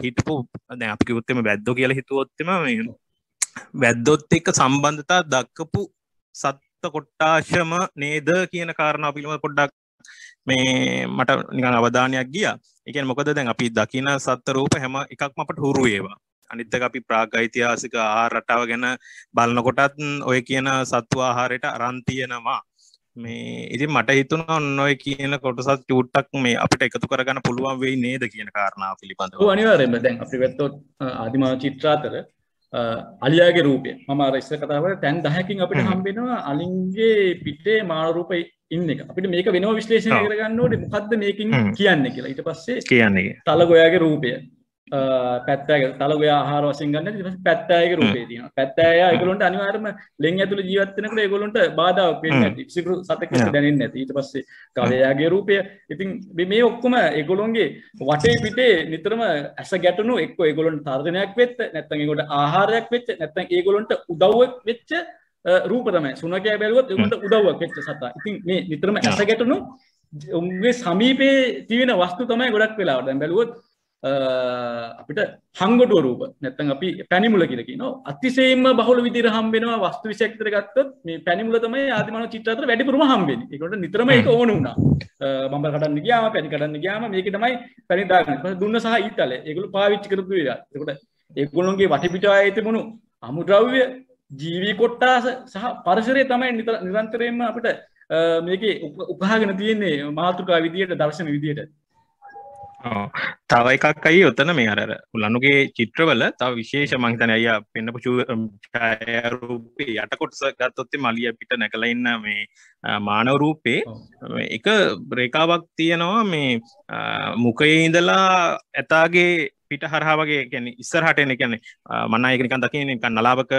හිටපු දැන් අපි කිව්වොත් එimhe වැද්දෝ කියලා හිතුවොත් එimhe මේ වැද්දොත් එක්ක සම්බන්ධතා දක්වපු සත්ත්ව කොට්ටාශම නේද කියන කාරණාව පිළිබඳව පොඩ්ඩක් මේ මට නිකන් අවධානයක් ගියා. ඒ කියන්නේ මොකද දැන් අපි දකින සත්ත්ව රූප හැම එකක්ම අපට හුරු ඒවා. අනිත් එක අපි ප්‍රාග් ඓතිහාසික ආහාර රටාව ගැන බලනකොටත් ඔය කියන සත්ව ආහාරයට අරන් තියෙනවා. මේ ඉතින් මට හිතුණා ඔන්න ඔය කියන කොටසත් චූට්ටක් මේ අපිට එකතු කරගන්න පුළුවන් වෙයි නේද කියන කාරණාව පිළිබඳව. ඔව් අනිවාර්යයෙන්ම දැන් අපි ගත්තොත් ආදිමානව චිත්‍ර අතර අලියාගේ රූපය මම අර ඉස්සර කතා කරා තැන් 10කින් අපිට හම්බ වෙනවා අලින්ගේ පිටේ මාන රූපය ඉන්න එක. අපිට මේක වෙනම විශ්ලේෂණය කරගන්න ඕනේ මොකද්ද මේකෙන් කියන්නේ කියලා. ඊට පස්සේ කියන්නේ තලගොයාගේ රූපය පැත්තෑගේ තලගොයා ආහාර වශයෙන් ගන්න ඊට පස්සේ පැත්තෑගේ රූපය තියෙනවා. පැත්තෑය ඒගොල්ලොන්ට අනිවාර්යයෙන්ම ලෙන් ඇතුළේ ජීවත් වෙනකොට ඒගොල්ලොන්ට බාධාවක් වෙන්නේ නැති. සිකුරු සතෙක් දැනෙන්නේ නැති. ඊට පස්සේ ගවයාගේ රූපය. ඉතින් මේ ඔක්කොම ඒගොල්ලොන්ගේ වටේ පිටේ නිතරම ඇස ගැටුණු එක්ක ඒගොල්ලොන්ට තර්ජනයක් වෙච්ච නැත්නම් ඒගොල්ලන්ට ආහාරයක් වෙච්ච නැත්නම් ඒගොල්ලොන්ට උදව්වක් වෙච්ච රූප තමයි. සුනකයා බැලුවොත් ඒගොල්ලන්ට උදව්වක් වෙච්ච සතා. ඉතින් මේ නිතරම ඇස ගැටුණු උන්ගේ සමීපයේ තියෙන වස්තු තමයි ගොඩක් වෙලාවට දැන් බැලුවොත් අපිට හංගොටුව රූප නැත්නම් අපි පැණිමුල කියලා කියනවා. අතිශයින්ම බහුල විදිහට හම්බ වෙනවා වස්තු විශයක් විතර ගත්තොත් මේ පැණිමුල තමයි ආදිමානව චිත්‍ර අතර වැඩිපුරම හම්බ වෙන්නේ. ඒකට නිතරම ඒක ඕන වුණා. බම්බර කඩන්න ගියාම පැණි කඩන්න ගියාම මේකේ තමයි පැණි දාගන්නේ. ඊපස්සේ දුන්න සහ ඊතලය. ඒගොල්ලෝ පාවිච්චි කරපු ඒවා. ඒකට ඒගොල්ලෝගේ වටපිටාවේ තිබුණු අමුද්‍රව්‍ය ජීවී කොට්ටාස සහ පරිසරය තමයි නිරන්තරයෙන්ම අපිට මේකේ උකහාගෙන තියෙන්නේ මාතෘකා විදියට දර්ශන විදියට. තව එකක් අයි ඔතන මේ අර ලනුගේ චිත්‍රවල තව විශේෂ මං හිතන්නේ අයියා පෙන්නපු ඡායාරූපේ යට කොටස ගත්තොත් මලිය පිට නැකලා ඉන්න මේ මානව රූපේ එක රේඛාවක් තියෙනවා මේ මුඛයේ ඉඳලා ඇතාගේ පිට හරහා වගේ කියන්නේ ඉස්සරහට එන කියන්නේ මම ඒක නිකන් දකින්නේ නිකන් නලාවක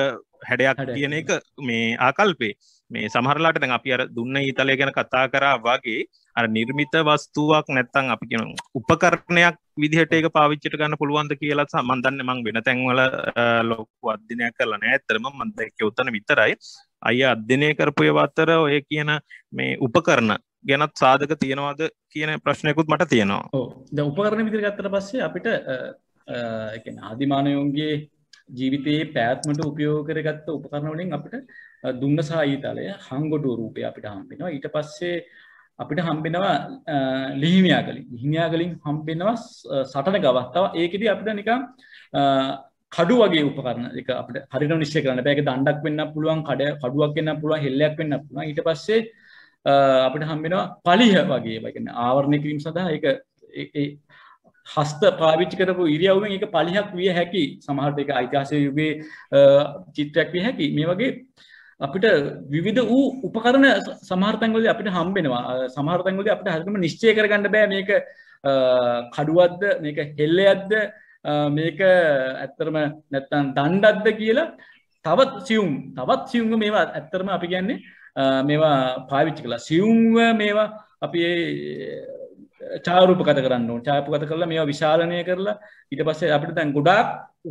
හැඩයක් තියෙන එක මේ ආකල්පේ මේ සමහරලාට දැන් අපි අර දුන්න ඊතලය ගැන කතා කරා වගේ අර නිර්මිත වස්තුවක් නැත්තම් අපි කියන උපකරණයක් විදිහට ඒක පාවිච්චිට ගන්න පුළුවන්ද කියලා මම දන්නේ මම වෙන තැන්වල ලොකු අධ්‍යයනයක් කරලා නැහැ. ඇත්තටම මම දැක්කේ උතන විතරයි. අයියා අධ්‍යයනය කරපු ඒවා අතර ඔය කියන මේ උපකරණ ගැනත් සාධක තියනවාද කියන ප්‍රශ්නයකුත් මට තියෙනවා. ඔව්. දැන් උපකරණ විදිහට ගත්තට පස්සේ අපිට ඒ කියන්නේ ආදිමානවයන්ගේ ජීවිතයේ පැවැත්මට උපයෝග කරගත්ත උපකරණ වලින් අපිට දුන්න සහ ඊතලය හංගොටුව රූපය අපිට හම්බ වෙනවා. ඊට පස්සේ අපිට හම්බෙනවා ලිහිණියාගලින් හම්බෙනවා සටන ගවක්. තව ඒකෙදි අපිට නිකන් කඩු වගේ උපකරණ එක අපිට හරියට නිශ්චය කරන්න බෑ. ඒක දණ්ඩක් වෙන්නත් පුළුවන්, කඩුවක් වෙන්නත් පුළුවන්, හෙල්ලයක් වෙන්නත් පුළුවන්. ඊට පස්සේ අපිට හම්බෙනවා පලිහ වගේ. ඒ කියන්නේ ආවරණය කිරීම සඳහා ඒක ඒ හස්ත පාවිච්චි කරපු ඉරියව්වෙන් ඒක පලිහක් විය හැකි. සමහරට ඒක ඓතිහාසික යුගයේ චිත්‍රයක් විය හැකි. මේ වගේ අපිට විවිධ වූ උපකරණ සමහර තැන්වලදී අපිට හම්බ වෙනවා. සමහර තැන්වලදී අපිට හරියටම නිශ්චය කරගන්න බෑ මේක කඩුවක්ද මේක හෙල්ලයක්ද මේක ඇත්තටම නැත්තම් දණ්ඩක්ද කියලා. තවත් සියුම් මේවා ඇත්තටම අපි කියන්නේ මේවා පාවිච්චි කළා. සියුම්ව මේවා අපි ඡායාරූපගත කරන්න ඕන. ඡායාරූපගත කරලා මේවා විශාලනය කරලා ඊට පස්සේ අපිට දැන් ගොඩාක්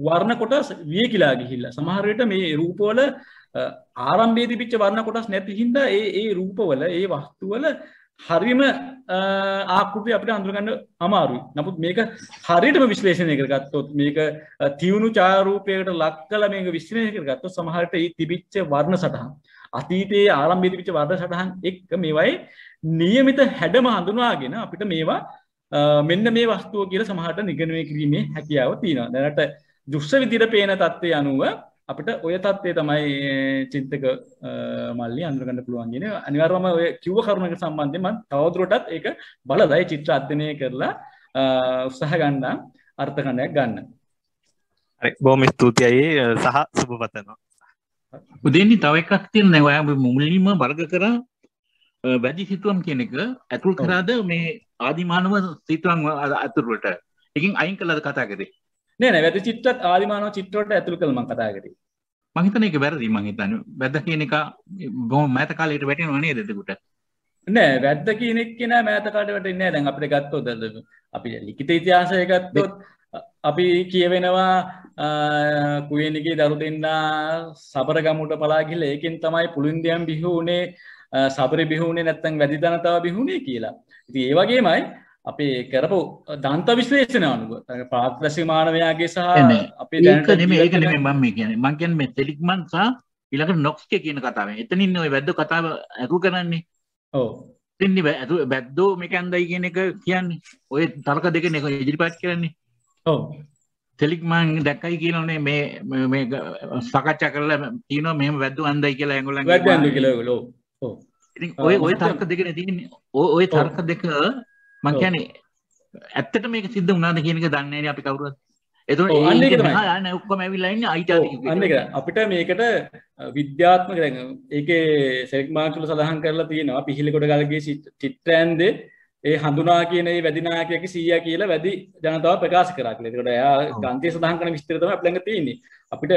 වර්ණ කොටස් වියකිලා ගිහිල්ලා සමහර විට මේ රූපවල ආරම්භයේ තිබිච්ච වර්ණ කොටස් නැති හින්දා ඒ රූපවල ඒ වස්තුවල හරිම ආකෘතිය අපිට අඳුරගන්න අමාරුයි. නමුත් මේක හරියටම විශ්ලේෂණය කරගත්තොත් මේක තියුණු ඡායාරූපයකට ලක් කළා මේක විශ්ලේෂණය කරගත්තොත් සමහරට ඒ තිබිච්ච වර්ණ සටහන් අතීතයේ ආරම්භයේ තිබිච්ච වර්ණ සටහන් එක්ක මේවයි නියමිත හැඩම හඳුනාගෙන අපිට මේවා මෙන්න මේ වස්තුව කියලා සමහරට නිගමනය කිරීමේ හැකියාව තියෙනවා. දැනට දුස්ස විදිහට පේන தත්ත්වය අනුව අපිට ඔය தත්ත්වය තමයි චින්තක මල්ලි අඳුරගන්න පුළුවන් කියන අනිවාර්යයෙන්ම ඔය කිව්ව කරුණක සම්බන්ධයෙන් මම තවදුරටත් ඒක බලලා චිත්‍ර අධ්‍යයනය කරලා උත්සාහ ගන්න අර්ථකථනයක් ගන්න. හරි බොහොම ස්තුතියි සහ සුබ පතනවා. උදේනි තව එකක් තියෙනවා. දැන් ඔයා මුලින්ම වර්ග කරා වැඩි සිතුවම් කියන එක ඇතුල් කරාද මේ ආදිමානව සිතුවම් අතුරුට එකකින් අයින් කළාද කතා කරේ? නෑ වැඩි චිත්‍රත් ආදිමානව චිත්‍රවලට ඇතුල් කළා මම කතා කරේ. මම හිතන්නේ ඒක වැරදි. මම හිතන්නේ වැද්ද කියන එක බොහොම මෑත කාලේට වැටෙනව නේද එතකොට? නෑ වැද්ද කියන එක නෑ මෑත කාලේට වැටෙන්නේ නෑ. දැන් අපිට ගත්තොත් අපි ලිඛිත ඉතිහාසය ගත්තොත් අපි කියවෙනවා කුවේණිගේ දරු දෙන්නා සබරගමුට පලා ගිහලා ඒකෙන් තමයි පුලින්දියන් බිහි වුණේ සබරේ බිහි වුණේ නැත්නම් වැදි දනතාව බිහි වුණේ කියලා. ඉතින් ඒ වගේමයි අපි කරපු දන්ත විශ්ලේෂණ අනුව ප්‍රාග්දශික මානවයාගේ සහ අපේ දැනට ඒක නෙමෙයි මම කියන්නේ. මම කියන්නේ මේ ටෙලිග්මන් සහ ඊළඟට නොක්ස්ගේ කියන කතාවෙන්. එතනින් ඔය වැද්දෝ කතාව අතුරු කරන්නේ. ඔව්. ඉතින් වැද්දෝ මේක ඇඳයි කියන එක කියන්නේ. ඔය තර්ක දෙකනේ ඔය ඉදිරිපත් කරන්නේ. ඔව්. ටෙලිග්මන් දැක්කයි කියනෝනේ මේ සාකච්ඡා කරලා තියෙනවා මෙහෙම වැද්දෝ ඇඳයි කියලා ඒගොල්ලන්ගේ වැද්දෝ ඇඳයි කියලා ඒගොල්ලෝ. ඔව්. ඉතින් ඔය තර්ක දෙකනේ තියෙන්නේ. ඔය තර්ක දෙක මම කියන්නේ ඇත්තට මේක සිද්ධ වුණාද කියන එක දන්නේ නැහැ අපි කවුරුවත්. එතකොට ඒක තමයි ඔක්කොම ඇවිල්ලා ඉන්නේ අයිතිවාදී අන්න ඒක අපිට මේකට විද්‍යාත්මක දැන් ඒකේ සෙරෙක් මාර්ක්ස් වල සඳහන් කරලා තියෙනවා පිහිලිකොට ගල්ගේ චිත්‍රයන්දේ ඒ හඳුනා කියන ඒ වැඩි නායකයෙක්ගේ 100 කියලා වැඩි ජනතාව ප්‍රකාශ කරා කියලා. ඒකට එයා ග්‍රන්ථයේ සඳහන් කරන විස්තර තමයි අපිට ළඟ තියෙන්නේ. අපිට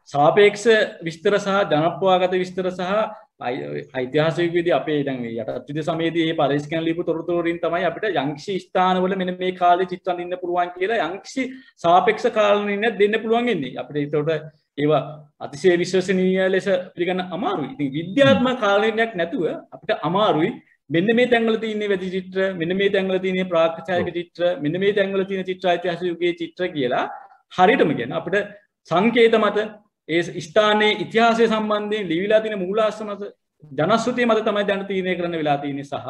සාපේක්ෂ විස්තර සහ ජනප්‍රවාහගත විස්තර සහ ඓතිහාසික විදිහ අපේ දැන් යටත් විද සමයේදී මේ පරිශීලන ලියපු තොරතුරු වලින් තමයි අපිට යම්කිසි ස්ථානවල මෙන්න මේ කාලේ චිත්‍රන් ඉන්න පුළුවන් කියලා යම්කිසි සාපේක්ෂ කාලනියක් දෙන්න පුළුවන් ඉන්නේ. අපිට ඒකට ඒවා අතිශය විශ්වසනීය ලෙස පිළිගන්න අමාරුයි. ඉතින් විද්‍යාත්මක කාලනියක් නැතුව අපිට අමාරුයි මෙන්න මේ තැන්වල තියෙන වැඩි චිත්‍ර, මෙන්න මේ තැන්වල තියෙන ප්‍රාග්චාරික චිත්‍ර, මෙන්න මේ තැන්වල තියෙන චිත්‍ර ඓතිහාසික යුගයේ චිත්‍ර කියලා හරියටම කියන අපිට සංකේත මත ඒ ස්ථානයේ ඉතිහාසය සම්බන්ධයෙන් ලියවිලා තියෙන මූලාශ්‍ර මත ජනශ්‍රුතිය මත තමයි දැන් තීරණය කරන්න වෙලා තියෙන්නේ සහ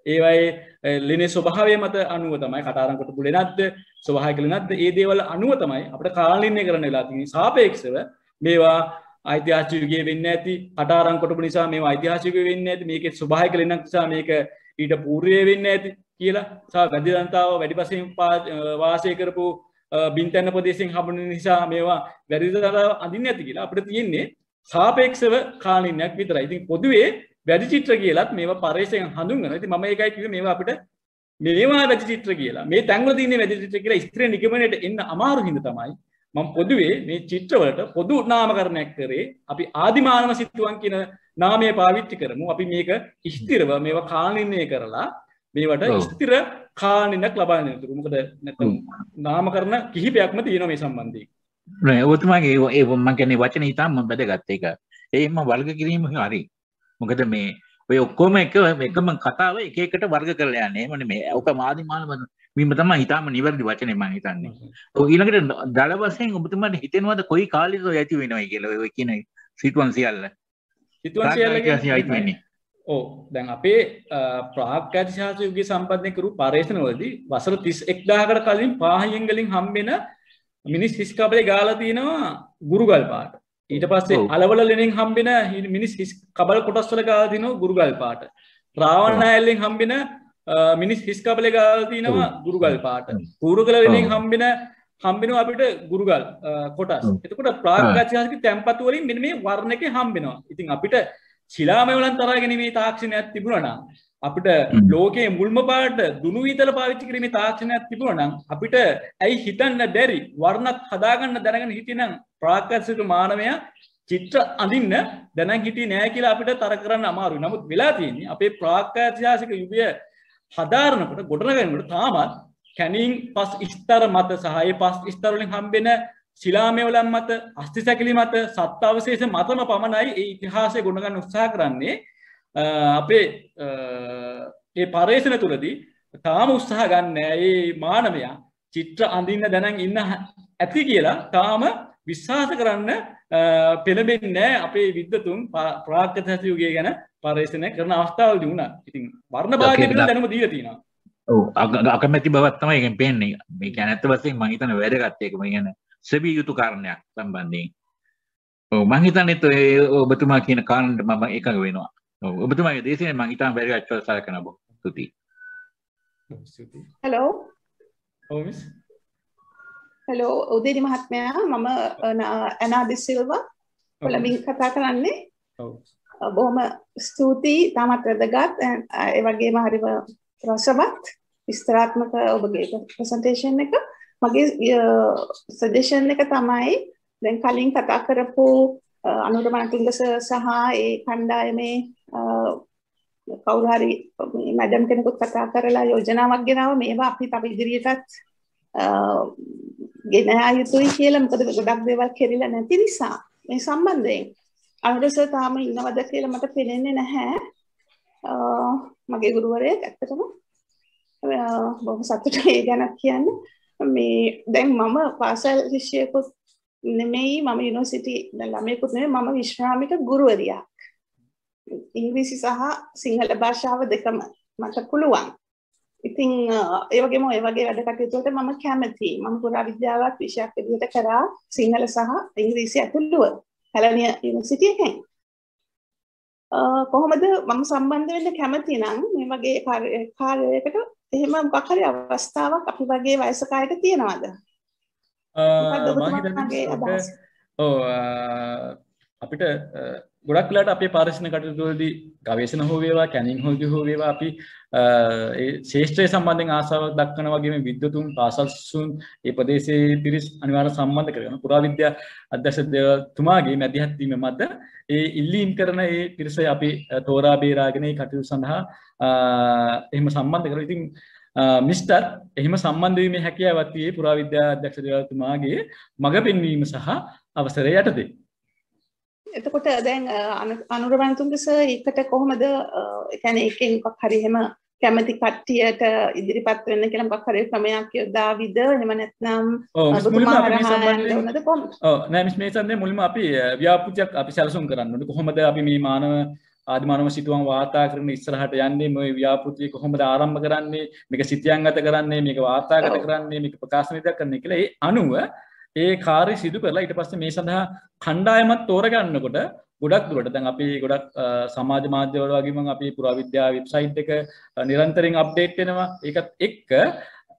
ඒවයේ ලිනේ ස්වභාවය මත අනුව තමයි කටාරම් කොට පුලේ නැද්ද ස්වභාවික නැද්ද ඒ දේවල් අනුව තමයි අපිට කාලනිර්ණය කරන්න වෙලා තියෙන්නේ සාපේක්ෂව මේවා ඓතිහාසික යුගයේ වෙන්නේ නැති කටාරම් කොටපු නිසා මේවා ඓතිහාසික වෙන්නේ නැති මේකේ ස්වභාවික ලෙනක් නිසා මේක ඊට පූර්වයේ වෙන්නේ නැති කියලා සහ වැඩි ජනතාව වැඩි වශයෙන් වාසය කරපු බින්තැන්න ප්‍රදේශයෙන් හම්බුන නිසා මේවා වැඩි ජනතාව අඳින්නේ නැති කියලා අපිට තියෙන්නේ සාපේක්ෂව කාලිනයක් විතරයි. ඉතින් පොදුවේ වැඩි චිත්‍ර කියලාත් මේවා පරිශයෙන් හඳුන්වනවා. ඉතින් මම ඒකයි කිව්වේ මේවා අපිට මේවා වැඩි චිත්‍ර කියලා. මේ තැන්වල තියෙන වැඩි චිත්‍ර කියලා ස්ථිර නිගමනයට එන්න අමාරු හින්දා තමයි මම පොදුවේ මේ චිත්‍රවලට පොදු නාමකරණයක් කරේ අපි ආදිමානව සිතුවම් කියන නාමය පාවිච්චි කරමු. අපි මේක ස්ථිරව මේවා කාලිනය කරලා මේවට ස්ථිර කාලිනයක් ලබා දෙන්න. මොකද නැත්නම් නාමකරණ කිහිපයක්ම තියෙනවා මේ සම්බන්ධයෙන්. නෑ ඔතුමාගේ ඒ මම කියන්නේ වචන හිතාම බැදගත් එක. ඒම වර්ග කිරීම හරි. මොකද මේ ඔය ඔක්කොම එකම කතාව එක එකට වර්ග කරලා යන්නේ. එහෙම නෙමෙයි. ඔක ආදිමානව වීම තමයි හිතාම නිවැරදි වචනේ මම හිතන්නේ. ඔය ඊළඟට දල වශයෙන් ඔබතුමාට හිතෙනවද කොයි කාලෙද ඔය ඇති වෙනවයි කියලා ඔය කියන සිතුවම් සියල්ල. සිතුවම් සියල්ල කියන්නේ ඔව් දැන් අපේ ප්‍රාග්ඥාතිශාස්ත්‍ර යුගයේ සම්බන්ධයෙන් කරු පරීක්ෂණවලදී වසර 31000කට කලින් පාහියෙන් වලින් හම්බෙන මිනිස් හිස් කබලේ ගාලා තිනවා ගුරුගල් පාට. ඊට පස්සේ අලවල ලෙනින් හම්බෙන මිනිස් හිස් කබල කොටස් වල ගාලා තිනවා ගුරුගල් පාට. රාවණ ඇල්ලෙන් හම්බෙන මිනිස් හිස් කබලේ ගාලා තිනවා ගුරුගල් පාට. කූරුගල වලින් හම්බෙනවා අපිට ගුරුගල් කොටස්. එතකොට ප්‍රාග්ඥාතිශාස්ත්‍රික තැන්පතු වලින් මෙන්න මේ වර්ණකේ හම්බෙනවා. ඉතින් අපිට ශිලාමය වලින් තරහා ගැනීමේ තාක්ෂණයක් තිබුණා නම් අපිට ලෝකයේ මුල්ම පාට දුනු වීතල පාවිච්චි කිරීමේ තාක්ෂණයක් තිබුණා නම් අපිට ඇයි හිතන්න බැරි වර්ණත් හදාගන්න දැනගෙන හිටියනම් ප්‍රාග්ඥාතික මානවයා චිත්‍ර අඳින්න දැනන් හිටියේ නෑ කියලා අපිට තර්ක කරන්න අමාරුයි. නමුත් වෙලා තියෙන්නේ අපේ ප්‍රාග්ඥාතික යුගය හදාරනකොට ගොඩනගනකොට තාමත් කැනින් පස් ස්තර මත සහ ඒ පස් ස්තර වලින් හම්බෙන ශිලාමය වලින් මත අස්ථි සැකිලි මත සත්ත්ව අවශේෂ මතම පමණයි ඒ ඉතිහාසය ගොඩනගන්න උත්සාහ කරන්නේ. අපේ ඒ පරීක්ෂණ තුලදී තාම උත්සාහ ගන්න ඒ මානවයා චිත්‍ර අඳින්න දැනන් ඉන්න ඇති කියලා තාම විශ්වාස කරන්න පෙළඹෙන්නේ අපේ විද්වතුන් ප්‍රාග්ඥාතික යුගය ගැන පරීක්ෂණ කරන අවස්ථාවලදී වුණා. ඉතින් වර්ණ භාගය පිළිබඳව දැනුම දීලා තියෙනවා. ඔව් අකමැති බවක් තමයි එකෙන් පේන්නේ. මේ කියන්නේ ඇත්ත වශයෙන්ම මම හිතන්නේ වැදගත් ඒක. මේ කියන්නේ සෙබී යුතු කාරණයක් සම්බන්ධයෙන්. ඔව් මම හිතන්නේ ඔබතුමා කියන කාරණයට මම එකඟ වෙනවා. ඔව් ඔබතුමාගේ දේශනේ මම හිතන්නේ වැදගත් කියලා සලකනවා බොහොම ස්තුතියි. හෙලෝ. ඔව් මිස්. හෙලෝ උදේනි මහත්මයා මම ඇනා ඩි සිල්වා කොළඹින් කතා කරන්නේ. ඔව්. බොහොම ස්තුතියි. තාමත් වැදගත්. ඒ වගේම හරිම රසවත් විස්තරාත්මක ඔබගේ ප්‍රසන්ටේෂන් එක. මගේ සජෙෂන් එක තමයි දැන් කලින් කතා කරපු අනුර මනතුංග සහ ඒ කණ්ඩායමේ කවුරු හරි මැඩම් කෙනෙකුත් කතා කරලා යෝජනාවක් ගෙනාව මේවා අපි තව ඉදිරියටත් ගෙන යා යුතුයි කියලා. මොකද ගොඩක් දේවල් කෙරිලා නැති නිසා මේ සම්බන්ධයෙන් අනුර සර් තාම ඉන්නවද කියලා මට පේන්නේ නැහැ. මගේ ගුරුවරයෙක් ඇත්තටම බොහොම සතුටුයි ඒ ගැන කියන්නේ. මේ දැන් මම පාසල් ශිෂ්‍යයෙකුත් නෙමෙයි මම යුනිවර්සිටි ළමයෙකුත් නෙමෙයි මම විශ්‍රාමික ගුරුවරියක්. ඉංග්‍රීසි සහ සිංහල භාෂාව දෙකම මට පුළුවන්. ඉතින් ඒ වගේම ඔය වගේ වැඩ කටයුතු වලට මම කැමතියි. මම පුරා විද්‍යාවක් විෂයක් විදිහට කරා සිංහල සහ ඉංග්‍රීසි ඇතුළුව කැලණිය යුනිවර්සිටි එකෙන්. කොහොමද මම සම්බන්ධ වෙන්න කැමති නම් මේ වගේ කාර්යයකට එහෙම මොකක් හරි අවස්ථාවක් අපි වගේ වයසක අයට තියෙනවද? අපිට ගොඩක් වෙලාට අපේ පාරිශන කටයුතුවලදී ගවේෂණ හෝ වේවා කැනින් හෝ වේවා අපි ඒ ශේෂ්ත්‍රය සම්බන්ධයෙන් ආසාවක් දක්වන වගේම විද්වතුන් පාසල්සුන් ඒ ප්‍රදේශයේ පිරිස් අනිවාර්ය සම්බන්ධ කරගෙන පුරාවිද්‍යා අධ්‍යක්ෂකතුමාගේ මැදිහත් වීම මත ඒ ඉල්ලීම් කරන ඒ පිරිස අපි තෝරා බේරාගෙන ඒ කටයුතු සඳහා එහෙම සම්බන්ධ කරලා ඉතින් මිස්ටර් එහෙම සම්බන්ධ වීමේ හැකියාවක් තියේ පුරාවිද්‍යා අධ්‍යක්ෂකතුමාගේ මඟ පෙන්වීම සහ අවසරය යටතේ. එතකොට දැන් අනුරවන්තුන්ගේ සර් ඒකට කොහොමද කියන්නේ එකෙන් මොකක් හරි එහෙම කැමැති කට්ටියට ඉදිරිපත් වෙන්න කියලා මොකක් හරි ක්‍රමයක් යොදාවිද එහෙම නැත්නම් නෑ මිස් මේසන් මුලින්ම අපි ව්‍යාපෘතියක් අපි සැලසුම් කරන්න ඕනේ කොහොමද අපි මේ මානව ආදිමානව සිතුවම් වාර්තා කරන ඉස්සරහට යන්නේ මේ ව්‍යාපෘතිය කොහොමද ආරම්භ කරන්නේ මේක සිතියන්ගත කරන්නේ මේක වාර්තාගත කරන්නේ මේක ප්‍රකාශනයක් කරන්නේ කියලා ඒ අනුව ඒ කාර්ය සිදු කරලා ඊට පස්සේ මේ සඳහා කණ්ඩායමක් තෝරගන්නකොට ගොඩක් දුරට දැන් අපි ගොඩක් සමාජ මාධ්‍යවල වගේම අපි පුරාවිද්‍යා වෙබ්සයිට් එක නිරන්තරයෙන් අප්ඩේට් වෙනවා ඒකත් එක්ක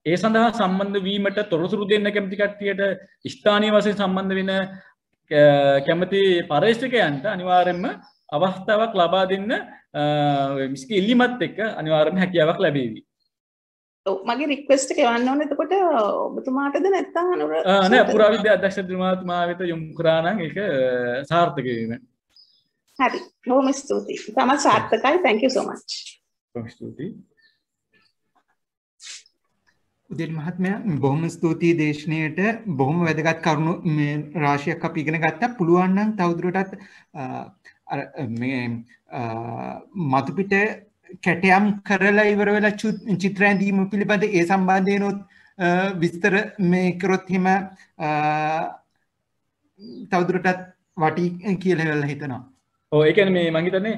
ඒ සඳහා සම්බන්ධ වීමට තොරතුරු දෙන්න කැමති කට්ටියට ස්ථානීය වශයෙන් සම්බන්ධ වෙන කැමති පරිශ්‍රකයන්ට අනිවාර්යයෙන්ම අවස්ථාවක් ලබා දෙන්න මිස්කි ඉල්ලීමත් එක්ක අනිවාර්යයෙන්ම හැකියාවක් ලැබෙවි. මගේ රික්වෙස්ට් එක එවන්න ඕනේ එතකොට ඔබතුමාටද නැත්නම් අනුර නෑ පුරාවිද්‍යා අධ්‍යක්ෂකතුමා වෙත යොමු කරා නම් ඒක සාර්ථක වීම. හරි බොහොම ස්තුතියි. තමයි සාර්ථකයි. thank you so much. බොහොම ස්තුතියි. උදේට මහත්මයා බොහොම ස්තුතියි දේශනාවට බොහොම වැදගත් කරුණු මේ රාශියක් අපි ඉගෙන ගත්තා. පුළුවන් නම් තවදුරටත් මේ මතුපිට කැටයම් කරලා ඉවර වෙලා චිත්‍ර ඇඳීම පිළිබඳ ඒ සම්බන්ධයෙන්ොත් විස්තර මේ කරොත් හිම තවදුරටත් වටි කියලා වෙලා හිතනවා. ඔව් ඒ කියන්නේ මේ මම හිතන්නේ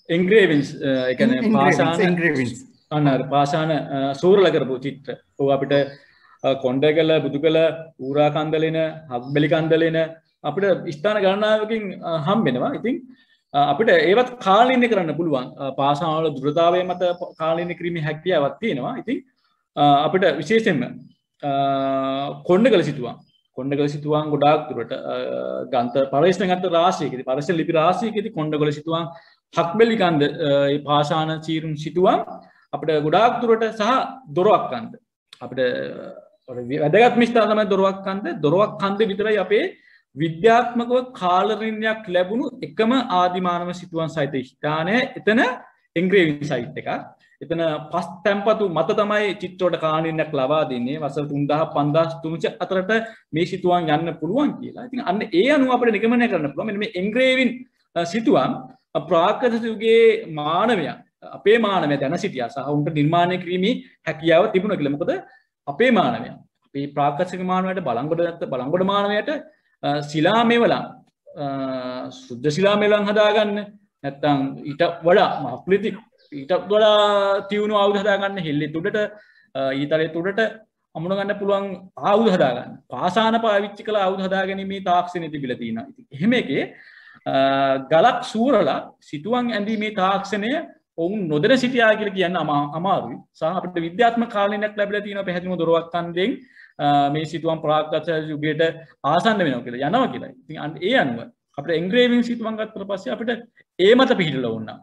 එන්ග්‍රේවින්ස් ඒ කියන්නේ පාෂාණ එන්ග්‍රේවින්ස් අන්න පාෂාණ සූරල කරපු චිත්‍ර. ඔව් අපිට කොණ්ඩේකල බුදුකල ඌරා කන්දලෙන හක්බෙලි කන්දලෙන අපිට ස්ථාන ගණනාවකින් හම්බ වෙනවා. ඉතින් අපිට ඒවත් කාලීනය කරන්න පුළුවන් පාසාවල දුරතාවය මත කාලීනය කිරීමේ හැකියාවක් තියෙනවා. ඉතින් අපිට විශේෂයෙන්ම කොණ්ඩගල සිතුවම් ගොඩාක් දුරට ගන්ත පරිශ්‍රගත රාශියකදී පරිශ්‍ර ලිපි රාශියකදී කොණ්ඩගල සිතුවම් හක්බෙලි කන්ද ඒ පාෂාණ චීරුම් සිතුවම් අපිට ගොඩාක් දුරට සහ දොරවක් කන්ද අපිට වැදගත් මිස්ථාන තමයි දොරවක් කන්ද විතරයි අපේ විද්‍යාත්මකව කාලරින්යක් ලැබුණු එකම ආදිමානව සිතුවම් සහිත ස්ථානය එතන එන්ග්‍රේවින් සයිට් එකක්. එතන පස් තැන්පතු මත තමයි චිත්‍රවලට කාලරින්යක් ලබා දෙන්නේ. වසර 3000 5300 අතරට මේ සිතුවම් යන්න පුළුවන් කියලා. ඉතින් අන්න ඒ අනුව අපිට නිගමනය කරන්න පුළුවන් මෙන්න මේ එන්ග්‍රේවින් සිතුවම් ප්‍රාකෘතික යුගයේ මානවයා අපේ මානවයා දැන සිටියා සහ උන්ට නිර්මාණය කිරීමේ හැකියාව තිබුණා කියලා. මොකද අපේ මානවයා අපේ ප්‍රාකෘතික මානවයාට බලංගොඩ මානවයාට සිලා මෙවලම් සුද්ධ සිලා මෙවලම් හදාගන්න නැත්තම් ඊට වඩා මහපුලිති ඊට වඩා තියුණු ආයුධ හදාගන්න හෙල්ලේ තුඩට ඊතරේ තුඩට අමුණ ගන්න පුළුවන් ආයුධ හදාගන්න පාසාන පාවිච්චි කළ ආයුධ හදාගැනීමේ තාක්ෂණය තිබිලා තියෙනවා. ඉතින් එහෙම එකේ ගලක් සූරලා සිතුවම් ඇඳීමේ තාක්ෂණය ඔවුන් නොදැන සිටියා කියලා කියන්න අමාරුයි. සහ අපිට විද්‍යාත්මක කාලයක් ලැබිලා තියෙනවා පැහැදිලිම දොරවක් කන්දෙන් මේ සිතුවම් ප්‍රාග්ගත යුගයට ආසන්න වෙනවා කියලා යනවා කියලා. ඉතින් ඒ අනුව අපිට එන්ග්‍රේවින් සිතුවම් ගත්තට පස්සේ අපිට ඒ මත පිහිටලා වුණා.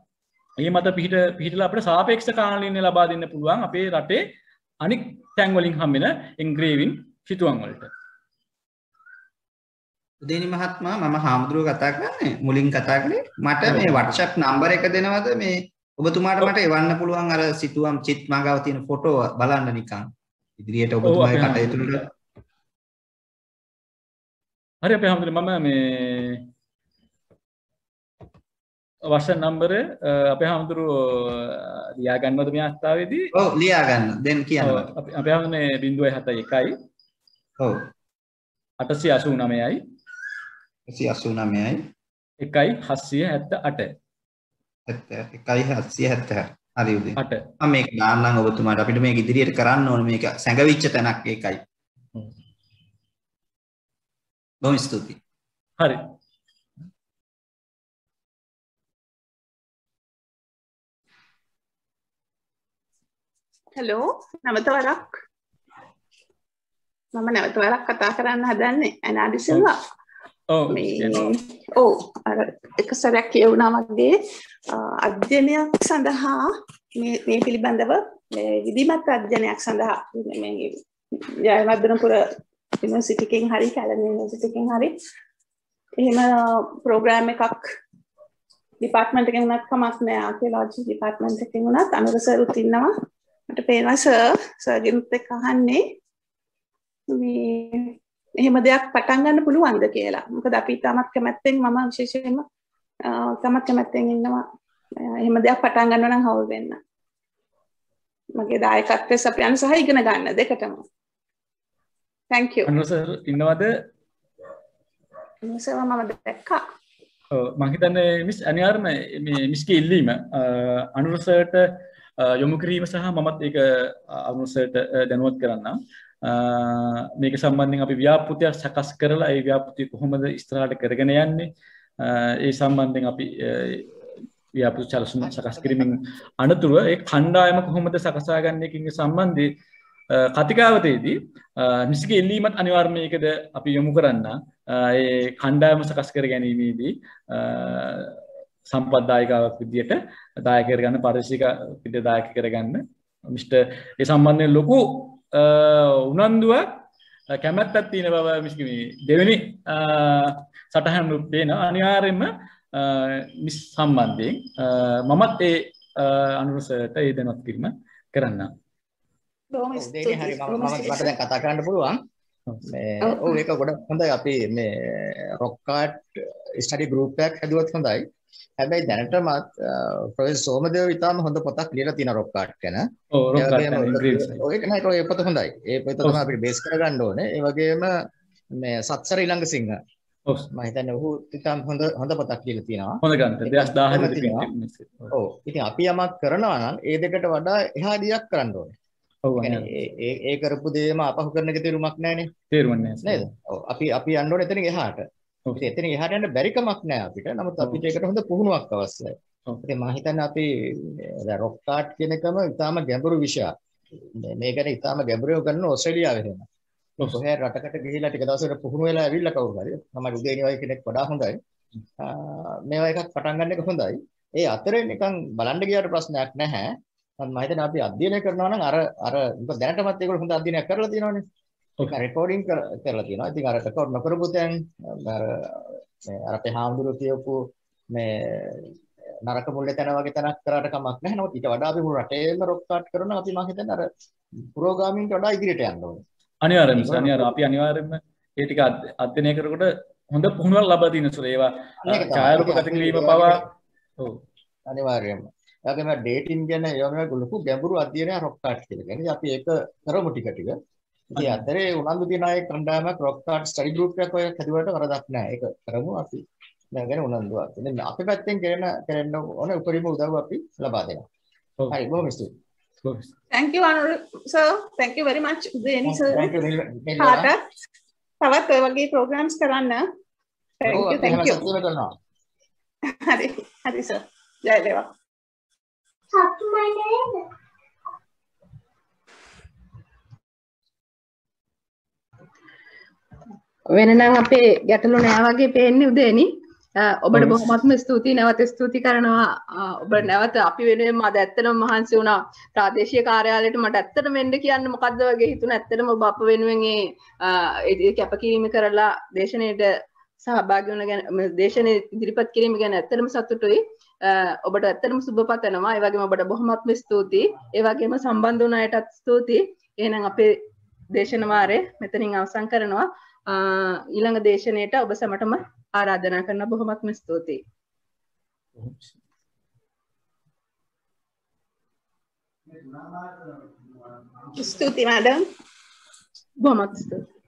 ඒ මත පිහිටලා අපිට සාපේක්ෂ කාලීනය ලබා දෙන්න පුළුවන් අපේ රටේ අනික් තැන් වලින් හම්බෙන එන්ග්‍රේවින් සිතුවම් වලට. උදේනි මහත්මයා මම හාමුදුරුවෝ කතා කරන්නේ මුලින් කතා කළේ මට මේ WhatsApp නම්බර එක දෙනවද මේ ඔබතුමාට මට එවන්න පුළුවන් අර සිතුවම් චිත් මාගාව තියෙන ෆොටෝ බලන්න නිකන්. ඉදිරියට ඔබතුමාගේ කටයුතු වල හරි අපේ හැමදෙරම මම මේ WhatsApp නම්බරය අපේ හැමදෙරෝ ලියා ගන්නවද මේ අවස්ථාවේදී? ඔව් ලියා ගන්න. දැන් කියන්න. අපේ හැමදෙරේ 071යි. ඔව් 889යි 889යි 1778 1778 හරි උදේ. මම මේක දාන්නම් ඔබතුමාට අපිට මේක ඉදිරියට කරන්න ඕනේ මේක සැඟවිච්ච තැනක් ඒකයි. බොහොම ස්තුතියි. හරි. හලෝ නැවත වරක් මම නැවත වරක් කතා කරන්න හදන්නේ ඇනාඩි සිල්වා. ඔව් අර එක සැරයක් කියවුණා වගේ අධ්‍යයනයක් සඳහා මේ පිළිබඳව විධිමත් අධ්‍යයනයක් සඳහා මේ ජයවර්ධනපුර යුනිවර්සිටි එකෙන් හරි කැලණි යුනිවර්සිටි එකෙන් හරි එහෙම ප්‍රෝග්‍රෑම් එකක් ඩිපාර්ට්මන්ට් එකෙන් උනත් කමක් නෑ ආකියොලොජි ඩිපාර්ට්මන්ට් එකෙන් උනත් අනුර සර්ුත් ඉන්නවා මට පේනවා සර්ගෙනුත් එක්ක අහන්නේ මේ එහෙම දෙයක් පටන් ගන්න පුළුවන්ද කියලා. මොකද අපි තාමත් කැමැත්තෙන් මම විශේෂයෙන්ම තාමත් කැමැත්තෙන් ඉන්නවා එහෙම දෙයක් පටන් ගන්නවා නම් හවුල් වෙන්න. මගේ දායකත්වයේ අපි අනුසහ ඉගෙන ගන්න දෙකටම. Thank you. අනුර සර් ඉන්නවද? අනුර සර් මම දැක්කා. මම හිතන්නේ මිස් අනිවාර්යයෙන්ම මේ මිස්ගේ ඉල්ලීම අනුර සර්ට යොමු කිරීම සහ මමත් ඒක අනුර සර්ට දැනුවත් කරන්නම්. මේක සම්බන්ධයෙන් අපි ව්‍යාපෘතියක් සකස් කරලා ඒ ව්‍යාපෘතිය කොහොමද ඉස්සරහට කරගෙන යන්නේ ඒ සම්බන්ධයෙන් අපි ව්‍යාපෘති චලසුම සකස් කිරීමෙන් අනතුරුව ඒ කණ්ඩායම කොහොමද සකසා ගන්න එකකින් සම්බන්ධී කතිකාවතේදී නිසිගේ ඉල්ලීමත් අනිවාර්යයෙන් මේකද අපි යොමු කරන්න ඒ කණ්ඩායම සකස් කර ගැනීමේදී සම්පත්දායකාවක් විදියට දායක කරගන්න පරිශීක විදියට දායක කරගන්න මිස්ටර් ඒ සම්බන්ධයෙන් ලොකු උනන්දුවක් කැමැත්තක් තියෙන බව මිස්ගේ මේ දෙවෙනි සටහන රූපේන අනිවාර්යයෙන්ම මිස් සම්බන්ධයෙන් මමත් ඒ අනුර සර්ට ඒ දැනුවත් කිරීම කරන්න. දෙන්නේ හරි මම මට දැන් කතා කරන්න පුළුවන්. මේ ඔව් ඒක ගොඩක් හොඳයි අපි මේ රොක්කාට් ස්ටඩි ගෲප් එකක් හදුවත් හොඳයි. හැබැයි දැනටමත් ප්‍රොෆෙසර් සෝමදේව ඉතාම හොඳ පොතක් ලියලා තියෙනවා රොක්කාට් ගැන. ඔව් රොක්කාට් ඒක නේද ඔය පොත හොඳයි. ඒ පොත තමයි අපිට බේස් කරගන්න ඕනේ. ඒ වගේම මේ සත්සර ඊළඟසිංහ. ඔව් මම හිතන්නේ ඔහු ඉතාම හොඳ පොතක් ලියලා තියෙනවා. හොඳ ගන්න 2010 දී. ඔව් ඉතින් අපි යමක් කරනවා නම් ඒ දෙකට වඩා එහා දියක් කරන්න ඕනේ. ඔව් ඒ කරපු දේම අපහු කරන එක තේරුමක් නැහැනේ. තේරුම් නැහැ නේද? ඔව් අපි යන්න ඕනේ එතනින් එහාට. ඉතින් එතනින් එහාට යන්න බැරි කමක් නැහැ අපිට. නමුත් අපිට ඒකට හොඳ පුහුණුවක් අවශ්‍යයි. ඉතින් මම හිතන්නේ අපි දැන් රොක්කාට් කියන එකම ඉතාම ගැඹුරු විෂයක්. මේක ගැන ඉතාම ගැඹුරව කරන ඕස්ට්‍රේලියාවේ වෙනවා. කොහේ රටකට ගිහිලා ටික දවසකට පුහුණු වෙලා ඇවිල්ලා කවුරු හරි. තමයි උදේනි වගේ කෙනෙක් වඩා හොඳයි. මේවා එකක් පටන් ගන්න එක හොඳයි. ඒ අතරේ නිකන් බලන්න ගියාට ප්‍රශ්නයක් නැහැ. මම හිතන්නේ අපි අධ්‍යයනය කරනවා නම් අර දැනටමත් ඒගොල්ලෝ හොඳ අධ්‍යයනයක් කරලා තියෙනවානේ. ඒක රෙකෝඩින් කරලා තියෙනවා. ඉතින් අර රෙකෝඩ් නොකරපු දැන් අර අපේ හාමුදුරුවෝ කියපු මේ නරක මුල්ලේ තැන වගේ තැනක් කරාට කමක් නැහැ. නමුත් ඊට වඩා අපි මුළු රටේම රොක්කාට් කරනවා. අපි මම හිතන්නේ අර පුරෝගාමීන්ට වඩා ඉදිරියට යන්න ඕනේ. අනිවාර්යයෙන්ම අපි අනිවාර්යයෙන්ම ඒ ටික අධ්‍යයනය කරනකොට හොඳ පුහුණුවක් ලබා දින සුර ඒවා ඡායාරූප ගත කිරීම පවා ඔව් අනිවාර්යයෙන්ම ඒගොම ඩේටින් ගැන ඒ වගේ ලොකු ගැඹුරු අධ්‍යයනයක් රොක්කාට් කියලා කියන්නේ අපි ඒක කරමු ටික ටික. ඉතින් අතරේ උනන්දු දින අය කණ්ඩායමක් රොක්කාට් ස්ටඩි ගෲප් එකක් ඔය හැදුවට වරදක් නැහැ. ඒක කරමු අපි. දැන් ගැන උනන්දුවක්. ඉතින් අපි පැත්තෙන් කරන්න ඕනේ උපරිම උදව් අපි ලබා දෙනවා. හරි බොහොම ස්තුතියි. Thank you Anur sir. Thank you very much Udeni sir. තවත් ඔය වගේ programs කරන්න. Thank you. හරි sir. ජය වේවා. වෙනනම් අපේ ගැටලු නෑ වගේ පේන්නේ උදේනි. ඔබට බොහොමත්ම ස්තුතියි නැවත ස්තුති කරනවා. ඔබ නැවත අපි වෙනුවෙන් මම ඇත්තටම මහන්සි වුණා ප්‍රාදේශීය කාර්යාලයට මට ඇත්තටම වෙන්න කියන්න මොකද්ද වගේ හිතුණා. ඇත්තටම ඔබ අප වෙනුවෙන් ඒ කැපකිරීම කරලා දේශනයේට සහභාගී වුණ ගැන දේශනේ ඉදිරිපත් කිරීම ගැන ඇත්තටම සතුටුයි. ඔබට ඇත්තටම සුබ පතනවා. ඒ වගේම ඔබට බොහොමත්ම ස්තුතියි. ඒ වගේම සම්බන්ධ වුණ අයටත් ස්තුතියි. එහෙනම් අපේ දේශන වාරය මෙතනින් අවසන් කරනවා. ඊළඟ දේශනයට ඔබ සැමටම ආරාධනා කරන බොහොමත්ම ස්තුතියි. ස්තුතියි මැඩම්. බොහොමත් ස්තුතියි.